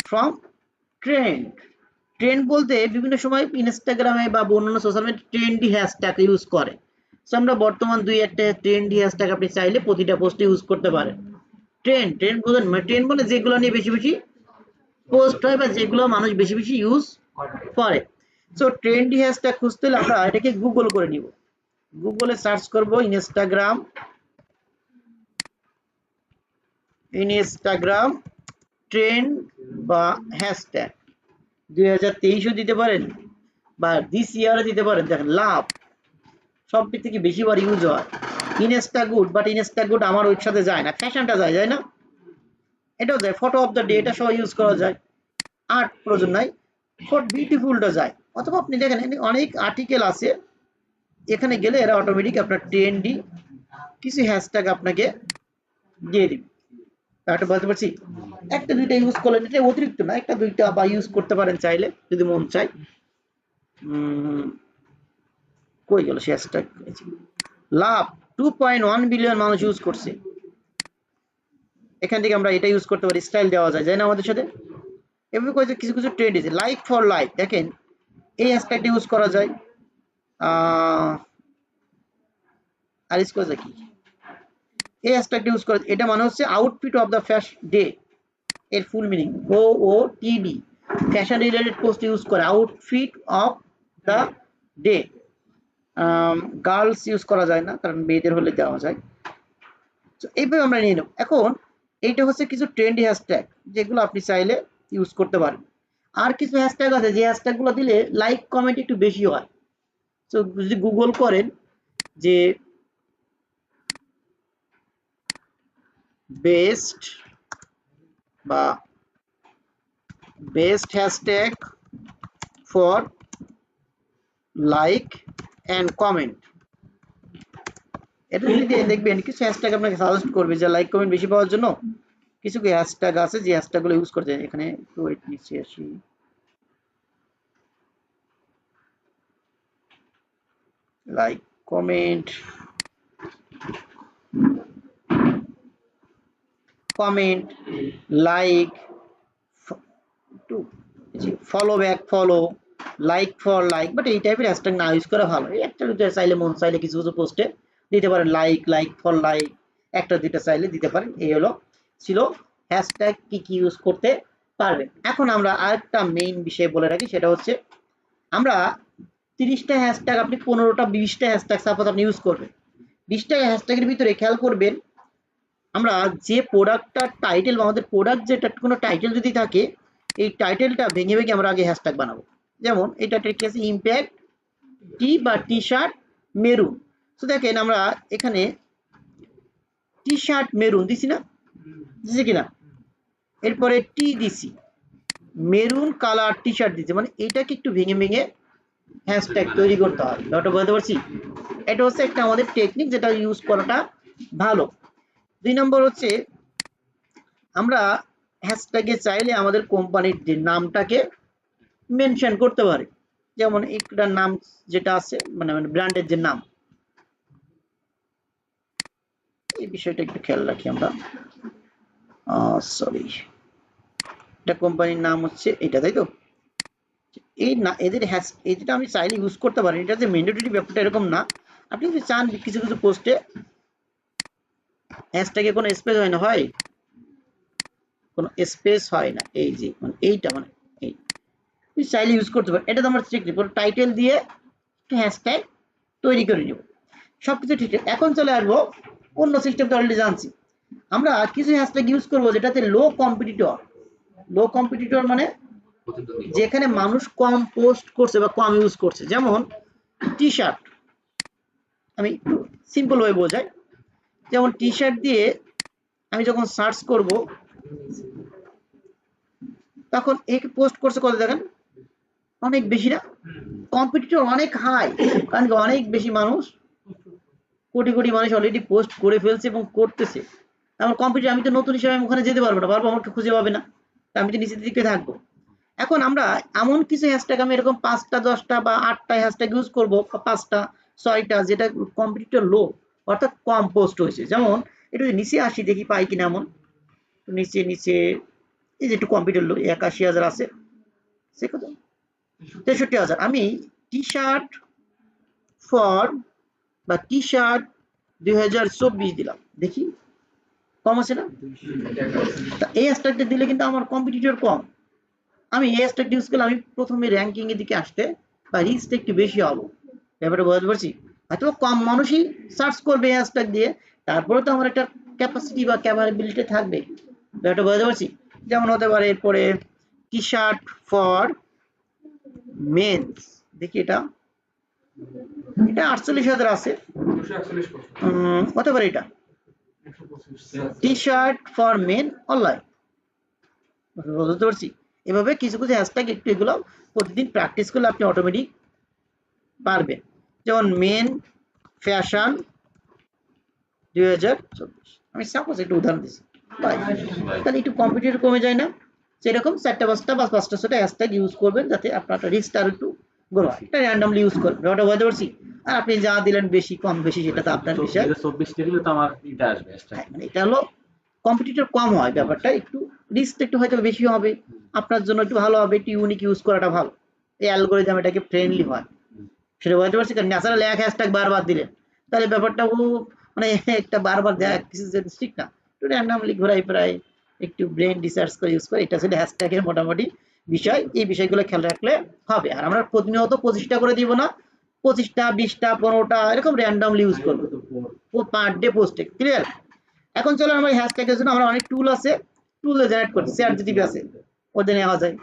from trend. Trend বলতে বিভিন্ন সময় ইনস্টাগ্রামে বা অন্যান্য social media trendy hashtag use করে। সো আমরা বর্তমান 2-1টা ট্রেন্ডি হ্যাশট্যাগ আপনি চাইলে প্রতিটা পোস্টে ইউজ করতে পারেন। ট্রেন্ড বলেন, ট্রেন্ড মানে যেগুলো নিয়ে বেশি বেশি পোস্ট হয় বা যেগুলো মানুষ বেশি বেশি ইউজ করে। সো ট্রেন্ডি হ্যাশট্যাগ খুঁজতে হলে আমরা এটাকে গুগল করে নিব। গুগলে সার্চ করব ইনস্টাগ্রাম ট্রেন্ড বা হ্যাশট্যাগ 2023ও দিতে পারেন বা দিস ইয়ারও দিতে পারেন। দেখেন লাভ সব থেকে বেশিবার ইউজ হয় Insta good, but Insta good আমার ওর সাথে যায় না, ফ্যাশনটা যায় না, এটাও যায়, ফটো অফ দ্য ডে এটা সহ ইউজ করা যায়, আর্ট প্রয়োজন নাই, ফর বিউটিফুলটা যায়। অথবা আপনি দেখেন অনেক আর্টিকেল আছে, এখানে গেলে এরা অটোমেটিক আপনার ট্রেন্ডি কিছু হ্যাশট্যাগ আপনাকে দিয়ে দিবে। তাহলে বলতে পারছি, একটা দুইটা ইউজ করলেন, এটা অতিরিক্ত না, একটা দুইটা বা ইউজ করতে পারেন চাইলে যদি মন চায়। কই গেল সে হ্যাশট্যাগ, লাভ 2.1 বিলিয়ন মানুষ ইউজ করছে। এখান থেকে আমরা এটা ইউজ করতে পারি, স্টাইল দেওয়া যায় না আমাদের সাথে। এভাবে কিছু কিছু ট্রেন্ড আছে, লাইক ফর লাইক, দেখেন এই হ্যাশট্যাগটা ইউজ করা যায়। আর ইউজ করা যায় কি, এই হ্যাশট্যাগটা ইউজ করে, এটা মানে হচ্ছে outfit of the fashion day, এর full meaning OOTD, fashion related post use করে, outfit of the day. Girls use করা যায় না, কারণ মেয়েদের হলে দেওয়া যায়। তো এইভাবে আমরা নিয়ে নেব। এখন এইটা হচ্ছে কিছু ট্রেন্ডি হ্যাশট্যাগ, যেগুলো আপনি চাইলে ইউজ করতে পারেন। আর কিছু হ্যাশট্যাগ আছে যে হ্যাশট্যাগুলো দিলে লাইক কমেন্ট একটু বেশি হয়। তো যদি গুগল করেন যে best hashtag for like and comment, এটা যদি দেখবেন কিছু হ্যাশট্যাগ আপনাকে সাজেস্ট করবে যে লাইক কমেন্ট বেশি পাওয়ার জন্য কিছু হ্যাশট্যাগ আছে যে হ্যাশট্যাগুলো ইউজ করতে হয়। এখানে একটু ওয়েট নিচে আসি, like comment like to follow back follow, like for like, but এই টাইপের হ্যাশট্যাগ না ইউজ করা ভালো। এই একটা দুটো চাইলে মন চাইলে কিছু কিছু পোস্টে দিতে পারেন, লাইক ফর লাইক, একটা দুটো চাইলে দিতে পারেন। এই হলো ছিল হ্যাশট্যাগ কি কি ইউজ করতে পারবেন। এখন আমরা আরেকটা মেইন বিষয় বলে রাখি, সেটা হচ্ছে আমরা 30টা হ্যাশট্যাগ, আপনি 15টা 20টা হ্যাশট্যাগ সাপোজ আপনি ইউজ করবেন, 20টা হ্যাশট্যাগের ভিতরে খেয়াল করবেন আমরা যে প্রোডাক্টটার টাইটেল বা আমাদের প্রোডাক্ট যেটা কোনো টাইটেল যদি থাকে, এই টাইটেলটা ভেঙে ভেঙে আমরা আগে হ্যাশট্যাগ বানাবো। যেমন এটা কি আছে, ইম্প্যাক্ট টি বা টি শার্ট মেরুন। তো দেখেন আমরা এখানে টি শার্ট মেরুন দিছি না, দিছি কিনা, এরপরে টি দিছি, মেরুন কালার টি শার্ট দিচ্ছে, মানে এটাকে একটু ভেঙে ভেঙে হ্যাশট্যাগ তৈরি করতে হয়। ব্যাপারটা বুঝতে পারছি? এটা হচ্ছে একটা আমাদের টেকনিক, যেটা ইউজ করাটা ভালো। 2 নম্বর হচ্ছে আমরা হ্যাশট্যাগে চাইলে আমাদের কোম্পানির যে নামটাকে মেনশন করতে পারি। যেমন একটা নাম যেটা আছে মানে ব্র্যান্ডের যে নাম, এই বিষয়টা একটু খেয়াল রাখি আমরা। সরি, এটা কোম্পানির নাম হচ্ছে এটা, তাই তো? এই না এদের এটা আমি চাইলে ইউজ করতে পারি, এটা যে ম্যান্ডেটরি ব্যাপারটা এরকম না। আপনি যদি চান কিছু কিছু পোস্টে হ্যাশট্যাগে কোনো স্পেস হয় না, হয় কোনো স্পেস হয় না, এই যে মানে এইটা মানে এই তুমি চাইলে ইউজ করতে পারো। এটা তো আমার ঠিক পুরো টাইটেল দিয়ে হ্যাশট্যাগ তৈরি করে নিব, সবকিছু ঠিক আছে। এখন চলে আসবো অন্য সিস্টেম তো অলরেডি জানছি। আমরা কিছু হ্যাশট্যাগ ইউজ করবো যেটাতে লো কম্পিটিটর মানে যেখানে মানুষ কম পোস্ট করছে বা কম ইউজ করছে। যেমন টি শার্ট, আমি একটু সিম্পল ওয়ে বোঝাই। যেমন টি শার্ট দিয়ে আমি যখন সার্চ করব তখন এই পোস্ট করছে কত দেখেন, অনেক বেশি না, কম্পিটিটর অনেক হাই, কারণ অনেক বেশি মানুষ, কোটি কোটি মানুষ অলরেডি পোস্ট করে ফেলছে এবং করতেছে। আমার কম্পিটিটর, আমি তো নতুন হিসেবে আমি ওখানে যেতে পারবো না, আমাকে খুঁজে পাবে না, আমি তো নিচের দিকে থাকবো। এখন আমরা এমন কিছু হ্যাশট্যাগ, আমি এরকম 5টা 10টা বা 8টা হ্যাশট্যাগ ইউজ করবো, 5টা 6টা, যেটা কম্পিটিটর লো অর্থাৎ কম পোস্ট হয়েছে। যেমন একটু নিচে আসি দেখি পাই কিনা, এমন নিচে নিচে এই যে একটু কম্পিউটার লো 81,000 আছে, সে কত 63,000। আমি টি শার্ট ফর বা টি শার্ট 2024 দিলাম, দেখি কম আছে না? এই হ্যাশট্যাগটা দিলে কিন্তু আমার কম্পিটিটর কম, আমি এই হ্যাশট্যাগটা ইউজ করলে আমি প্রথমে র্যাঙ্কিং এর দিকে আসতে বা রিচটা একটু বেশি হবো। ব্যাপারটা বুঝতে পারছি? হয়তো কম মানুষই সার্চ করবে এই হ্যাশট্যাগ দিয়ে, তারপরে তো আমার একটা ক্যাপাসিটি বা ক্যাপাবিলিটি থাকবে। ব্যাপারটা বুঝতে পারছি? যেমন হতে পারে এরপরে টি শার্ট ফর মেন্স, দেখি এটা 48,000 আছে, হতে পারে এটা T shirt for men online. বুঝতে পারছি? এভাবে কিছু কিছু হ্যাশট্যাগ একটু এগুলো প্রতিদিন প্র্যাকটিস করলে আপনি অটোমেটিক পারবেন। যেমন মেন ফ্যাশন 2024, আমি সাপোজ একটু উদাহরণ দিচ্ছি, তাহলে একটু কম্পিটিটর কমে যায় না? সেরকম 4টা 5টা বা 5টা 6টা হ্যাশট্যাগ ইউজ করবেন যাতে আপনার রিস্কটা আর একটু গ্রো হয়। এটা র্যান্ডমলি ইউজ করবেন, ওটা বুঝতে পারছি? আর আপনি যা দিলেন বেশি কম বেশি সেটা তো আপনার বিষয়। 24 দিলে তো আমার এটা আসবে, মানে এটা হলো কম্পিটিটর কম হয়, ব্যাপারটা একটু রিস্ক একটু হয়তো বেশি হবে, আপনার জন্য একটু ভালো হবে, একটু ইউনিক ইউজ করাটা ভালো। এই অ্যালগরিদম এটাকে ফ্রেন্ডলি হয়, সেটা বুঝতে পারছি। কারণ ন্যাচারাল এক হ্যাশট্যাগ বারবার দিলেন তাহলে ব্যাপারটা ও মানে একটা বারবার দেখা কিছু ঠিক না, একটু র্যান্ডমলি ঘোরাই প্রায় একটু ব্রেন রিসার্চ করে ইউজ করে, এটা ছিল হ্যাশট্যাগের মোটামুটি বিষয়। এই বিষয়গুলো খেয়াল রাখলে হবে। আর আমরা প্রতিনিয়ত 25টা করে দিব না, 25টা 20টা 15টা এরকম র্যান্ডমলি ইউজ করবো পার ডে পোস্টে। ক্লিয়ার? এখন চলো আমরা হ্যাশট্যাগের জন্য আমরা অনেক টুল আছে, টুল জেনারেট করছি, চ্যাটজিপিটি আছে, ওদের নেওয়া যায়।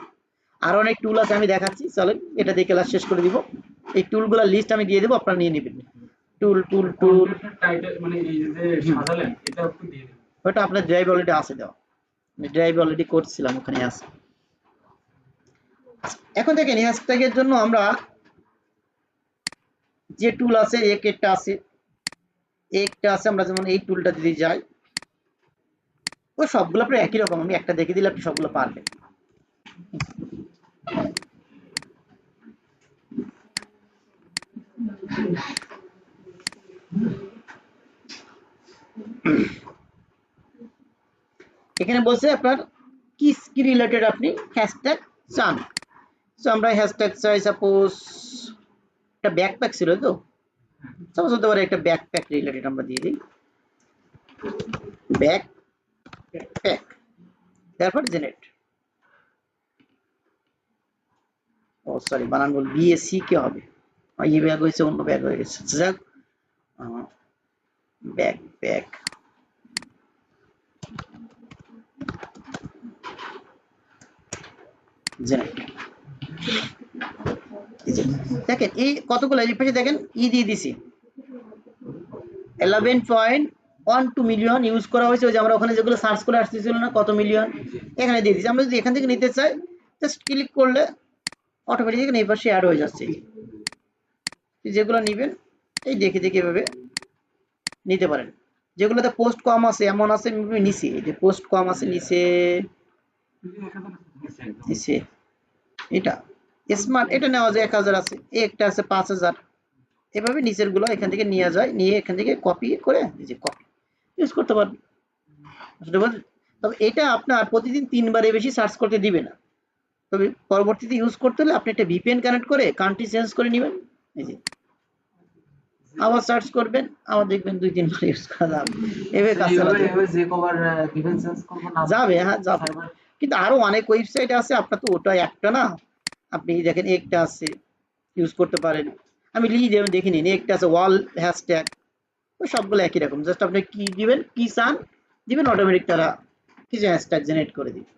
আর অনেক টুল আছে আমি দেখাচ্ছি, চলেন এটা দিয়ে ক্লাস শেষ করে দিব। এই টুলগুলোর লিস্ট আমি দিয়ে দেবো, আপনারা নিয়ে নেবেন। টুল টুল টুল টাইটেল মানে এই যে সাজালেন এটা একটু দিয়ে দিন। ওটা আপনার ড্রাইভ অলরেডি আছে দেওয়া, ড্রাইভ অলরেডি করছিলাম, ওখানে আছে। এখন দেখেন হ্যাশট্যাগের জন্য আমরা যে টুল আছে, একটা আছে, একটা আছে, আমরা যেমন এই টুলটা যদি যাই, ও সবগুলো প্রায় একই রকম, আমি একটা দেখে দিলে আপনি সবগুলো পারবেন। এখানে বলছে আপনার কি কি রিলেটেড আপনি হ্যাশট্যাগ চান। সো আমরা হ্যাশট্যাগ চাই, সাপোজ একটা ব্যাকপ্যাক ছিল, তো সাপোজ হতে পারে একটা ব্যাকপ্যাক রিলেটেড আমরা দিয়ে দিই, ব্যাকপ্যাক, তারপর জেনারেট। ও সরি, বানান বল, বিএসসি কে হবে, এই ব্যাগ হয়েছে, অন্য ব্যাগ হয়ে গেছে। যাক, ব্যাকপ্যাক, জেনারেট। দেখেন এই কতগুলো, এই পাশে দেখেন দিয়ে দিছি 11.12 মিলিয়ন ইউজ করা হয়েছে। ওই যে আমরা ওখানে যেগুলো সার্চ করে আসতেছিল না কত মিলিয়ন, এখানে দিয়ে দিচ্ছি। আমরা যদি এখান থেকে নিতে চাই, জাস্ট ক্লিক করলে অটোমেটিক এখানে এই পাশে অ্যাড হয়ে যাচ্ছে। যেগুলো নেবেন এই দেখে দেখে এভাবে নিতে পারেন। যেগুলোতে পোস্ট কম আছে, এমন আছে নিচে, এই যে পোস্ট কম আছে নিচে, নিচে এটা স্মার্ট, এটা নেওয়া যায় 1000 আছে, একটা আছে 5000, এভাবে নিচের গুলো এখান থেকে নিয়ে যায়, নিয়ে এখান থেকে কপি করে এই যে কপি ইউজ করতে পারবেন। তবে এটা আপনার প্রতিদিন 3 বারের বেশি সার্চ করতে দিবে না। তবে পরবর্তীতে ইউজ করতে হলে আপনি একটা ভিপিএন কানেক্ট করে কান্ট্রি চেঞ্জ করে নেবেন, এই যে আবার সার্চ করবেন, আবার দেখবেন 2-3 বার ইউজ করা যাবে, এভাবে কাজ চালাতে যে কভার ডিফেন্স চেঞ্জ করব না যাবে। হ্যাঁ যাবে, কিন্তু আরো অনেক ওয়েবসাইট আছে, আপনার তো ওটা একটা না, আপনি দেখেন একটা আছে ইউজ করতে পারেন। আমি দেখে নিন, একটা আছে ওয়াল হ্যাশট্যাগ, ওই সবগুলো একই রকম, জাস্ট আপনি কি দিবেন, কি চান দিবেন, অটোমেটিক তারা কিছু হ্যাশট্যাগ জেনারেট করে দিবে।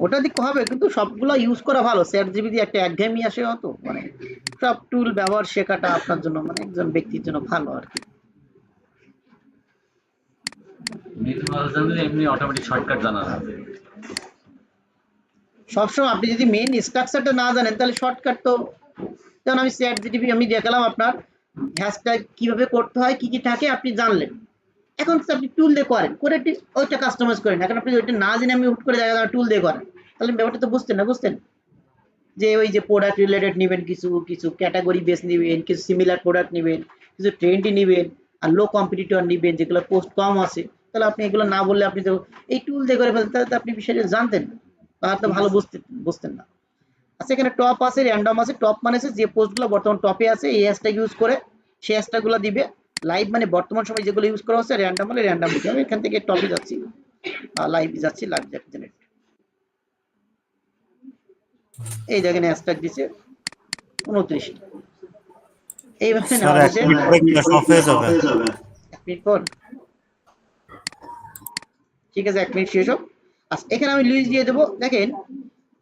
ওটা দিকে হবে, কিন্তু সবগুলো ইউজ করা ভালো। চ্যাটজিপিটি একটা একঘেয়েমি আসে, হতো মানে সব টুল ব্যবহার শেখাটা আপনার জন্য মানে একজন ব্যক্তির জন্য ভালো আর কি। এমনি অটোমেটিক শর্টকাট জানা না, সবসময় আপনি যদি মেইন স্ট্রাকচারটা না জানেন, তাহলে শর্টকাট তো, যেমন আমি চ্যাটজিপিটি আমি দেখালাম আপনার হ্যাশট্যাগ কিভাবে করতে হয়, কি কি থাকে আপনি জানলেন। এখন আপনি টুল দিয়ে করেন, করে ওইটা কাস্টমাইজ করেন। এখন আপনি ওইটা না জেনে আমি হুট করে দেখা টুল দিয়ে করেন, তাহলে ব্যাপারটা তো বুঝতেন না। বুঝতেন যে ওই যে প্রোডাক্ট রিলেটেড নেবেন, কিছু কিছু ক্যাটাগরি বেস নেবেন, কিছু সিমিলার প্রোডাক্ট নেবেন, কিছু ট্রেন্ডি নেবেন, আর লো কম্পিটিটর নেবেন যেগুলো পোস্ট কম আছে। তাহলে আপনি এগুলো না বললে আপনি তো এই টুল দিয়ে করে ফেলতেন, তাহলে তো আপনি বিষয়টা জানতেন তাহলে তো ভালো বুঝতেন না। আচ্ছা, এখানে টপ আছে, র্যান্ডম আছে। টপ মানে যে পোস্টগুলো বর্তমান টপে আছে, এই হ্যাশট্যাগ ইউজ করে সেই হ্যাশট্যাগুলো দিবে। লাইভ মানে বর্তমান সময় যেগুলো ইউজ করা হচ্ছে, র্যান্ডম হলে র্যান্ডম দিতে হবে। এখান থেকে টপে যাচ্ছি, লাইভ যাচ্ছি, লাইভ জেনারেট। এই দেখেন হ্যাশট্যাগ দিছে 29। এইভাবে স্যার এক মিনিট পরে কি সব হয়ে যাবে? 1 মিনিট পর, ঠিক আছে 1 মিনিট শেষ হোক। আচ্ছা, এখানে আমি লিস্ট দিয়ে দেবো। দেখেন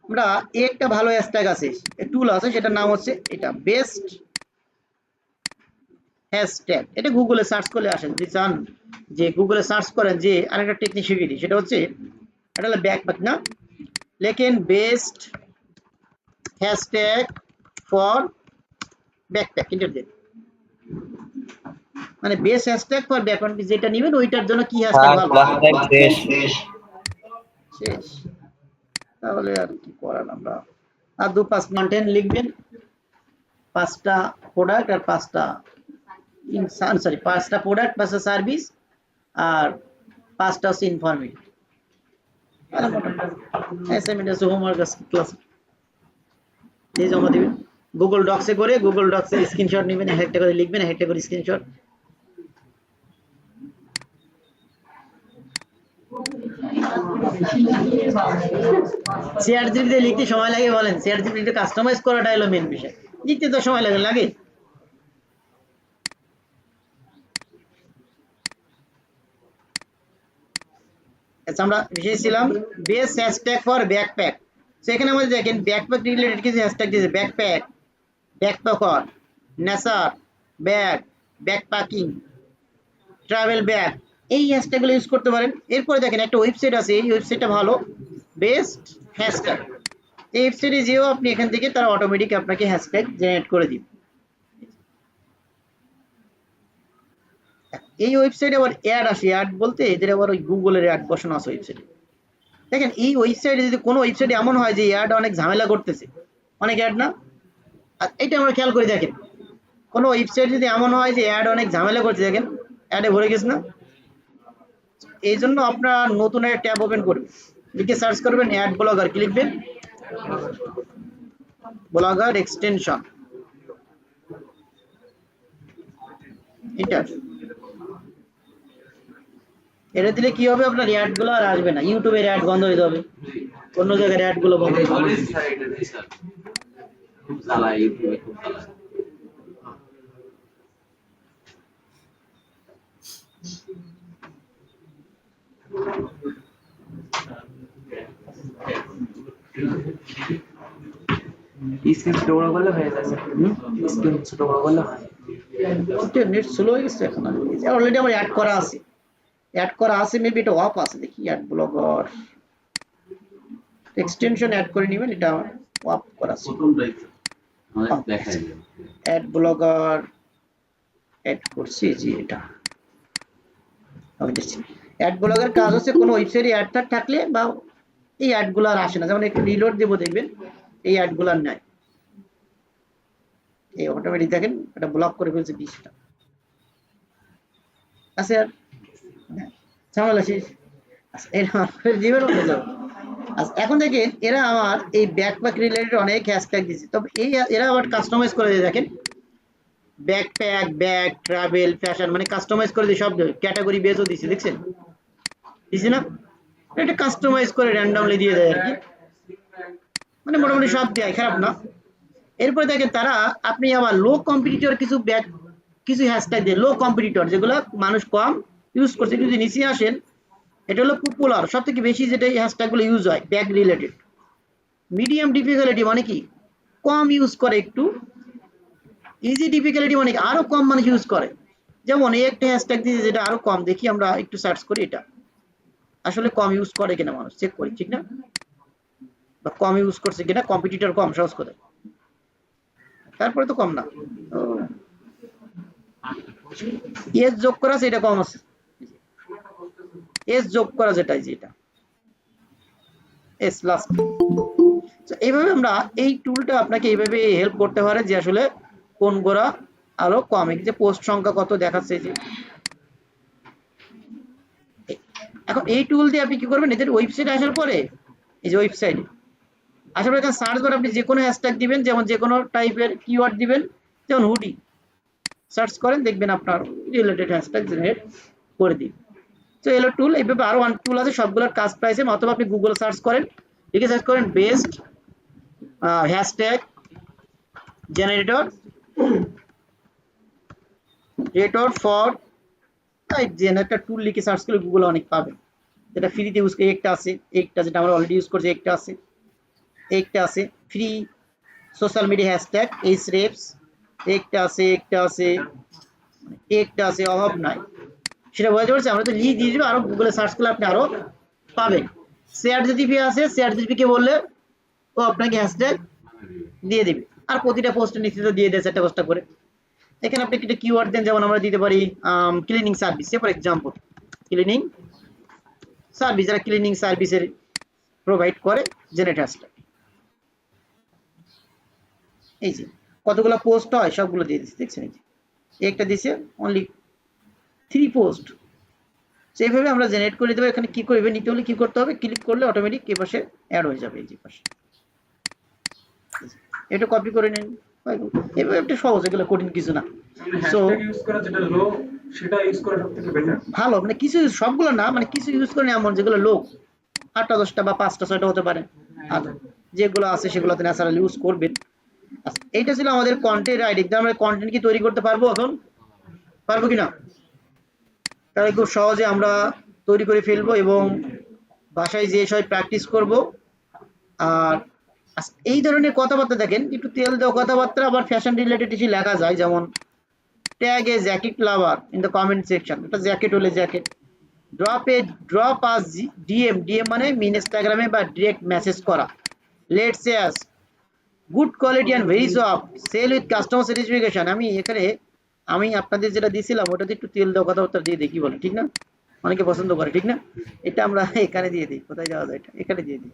আমরা একটা ভালো হ্যাশট্যাগ আছে, টুল আছে, সেটার নাম হচ্ছে এটা বেস্ট হ্যাশট্যাগ। এটা গুগলে সার্চ করলে আসেন, যদি চান যে গুগলে সার্চ করেন যে আরেকটা টেকনিক শিখিয়ে দিই, সেটা হচ্ছে এটা হলো ব্যাকপ্যাক না, লেখেন best hashtag for backpack, enter দেন। মানে বেস্ট হ্যাশট্যাগ ফর ব্যাকপ্যাক, যেটা নেবেন ওইটার জন্য কি হ্যাশট্যাগ ভালো শেষ। তাহলে আর কি করার, আমরা আর 2-5 কন্টেন্ট লিখবেন, 5টা প্রোডাক্ট আর 5টা সরি 5টা প্রোডাক্ট 5টা সার্ভিস আর 5টা হচ্ছে ইনফরমেটিভ। অ্যাসাইনমেন্ট আছে, হোমওয়ার্ক আছে, ক্লাস দিয়ে জমা দিবেন, গুগল ডক্সে করে গুগল ডক্সে স্ক্রিনশট নেবেন, একটা করে লিখবেন, একটা করে স্ক্রিনশট। শেয়ার জিপিতে লিখতে সময় লাগে বলেন? শেয়ার জিপিতে কাস্টমাইজ করাটা হলো মেন বিষয়, লিখতে তো সময় লাগে। আচ্ছা, আমরা বিষয় ছিলাম বেস্ট হ্যাশট্যাগ ফর ব্যাকপ্যাক। সেখানে আমাদের দেখেন ব্যাকপ্যাক রিলেটেড কিছু হ্যাশট্যাগ দিয়েছে, backpack, backpacker, Nesar, bag, backpacking, travel bag, এই হ্যাশট্যাগুলো ইউজ করতে পারেন। এরপরে দেখেন একটা ওয়েবসাইট আছে, এই ওয়েবসাইটটা ভালো, বেস্ট হ্যাশট্যাগ। এই ওয়েবসাইটে যেও আপনি এখান থেকে তারা অটোমেটিক আপনাকে হ্যাশট্যাগ জেনারেট করে দিবে। এই ওয়েবসাইটে আবার অ্যাড আসে, অ্যাড বলতে এদের আবার ওই গুগলের অ্যাড বসানো আছে ওয়েবসাইটে। দেখেন এই ওয়েবসাইটে যদি কোনো ওয়েবসাইটে এমন হয় যে অ্যাড অনেক ঝামেলা করতেছে, অনেক অ্যাড না, আর এটা আমরা খেয়াল করে দেখেন কোনো ওয়েবসাইট যদি এমন হয় যে অ্যাড অনেক ঝামেলা করছে, দেখেন অ্যাডে ভরে গেছে না, এই জন্য আপনার নতুন একটা ট্যাব ওপেন করবেন, লিখে সার্চ করবেন অ্যাড ব্লগার, কি লিখবেন? ব্লগার এক্সটেনশন, এটা দিলে কি হবে, আপনার অ্যাড গুলো আর আসবে না, ইউটিউবের অ্যাড বন্ধ হয়ে যাবে, অন্য জায়গার অ্যাড গুলো বন্ধ হয়ে যাবে। খুব জ্বালায় ইউটিউবে, খুব জ্বালায়। স্ক্রিন ছোট বড় করলে হয়ে যাচ্ছে, স্ক্রিন ছোট বড় করলে হয়। নেট স্লো হয়ে গেছে এখন, অলরেডি আমার অ্যাড করা আছে, অ্যাড করা আছে, মেবি এটা অফ আছে, দেখি অ্যাড ব্লগার এক্সটেনশন অ্যাড করে নেবেন, এটা অফ করা আছে। প্রথমটাই আমাদের দেখাই দিলাম। অ্যাড ব্লগার অ্যাড করছি, জি এটা আমি দেখছি। অ্যাড ব্লগার কাজ হচ্ছে কোনো ওয়েবসাইটে অ্যাড থাকলে বা এই অ্যাডগুলো আর আসে না, যেমন একটু রিলোড দেবো দেখবেন এই অ্যাডগুলো আর নাই, এই অটোমেটিক দেখেন এটা ব্লক করে ফেলছে 20টা আছে, আর ঝামেলা শেষ। আচ্ছা এখন দেখেন এরা আমার এই ব্যাকপ্যাক রিলেটেড অনেক হ্যাশট্যাগ দিচ্ছে, তবে এই এরা আবার কাস্টমাইজ করে দিয়ে, দেখেন ব্যাকপ্যাক, ব্যাগ, ট্রাভেল, ফ্যাশন, মানে কাস্টমাইজ করে দিয়ে সব ক্যাটাগরি বেজও দিচ্ছে, দেখছেন দিচ্ছে না, এটা কাস্টমাইজ করে র্যান্ডমলি দিয়ে দেয় আর কি, মানে মোটামুটি সব দেয়, খারাপ না। এরপরে দেখেন তারা আপনি আবার লো কম্পিটিটর কিছু হ্যাশট্যাগ দিয়ে, লো কম্পিটিটর যেগুলো মানুষ কম ইউজ করছে, যদি নিচে আসেন এটা হলো পপুলার, সব থেকে বেশি যেটা এই হ্যাশট্যাগুলো ইউজ হয় ব্যাগ রিলেটেড। মিডিয়াম ডিফিকাল্টি মানে কি কম ইউজ করে, একটু ইজি ডিফিকাল্টি মানে আরো কম মানুষ ইউজ করে, যেমন এই একটা হ্যাশট্যাগ দিয়েছে যেটা আরো কম, দেখি আমরা একটু সার্চ করি এটা আসলে কম ইউজ করে কিনা, মানুষ চেক করি, ঠিক না, বা কম ইউজ করছে কিনা, কম্পিটিটর কম সহজ করে, তারপরে তো কম না, এস যোগ করা আছে, এটা কম আছে, এস যোগ করা যেটাই যেটা এস লাস্ট। এইভাবে আমরা এই টুলটা আপনাকে এইভাবে হেল্প করতে পারে যে আসলে কোন গোড়া আরো কম, যে পোস্ট সংখ্যা কত দেখাচ্ছে, যে এখন এই টুল দিয়ে আপনি কি করবেন, এদের ওয়েবসাইট আসার পরে এই যে ওয়েবসাইট আসার পরে এখানে সার্চ করে আপনি যে কোনো হ্যাশট্যাগ দিবেন, যেমন যে কোনো টাইপের কিওয়ার্ড দিবেন, যেমন হুডি সার্চ করেন, দেখবেন আপনার রিলেটেড হ্যাশট্যাগ জেনারেট করে দিন। তো এলো টুল, এইভাবে আরো অনেক টুল আছে, সবগুলোর কাজ প্রায় সেম, অথবা আপনি গুগল সার্চ করেন, লিখে সার্চ করেন best hashtag generator rator for generator tool, লিখে সার্চ করলে গুগলে অনেক পাবেন, যেটা ফ্রিতে ইউজ করে একটা আছে, একটা যেটা আমরা অলরেডি ইউজ করছি একটা আছে, একটা আছে ফ্রি সোশ্যাল মিডিয়া হ্যাশট্যাগ এইচরেপস, একটা আছে অভাব নাই, সেটা বোঝাতে পারছি, আমরা তো লিখ দিয়ে দিবো, আরো গুগলে সার্চ করলে আপনি আরো পাবেন। শেয়ার জিপিপি আছে, শেয়ার জিপিকে বললে ও আপনাকে হ্যাশট্যাগ দিয়ে দিবে, আর প্রতিটা পোস্টের নিচে তো দিয়ে দেয় 4টা 5টা করে। এখানে আপনি একটা কিওয়ার্ড দেন, যেমন আমরা দিতে পারি cleaning service, for example cleaning service, যারা ক্লিনিং সার্ভিসের প্রোভাইড করে জেনারেট হ্যাশট্যাগ, এই যে কতগুলো পোস্ট হয় সবগুলো দিয়ে দিচ্ছে, দেখছেন এই যে একটা দিছে অনলি 3 পোস্ট, সেইভাবে আমরা জেনারেট করে দেবো। এখানে কি করবে, নিতে হলে কি করতে হবে, ক্লিক করলে অটোমেটিক এই পাশে অ্যাড হয়ে যাবে, এই যে পাশে, এটা কপি করে নিন, এভাবে একটা সহজ, এগুলো কঠিন কিছু না। সো হ্যাশট্যাগ ইউজ করা যেটা লো সেটা ইউজ করা সবথেকে বেটার। ভালো, মানে কিছু সবগুলো না, মানে কিছু ইউজ করে এমন যেগুলো লোক 8টা 10টা বা 5টা 6টা হতে পারে, আর যেগুলো আছে সেগুলোতে ন্যাচারালি ইউজ করবেন। আচ্ছা, এইটা ছিল আমাদের কন্টেন্ট রাইটিং। আমরা কন্টেন্ট কি তৈরি করতে পারবো এখন? পারবো কিনা? তাহলে খুব সহজে আমরা তৈরি করে ফেলবো এবং বাসায় যেয়ে সবাই প্র্যাকটিস করব। আর এই ধরনের কথাবার্তা দেখেন, একটু তেল দেওয়া কথাবার্তা আবার ফ্যাশন রিলেটেড কিছু লেখা যায়, যেমন tag a jacket lover in the comment section. এটা জ্যাকেট হলে jacket. Drop us DM, DM মানে ইনস্টাগ্রামে বা ডিরেক্ট মেসেজ করা। Let's say us good quality and very soft, sale with customer satisfaction. আমি আপনাদের যেটা দিয়েছিলাম ওটাতে একটু তেল দেওয়া কথাবার্তা দিয়ে দেখি বলে, ঠিক না? অনেকে পছন্দ করে, ঠিক না? এটা আমরা এখানে দিয়ে দিই। কোথায় যাওয়া যায়? এটা এখানে দিয়ে দিই।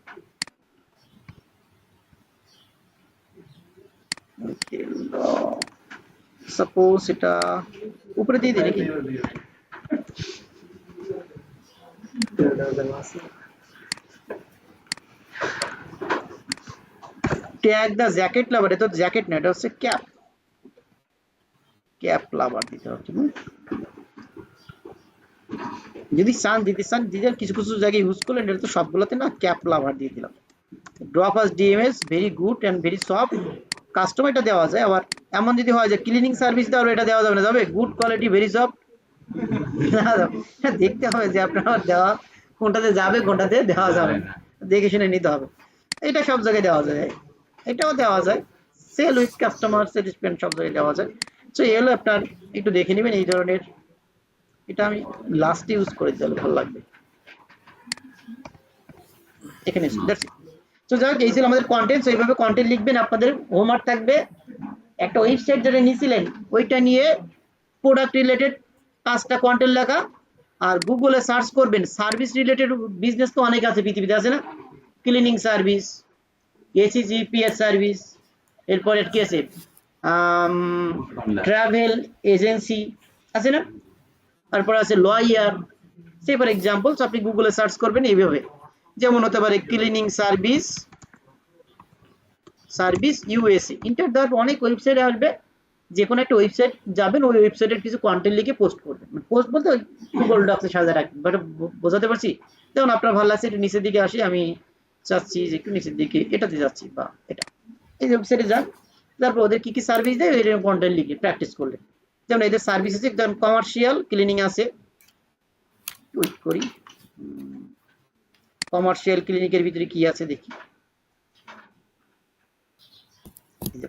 সাপোজ এটা উপরে দিয়ে দিই নাকি? ট্যাগ দ্য জ্যাকেট লাভার। এটা তো জ্যাকেট না, এটা হচ্ছে ক্যাপ। ক্যাপ লাভার দিতে হচ্ছে। যদি দিতে চান কিছু কিছু জায়গায় ইউজ করলেন, এটা তো সবগুলোতে না, ক্যাপ লাভার দিয়ে দিলাম। Drop us DMS very good and very soft, customer এটা দেওয়া যায়। আবার এমন যদি হয় যে ক্লিনিং সার্ভিস দেওয়া, এটা দেওয়া যাবে না, যাবে গুড কোয়ালিটি ভেরি সফট। দেখতে হবে যে আপনার দেওয়া কোনটাতে যাবে, কোনটাতে দেওয়া যাবে না, দেখে শুনে নিতে হবে। এটা সব জায়গায় দেওয়া যায়, এটাও দেওয়া যায়। সেল উইথ কাস্টমার স্যাটিসফ্যাকশন সব জায়গায় দেওয়া যায়। সো এই হলো আপনার, একটু দেখে নেবেন এই ধরনের। এটা আমি লাস্টে ইউজ করে দিলে ভালো লাগবে এখানে। তো যাই হোক, এই ছিল আমাদের কন্টেন্ট। এইভাবে কন্টেন্ট লিখবেন। আপনাদের হোমওয়ার্ক থাকবে, একটা ওয়েবসাইট যেটা নিয়েছিলেন ওইটা নিয়ে প্রোডাক্ট রিলেটেড 5টা কন্টেন্ট লেখা, আর গুগলে সার্চ করবেন সার্ভিস রিলেটেড। বিজনেস তো অনেক আছে পৃথিবীতে, আছে না? ক্লিনিং সার্ভিস, এসিজিপিএস সার্ভিস, এরপর কি আছে, ট্রাভেল এজেন্সি আছে না, তারপর আছে লয়ার। সে ফর এক্সাম্পল আপনি গুগলে সার্চ করবেন এইভাবে, যেমন হতে পারে ক্লিনিং সার্ভিস ইউএসএ। ইন্টার দেওয়ার অনেক ওয়েবসাইট আসবে, যে কোনো একটা ওয়েবসাইট যাবেন, ওই ওয়েবসাইটের কিছু কন্টেন্ট লিখে পোস্ট করবেন। পোস্ট বলতে গুগল ডক্সে সাজা রাখবেন। বাট বোঝাতে পারছি? যেমন আপনার ভালো লাগছে, একটু নিচের দিকে আসি, আমি চাচ্ছি যে একটু নিচের দিকে এটাতে যাচ্ছি, বা এটা এই ওয়েবসাইটে যান, তারপর ওদের কি কি সার্ভিস দেয় এরকম কন্টেন্ট লিখে প্র্যাকটিস করলে। যেমন এদের সার্ভিস আছে, যেমন কমার্শিয়াল ক্লিনিং আছে, ওয়েট করি, কমার্শিয়াল ক্লিনিকের ভিতরে কি আছে দেখি।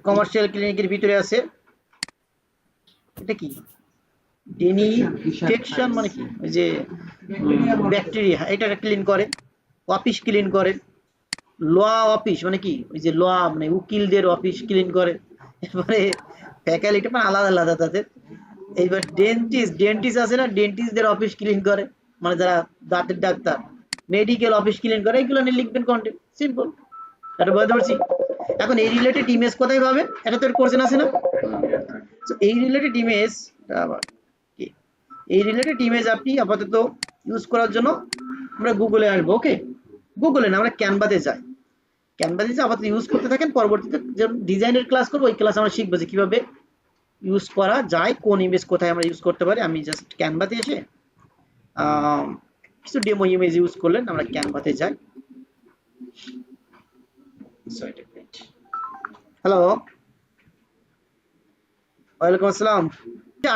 কমার্শিয়াল ক্লিনিকের ভিতরে আছে, এটা কি, ডেনিফেকশন মানে কি, ওই যে ব্যাকটেরিয়া, এটা ক্লিন করে। অফিস ক্লিন করে। ল অফিস মানে কি, ওই যে ল মানে উকিলদের অফিস ক্লিন করে। এরপরে ফ্যাকাল্টি মানে আলাদা আলাদা তাদের। এইবার ডেন্টিস্ট আছে না, ডেন্টিস্টদের অফিস ক্লিন করে, মানে যারা দাঁতের ডাক্তার। মেডিকেল অফিস ক্লিন করে। এগুলো নিয়ে লিখবেন কন্টেন্ট, সিম্পল। এটা বুঝতে পারছি? এখন এই রিলেটেড ইমেজ কোথায় পাবেন? এটা তো কোশ্চেন আছে না? তো এই রিলেটেড ইমেজ, আপনি আপাতত ইউজ করার জন্য আমরা গুগলে আসবো। ওকে, গুগলে না, আমরা ক্যানভাতে যাই। ক্যানভাতে আপাতত ইউজ করতে থাকেন। পরবর্তীতে যখন ডিজাইনের ক্লাস করবো, ওই ক্লাস আমরা শিখবো যে কিভাবে ইউজ করা যায়, কোন ইমেজ কোথায় আমরা ইউজ করতে পারি। আমি জাস্ট ক্যানভাতে এসে কিছু ডেমো ইমেজ ইউজ করলেন, আমরা ক্যানভাতে যাই। হ্যালো, ওয়ালাইকুম আসসালাম।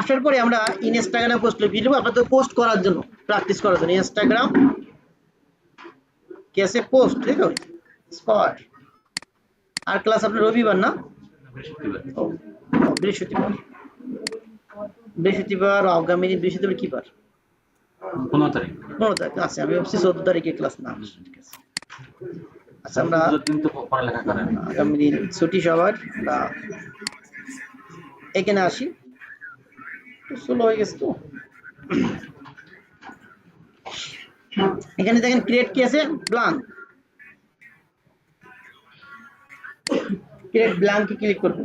আসার পরে আমরা ইনস্টাগ্রামে পোস্ট লিখব, আপনাদের পোস্ট করার জন্য, প্র্যাকটিস করার জন্য। ইনস্টাগ্রাম कैसे পোস্ট, ঠিক আছে? স্পট। আর ক্লাস আপনার রবিবার না? বৃহস্পতিবার। আগামী বৃহস্পতিবার কি বার? 15 তারিখ। 15 তারিখ আছে। আমি ভাবছি 14 তারিখে ক্লাস না। ঠিক আছে, আচ্ছা। আমরা দিন তো পড়ালেখা করেন, আগামী দিন ছুটি সবার, আমরা এখানে আসি। স্লো হয়ে গেছে তো। এখানে দেখেন ক্রিয়েট কি আছে, ব্ল্যাঙ্ক। ক্রিয়েট ব্ল্যাঙ্কে ক্লিক করব।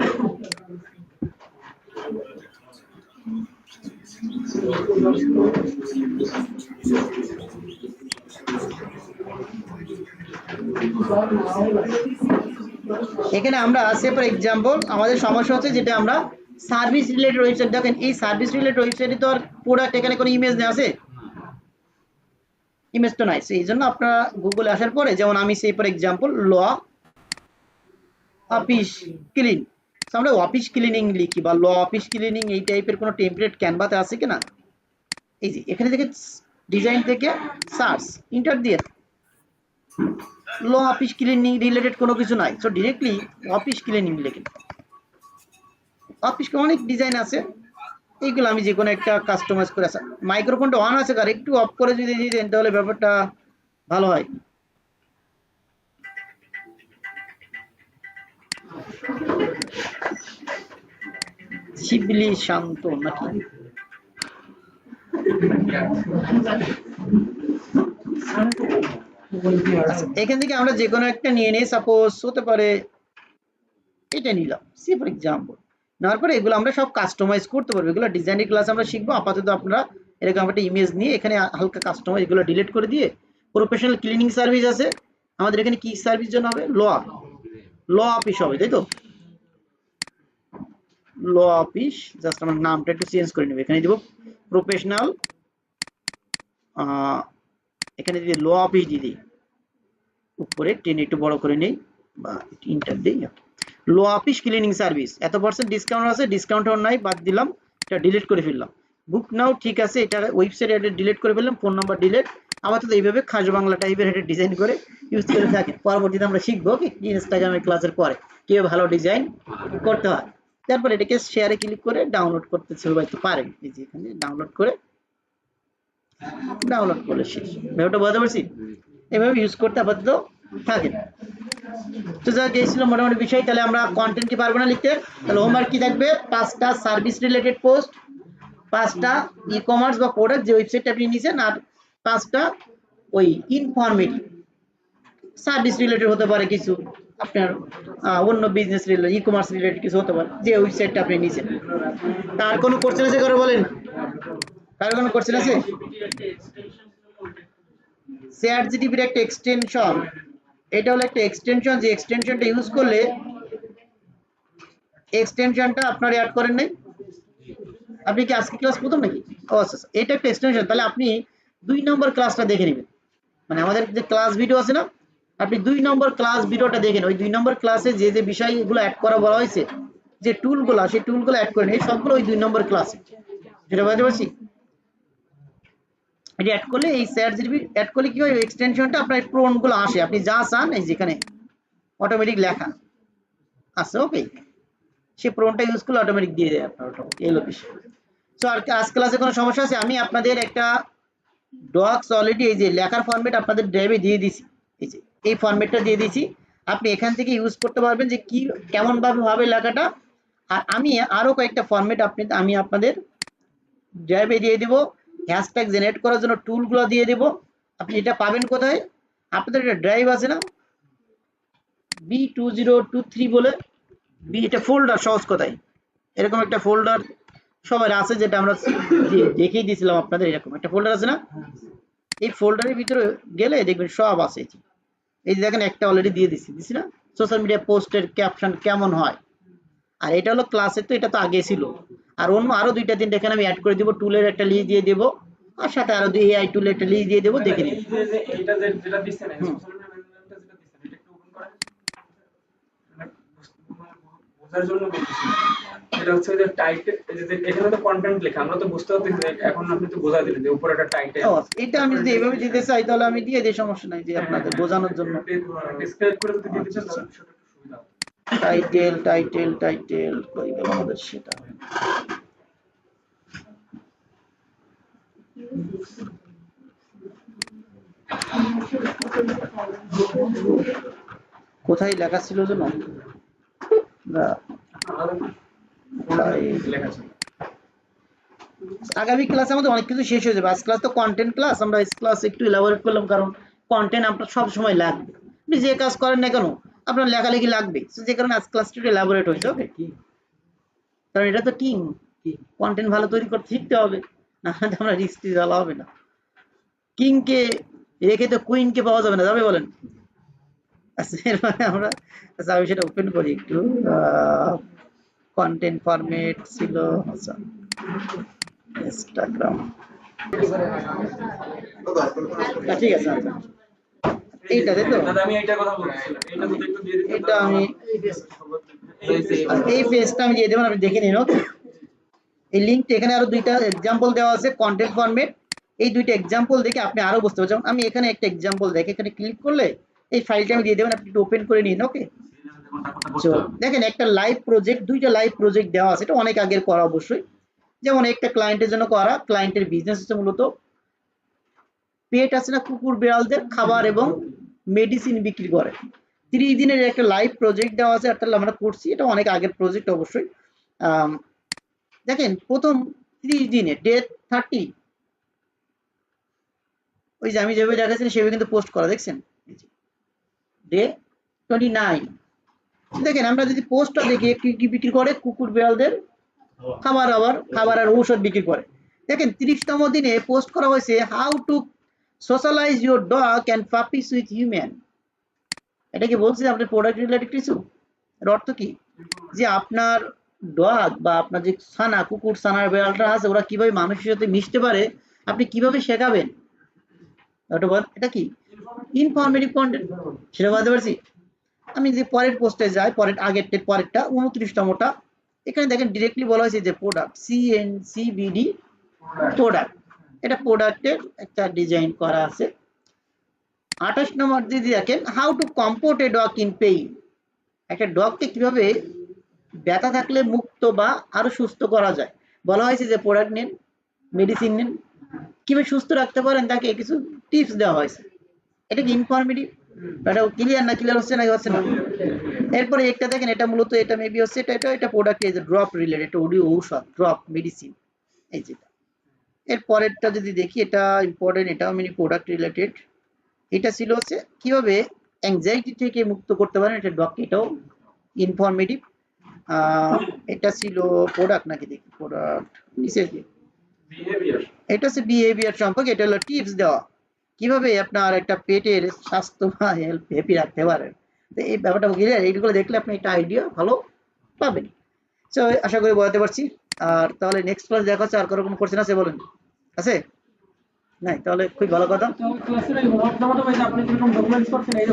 এখানে আমরা সে ফর এক্সাম্পল আমাদের সমস্যা হচ্ছে যেটা আমরা সার্ভিস রিলেটেড ওয়েবসাইট, দেখেন এই সার্ভিস রিলেটেড ওয়েবসাইটে তো আর প্রোডাক্ট এখানে কোনো ইমেজ নেই, আছে ইমেজ তো নাই। এই জন্য আপনারা গুগলে আসার পরে যেমন আমি say for example law office clean, আমরা অফিস ক্লিনিং লিখি বা ল অফিস ক্লিনিং এই টাইপের কোনো টেমপ্লেট ক্যানভাতে আছে কিনা, এই যে এখানে থেকে ডিজাইন থেকে সার্চ ইন্টার দিয়ে ল অফিস ক্লিনিং রিলেটেড কোনো কিছু নাই, সো ডিরেক্টলি অফিস ক্লিনিং লিখেন। অফিস অনেক ডিজাইন আছে, এইগুলো আমি যে কোনো একটা কাস্টমাইজ করে আসা। মাইক্রোফোনটা অন আছে কার একটু অফ করে যদি দিয়ে দেন তাহলে ব্যাপারটা ভালো হয়। শিবলি শান্ত নাকি? এখান থেকে আমরা যে কোনো একটা নিয়ে নেই, সাপোজ হতে পারে এটা নিলাম সি ফর এক্সাম্পল। নেওয়ার পরে এগুলো আমরা সব কাস্টমাইজ করতে পারবো, এগুলো ডিজাইনের ক্লাস আমরা শিখবো। আপাতত আপনারা এরকম একটা ইমেজ নিয়ে এখানে হালকা কাস্টমাইজ এগুলো ডিলিট করে দিয়ে প্রফেশনাল ক্লিনিং সার্ভিস আছে আমাদের এখানে, কি সার্ভিস জন্য হবে ল অফিস হবে, তাই তো ল অফিস। জাস্ট আমার নামটা একটু চেঞ্জ করে নেব, এখানে দিব প্রফেশনাল, এখানে যদি ল অফিস দিয়ে দিই উপরে টেনে একটু বড় করে নেই বা ইন্টার দিই, ল অফিস ক্লিনিং সার্ভিস এত % ডিসকাউন্ট আছে, ডিসকাউন্ট নাই বাদ দিলাম, এটা ডিলিট করে ফেললাম। বুক নাও ঠিক আছে, এটা ওয়েবসাইট অ্যাড্রেস ডিলিট করে ফেললাম, ফোন নাম্বার ডিলিট। আবার তো এইভাবে খাস বাংলা টাইপের একটা ডিজাইন করে ইউজ করে থাকি। পরবর্তীতে আমরা শিখবো কি ইনস্টাগ্রামের ক্লাসের পরে কিভাবে ভালো ডিজাইন করতে হয়। তারপর এটাকে শেয়ারে ক্লিক করে ডাউনলোড করতে সবাই তো পারেন, এই যে এখানে ডাউনলোড করলে শেষ। ব্যাপারটা বুঝতে পারছি, এভাবে ইউজ করতে আপাতত থাকেন। তো যা গিয়েছিল মোটামুটি বিষয়। তাহলে আমরা কন্টেন্ট কি পারবো না লিখতে, তাহলে হোমওয়ার্ক কি থাকবে, 5টা সার্ভিস রিলেটেড পোস্ট, 5টা ই কমার্স বা প্রোডাক্ট যে ওয়েবসাইট আপনি নিয়েছেন, আর 5টা ওই ইনফরমেটিভ সার্ভিস রিলেটেড হতে পারে কিছু, আপনার অন্য business related e commerce related কিছু হতে পারে যে ওয়েবসাইটটা আপনি নিয়েছেন। তার কোনো কোশ্চেন আছে কারো বলেন, কারো কোনো কোশ্চেন আছে? চ্যাট জিটিপির একটা এক্সটেনশন, এটা হলো একটা এক্সটেনশন, যে এক্সটেনশনটা ইউজ করলে এক্সটেনশনটা আপনার অ্যাড করেন নাই, আপনি কি আজকে ক্লাস প্রথম নাকি? ও আচ্ছা, এটা একটা এক্সটেনশন। তাহলে আপনি 2 নম্বর ক্লাসটা দেখে নেবেন, মানে আমাদের যে ক্লাস ভিডিও আছে না, আপনি 2 নম্বর ক্লাস ভিডিওটা দেখেন। ওই 2 নম্বর ক্লাসে যে যে বিষয়গুলো অ্যাড করা বলা হয়েছে, যে টুলগুলো, সেই টুলগুলো অ্যাড করেন, এই সবগুলো ওই 2 নম্বর ক্লাসে, যেটা বুঝতে পারছি। এটা অ্যাড করলে এই চ্যাট জিটিপি অ্যাড করলে কি হয়, এক্সটেনশনটা আপনার প্রোনগুলো আসে, আপনি যা চান এই যেখানে অটোমেটিক লেখা আছে, ওকে সে প্রোনটা ইউজ করলে অটোমেটিক দিয়ে দেয় আপনার অটোমেটিক এই লোকেশন। সো আর আজ ক্লাসে কোনো সমস্যা আছে? আমি আপনাদের একটা ডক্স অলরেডি এই যে লেখার ফরম্যাট আপনাদের ড্রাইভে দিয়ে দিছি, এই যে এই ফরম্যাটটা দিয়ে দিছি, আপনি এখান থেকে ইউজ করতে পারবেন যে কি কেমন ভাবে লেখাটা। আর আমি আরো কয়েকটা ফরম্যাট আমি আপনাদের ড্রাইভে দিয়ে দেব, হ্যাশট্যাগ জেনারেট করার জন্য টুলগুলো দিয়ে দেব। আপনি এটা পাবেন কোথায়, আপনাদের একটা ড্রাইভ আছে না B2023 বলে, এটা ফোল্ডার, সহজ কথায় এরকম একটা ফোল্ডার সবার আছে, যেটা আমরা দেখিয়ে দিয়েছিলাম আপনাদের, এরকম একটা ফোল্ডার আছে না, এই ফোল্ডারের ভিতরে গেলে দেখবেন সব আছে। এই যে দেখেন একটা অলরেডি দিয়ে দিছি না, সোশ্যাল মিডিয়া পোস্টের ক্যাপশন কেমন হয়। আর এটা হলো ক্লাসের, তো এটা তো আগে ছিল। আর অন্য আরো 2টা 3টা এখানে আমি অ্যাড করে দিব, টুলের একটা লিস্ট দিয়ে দেব, আর সাথে আরো 2 AI টুলের একটা লিস্ট দিয়ে দেব, দেখে নিন। এটা যেটা দিচ্ছেন সোশ্যাল মিডিয়া ম্যানেজমেন্টটা যেটা দিচ্ছেন, এটা একটু ওপেন করেন, বোঝার জন্য বলতেছি। এটা হচ্ছে যে টাইটেল, এখানে তো কন্টেন্ট লেখা, আমরা তো বুঝতে পারছি, এখন আপনি তো বোঝা দিলেন যে উপরে একটা টাইটেল। এটা আমি যদি এইভাবে দিতে চাই তাহলে আমি দিয়ে দিই, সমস্যা নাই, যে আপনাদের বোঝানোর জন্য ডেসক্রাইব করে যদি দিতে চান তাহলে বিষয়টা একটু সুবিধা হবে। টাইটেল কই গেল আমাদের, সেটা কোথায় লেখা ছিল যেন, আগামী ক্লাসে আমাদের অনেক কিছু শেষ হয়ে যাবে। আজ ক্লাস তো কন্টেন্ট ক্লাস, আমরা এই ক্লাস একটু এলাবোরেট করলাম, কারণ কন্টেন্ট আপনার সব সময় লাগবে, আপনি যে কাজ করেন না কেন আপনার লেখালেখি লাগবে, যে কারণে আজ ক্লাসটা একটু এলাবোরেট হয়েছে, ওকে। কারণ এটা তো টিম, কন্টেন্ট ভালো তৈরি করতে শিখতে হবে, না হলে আমরা রিস্ক ভালো হবে না। কিংকে রেখে তো কুইনকে পাওয়া যাবে না, যাবে বলেন? আচ্ছা এরপরে আমরা আচ্ছা আমি সেটা ওপেন করি একটু কন্টেন্ট ফরম্যাট ছিল আচ্ছা ইনস্টাগ্রাম ঠিক আছে আচ্ছা এইটা তাই তো দাদা আমি এইটার কথা বলছিলাম, এইটা যদি একটু দিয়ে দিতেন এটা আমি এই এই পেজটা আমি দিয়ে দেবেন আপনি দেখে নিন ওকে এই লিঙ্কটা এখানে আরো দুইটা এক্সাম্পল দেওয়া আছে কন্টেন্ট ফরম্যাট এই দুইটা এক্সাম্পল দেখে আপনি আরো বুঝতে পারছেন আমি এখানে একটা এক্সাম্পল দেখে এখানে ক্লিক করলে এই ফাইলটা আমি দিয়ে দেবেন আপনি একটু ওপেন করে নিন ওকে দেখেন একটা লাইভ প্রজেক্ট দুইটা লাইভ প্রজেক্ট দেওয়া আছে এটা অনেক আগের করা অবশ্যই যেমন একটা ক্লায়েন্টের জন্য করা ক্লায়েন্টের বিজনেস হচ্ছে মূলত পেট আছে না কুকুর বিড়ালদের খাবার এবং মেডিসিন বিক্রি করে 30 দিনের একটা লাইভ প্রজেক্ট দেওয়া আছে অর্থাৎ আমরা করছি এটা অনেক আগের প্রজেক্ট অবশ্যই দেখেন প্রথম 30 দিনে ডে 30 ওই যে আমি যেভাবে দেখাচ্ছি সেভাবে কিন্তু পোস্ট করা দেখছেন ডে 29 দেখেন আমরা যদি পোস্টটা দেখি কি বিক্রি করে কুকুর বিড়ালদের খাবার আর ঔষধ বিক্রি করে দেখেন 30তম দিনে পোস্ট করা হয়েছে how to socialise your dog and puppies with human এটা কি বলছে আপনার প্রোডাক্ট রিলেটেড কিছু এর অর্থ কি যে আপনার ডগ বা আপনার যে ছানা কুকুর ছানার বিড়ালটা আছে ওরা কিভাবে মানুষের সাথে মিশতে পারে আপনি কিভাবে শেখাবেন এটা কি ইনফরমেটিভ কন্টেন্ট সেটা বলতে পারছি আমি যে পরের পোস্টে যাই পরেরটা 29তমটা এখানে দেখেন ডিরেক্টলি বলা হয়েছে যে প্রোডাক্ট CNCBD প্রোডাক্ট এটা প্রোডাক্টের একটা ডিজাইন করা আছে 28 নম্বর যদি দেখেন how to comfort a dog in pain একটা ডগকে কিভাবে ব্যথা থাকলে মুক্ত বা আরো সুস্থ করা যায় বলা হয়েছে যে প্রোডাক্ট নিন মেডিসিন নিন কিভাবে সুস্থ রাখতে পারেন তাকে কিছু টিপস দেওয়া হয়েছে এটা কি ইনফরমেটিভ এটা ক্লিয়ার না ক্লিয়ার হচ্ছে না হচ্ছে না এরপরে একটা দেখেন এটা মূলত এটা মেবি হচ্ছে এটা প্রোডাক্ট এই যে ড্রপ রিলেটেড এটা ঔষধ ড্রপ মেডিসিন এই যেটা এর পরেরটা যদি দেখি এটা ইম্পর্টেন্ট এটাও মিনি প্রোডাক্ট রিলেটেড এটা ছিল হচ্ছে কিভাবে অ্যাংজাইটি থেকে মুক্ত করতে পারেন এটা ডগকে এটাও ইনফরমেটিভ এটা ছিল প্রোডাক্ট নাকি দেখি প্রোডাক্ট নিচে বিহেভিয়ার এটা হচ্ছে বিহেভিয়ার সম্পর্কে এটা হলো টিপস দেওয়া কিভাবে আপনার একটা পেটের স্বাস্থ্য বা হেলথ হ্যাপি রাখতে পারেন তো এই ব্যাপারটা ক্লিয়ার এইগুলো দেখলে আপনি একটা আইডিয়া ভালো পাবেন সো আশা করি বোঝাতে পারছি আর তাহলে নেক্সট ক্লাস দেখা হচ্ছে আর কারো কোনো কোশ্চেন আছে বলেন আছে নাই তাহলে খুব ভালো কথা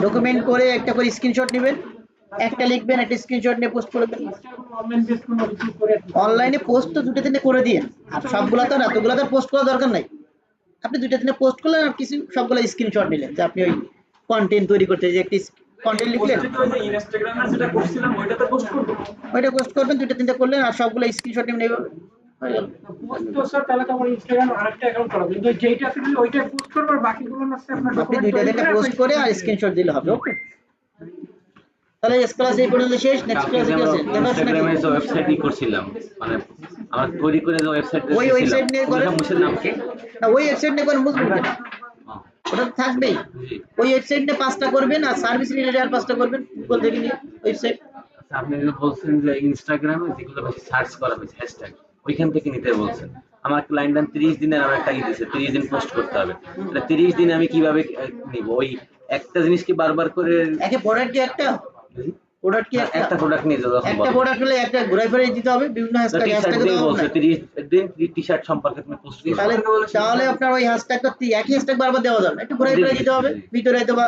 ডকুমেন্ট করে একটা করে স্ক্রিনশট নেবেন একটা লিখবেন একটা স্ক্রিনশট নিয়ে পোস্ট করবেন অনলাইনে পোস্ট তো দুটো দিনে করে দিন আর সবগুলা তো এতগুলা তো পোস্ট করা দরকার নাই আপনি দুটো দিনে পোস্ট করলেন আর কিছু সবগুলা স্ক্রিনশট নিলেন যে আপনি ওই কন্টেন্ট তৈরি করতে যে একটি কন্টেন্ট লিখলেন ইনস্টাগ্রামে যেটা করছিলাম ওইটাতে পোস্ট করব ওইটা পোস্ট করবেন দুটো তিনটা করলেন আর সবগুলা স্ক্রিনশট নিয়ে নেবেন হয়ে গেল পোস্ট তো স্যার তাহলে তো আমার ইনস্টাগ্রাম আরেকটা অ্যাকাউন্ট করা কিন্তু যেইটা আছে ওইটা পোস্ট করব আর বাকিগুলো আছে আপনার আপনি দুইটা তিনটা পোস্ট করে আর স্ক্রিনশট দিলে হবে ওকে তাহলে এই ক্লাস এই পর্যন্ত শেষ নেক্সট ক্লাসে কি আছে ইনস্টাগ্রামে যে ওয়েবসাইট করছিলাম মানে আমার তৈরি করে যে ওয়েবসাইট ওই ওয়েবসাইট নিয়ে করেন মুছের নাম কি না ওই ওয়েবসাইট নিয়ে করেন বুঝবেন না ওটা থাকবেই ওই ওয়েবসাইট নিয়ে 5টা করবেন আর সার্ভিস রিলেটেড আর 5টা করবেন গুগল থেকে নিয়ে ওয়েবসাইট আপনি যে বলছেন যে ইনস্টাগ্রামে যেগুলো বেশি সার্চ করা হয়েছে হ্যাশট্যাগ ওইখান থেকে নিতে বলছেন আমার ক্লায়েন্ট 30 দিনের আমার একটা দিয়েছে 30 দিন পোস্ট করতে হবে এটা 30 দিনে আমি কিভাবে নিব ওই একটা জিনিস কি বারবার করে একে প্রোডাক্ট কি একটা প্রোডাক্ট কি একটা প্রোডাক্ট নিয়ে যাও একটা প্রোডাক্ট হলে একটা ঘুরাই ফিরে দিতে হবে বিভিন্ন হ্যাশট্যাগ দিয়ে বলছে 30 দিন টি-শার্ট সম্পর্কে তুমি পোস্ট করো তাহলে আপনার ওই হ্যাশট্যাগটা একই হ্যাশট্যাগ বারবার দেওয়া যাবে একটু ঘুরাই ফিরে দিতে হবে ভিতরে হয়তো বা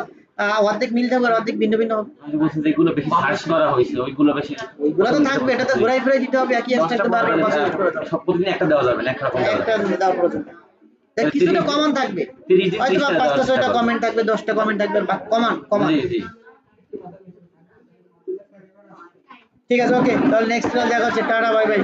অর্ধেক মিল থাকবে আর অর্ধেক ভিন্ন ভিন্ন হবে আমি বলছেন যেগুলো বেশি সার্চ করা হয়েছে ওইগুলো বেশি ওইগুলো তো থাকবে এটা তো ঘুরাই ফিরে দিতে হবে একই হ্যাশট্যাগ বারবার পাস করে দাও সব প্রতিদিন একটা দেওয়া যাবে না একটা রকম একটা দেওয়া প্রয়োজন দেখ কিছুটা কমন থাকবে 30 দিন হয়তো 5টা 6টা কমেন্ট থাকবে 10টা কমেন্ট থাকবে কমন জি জি ঠিক আছে ওকে তাহলে নেক্সট ক্লাস দেখা হচ্ছে টাটা বাই বাই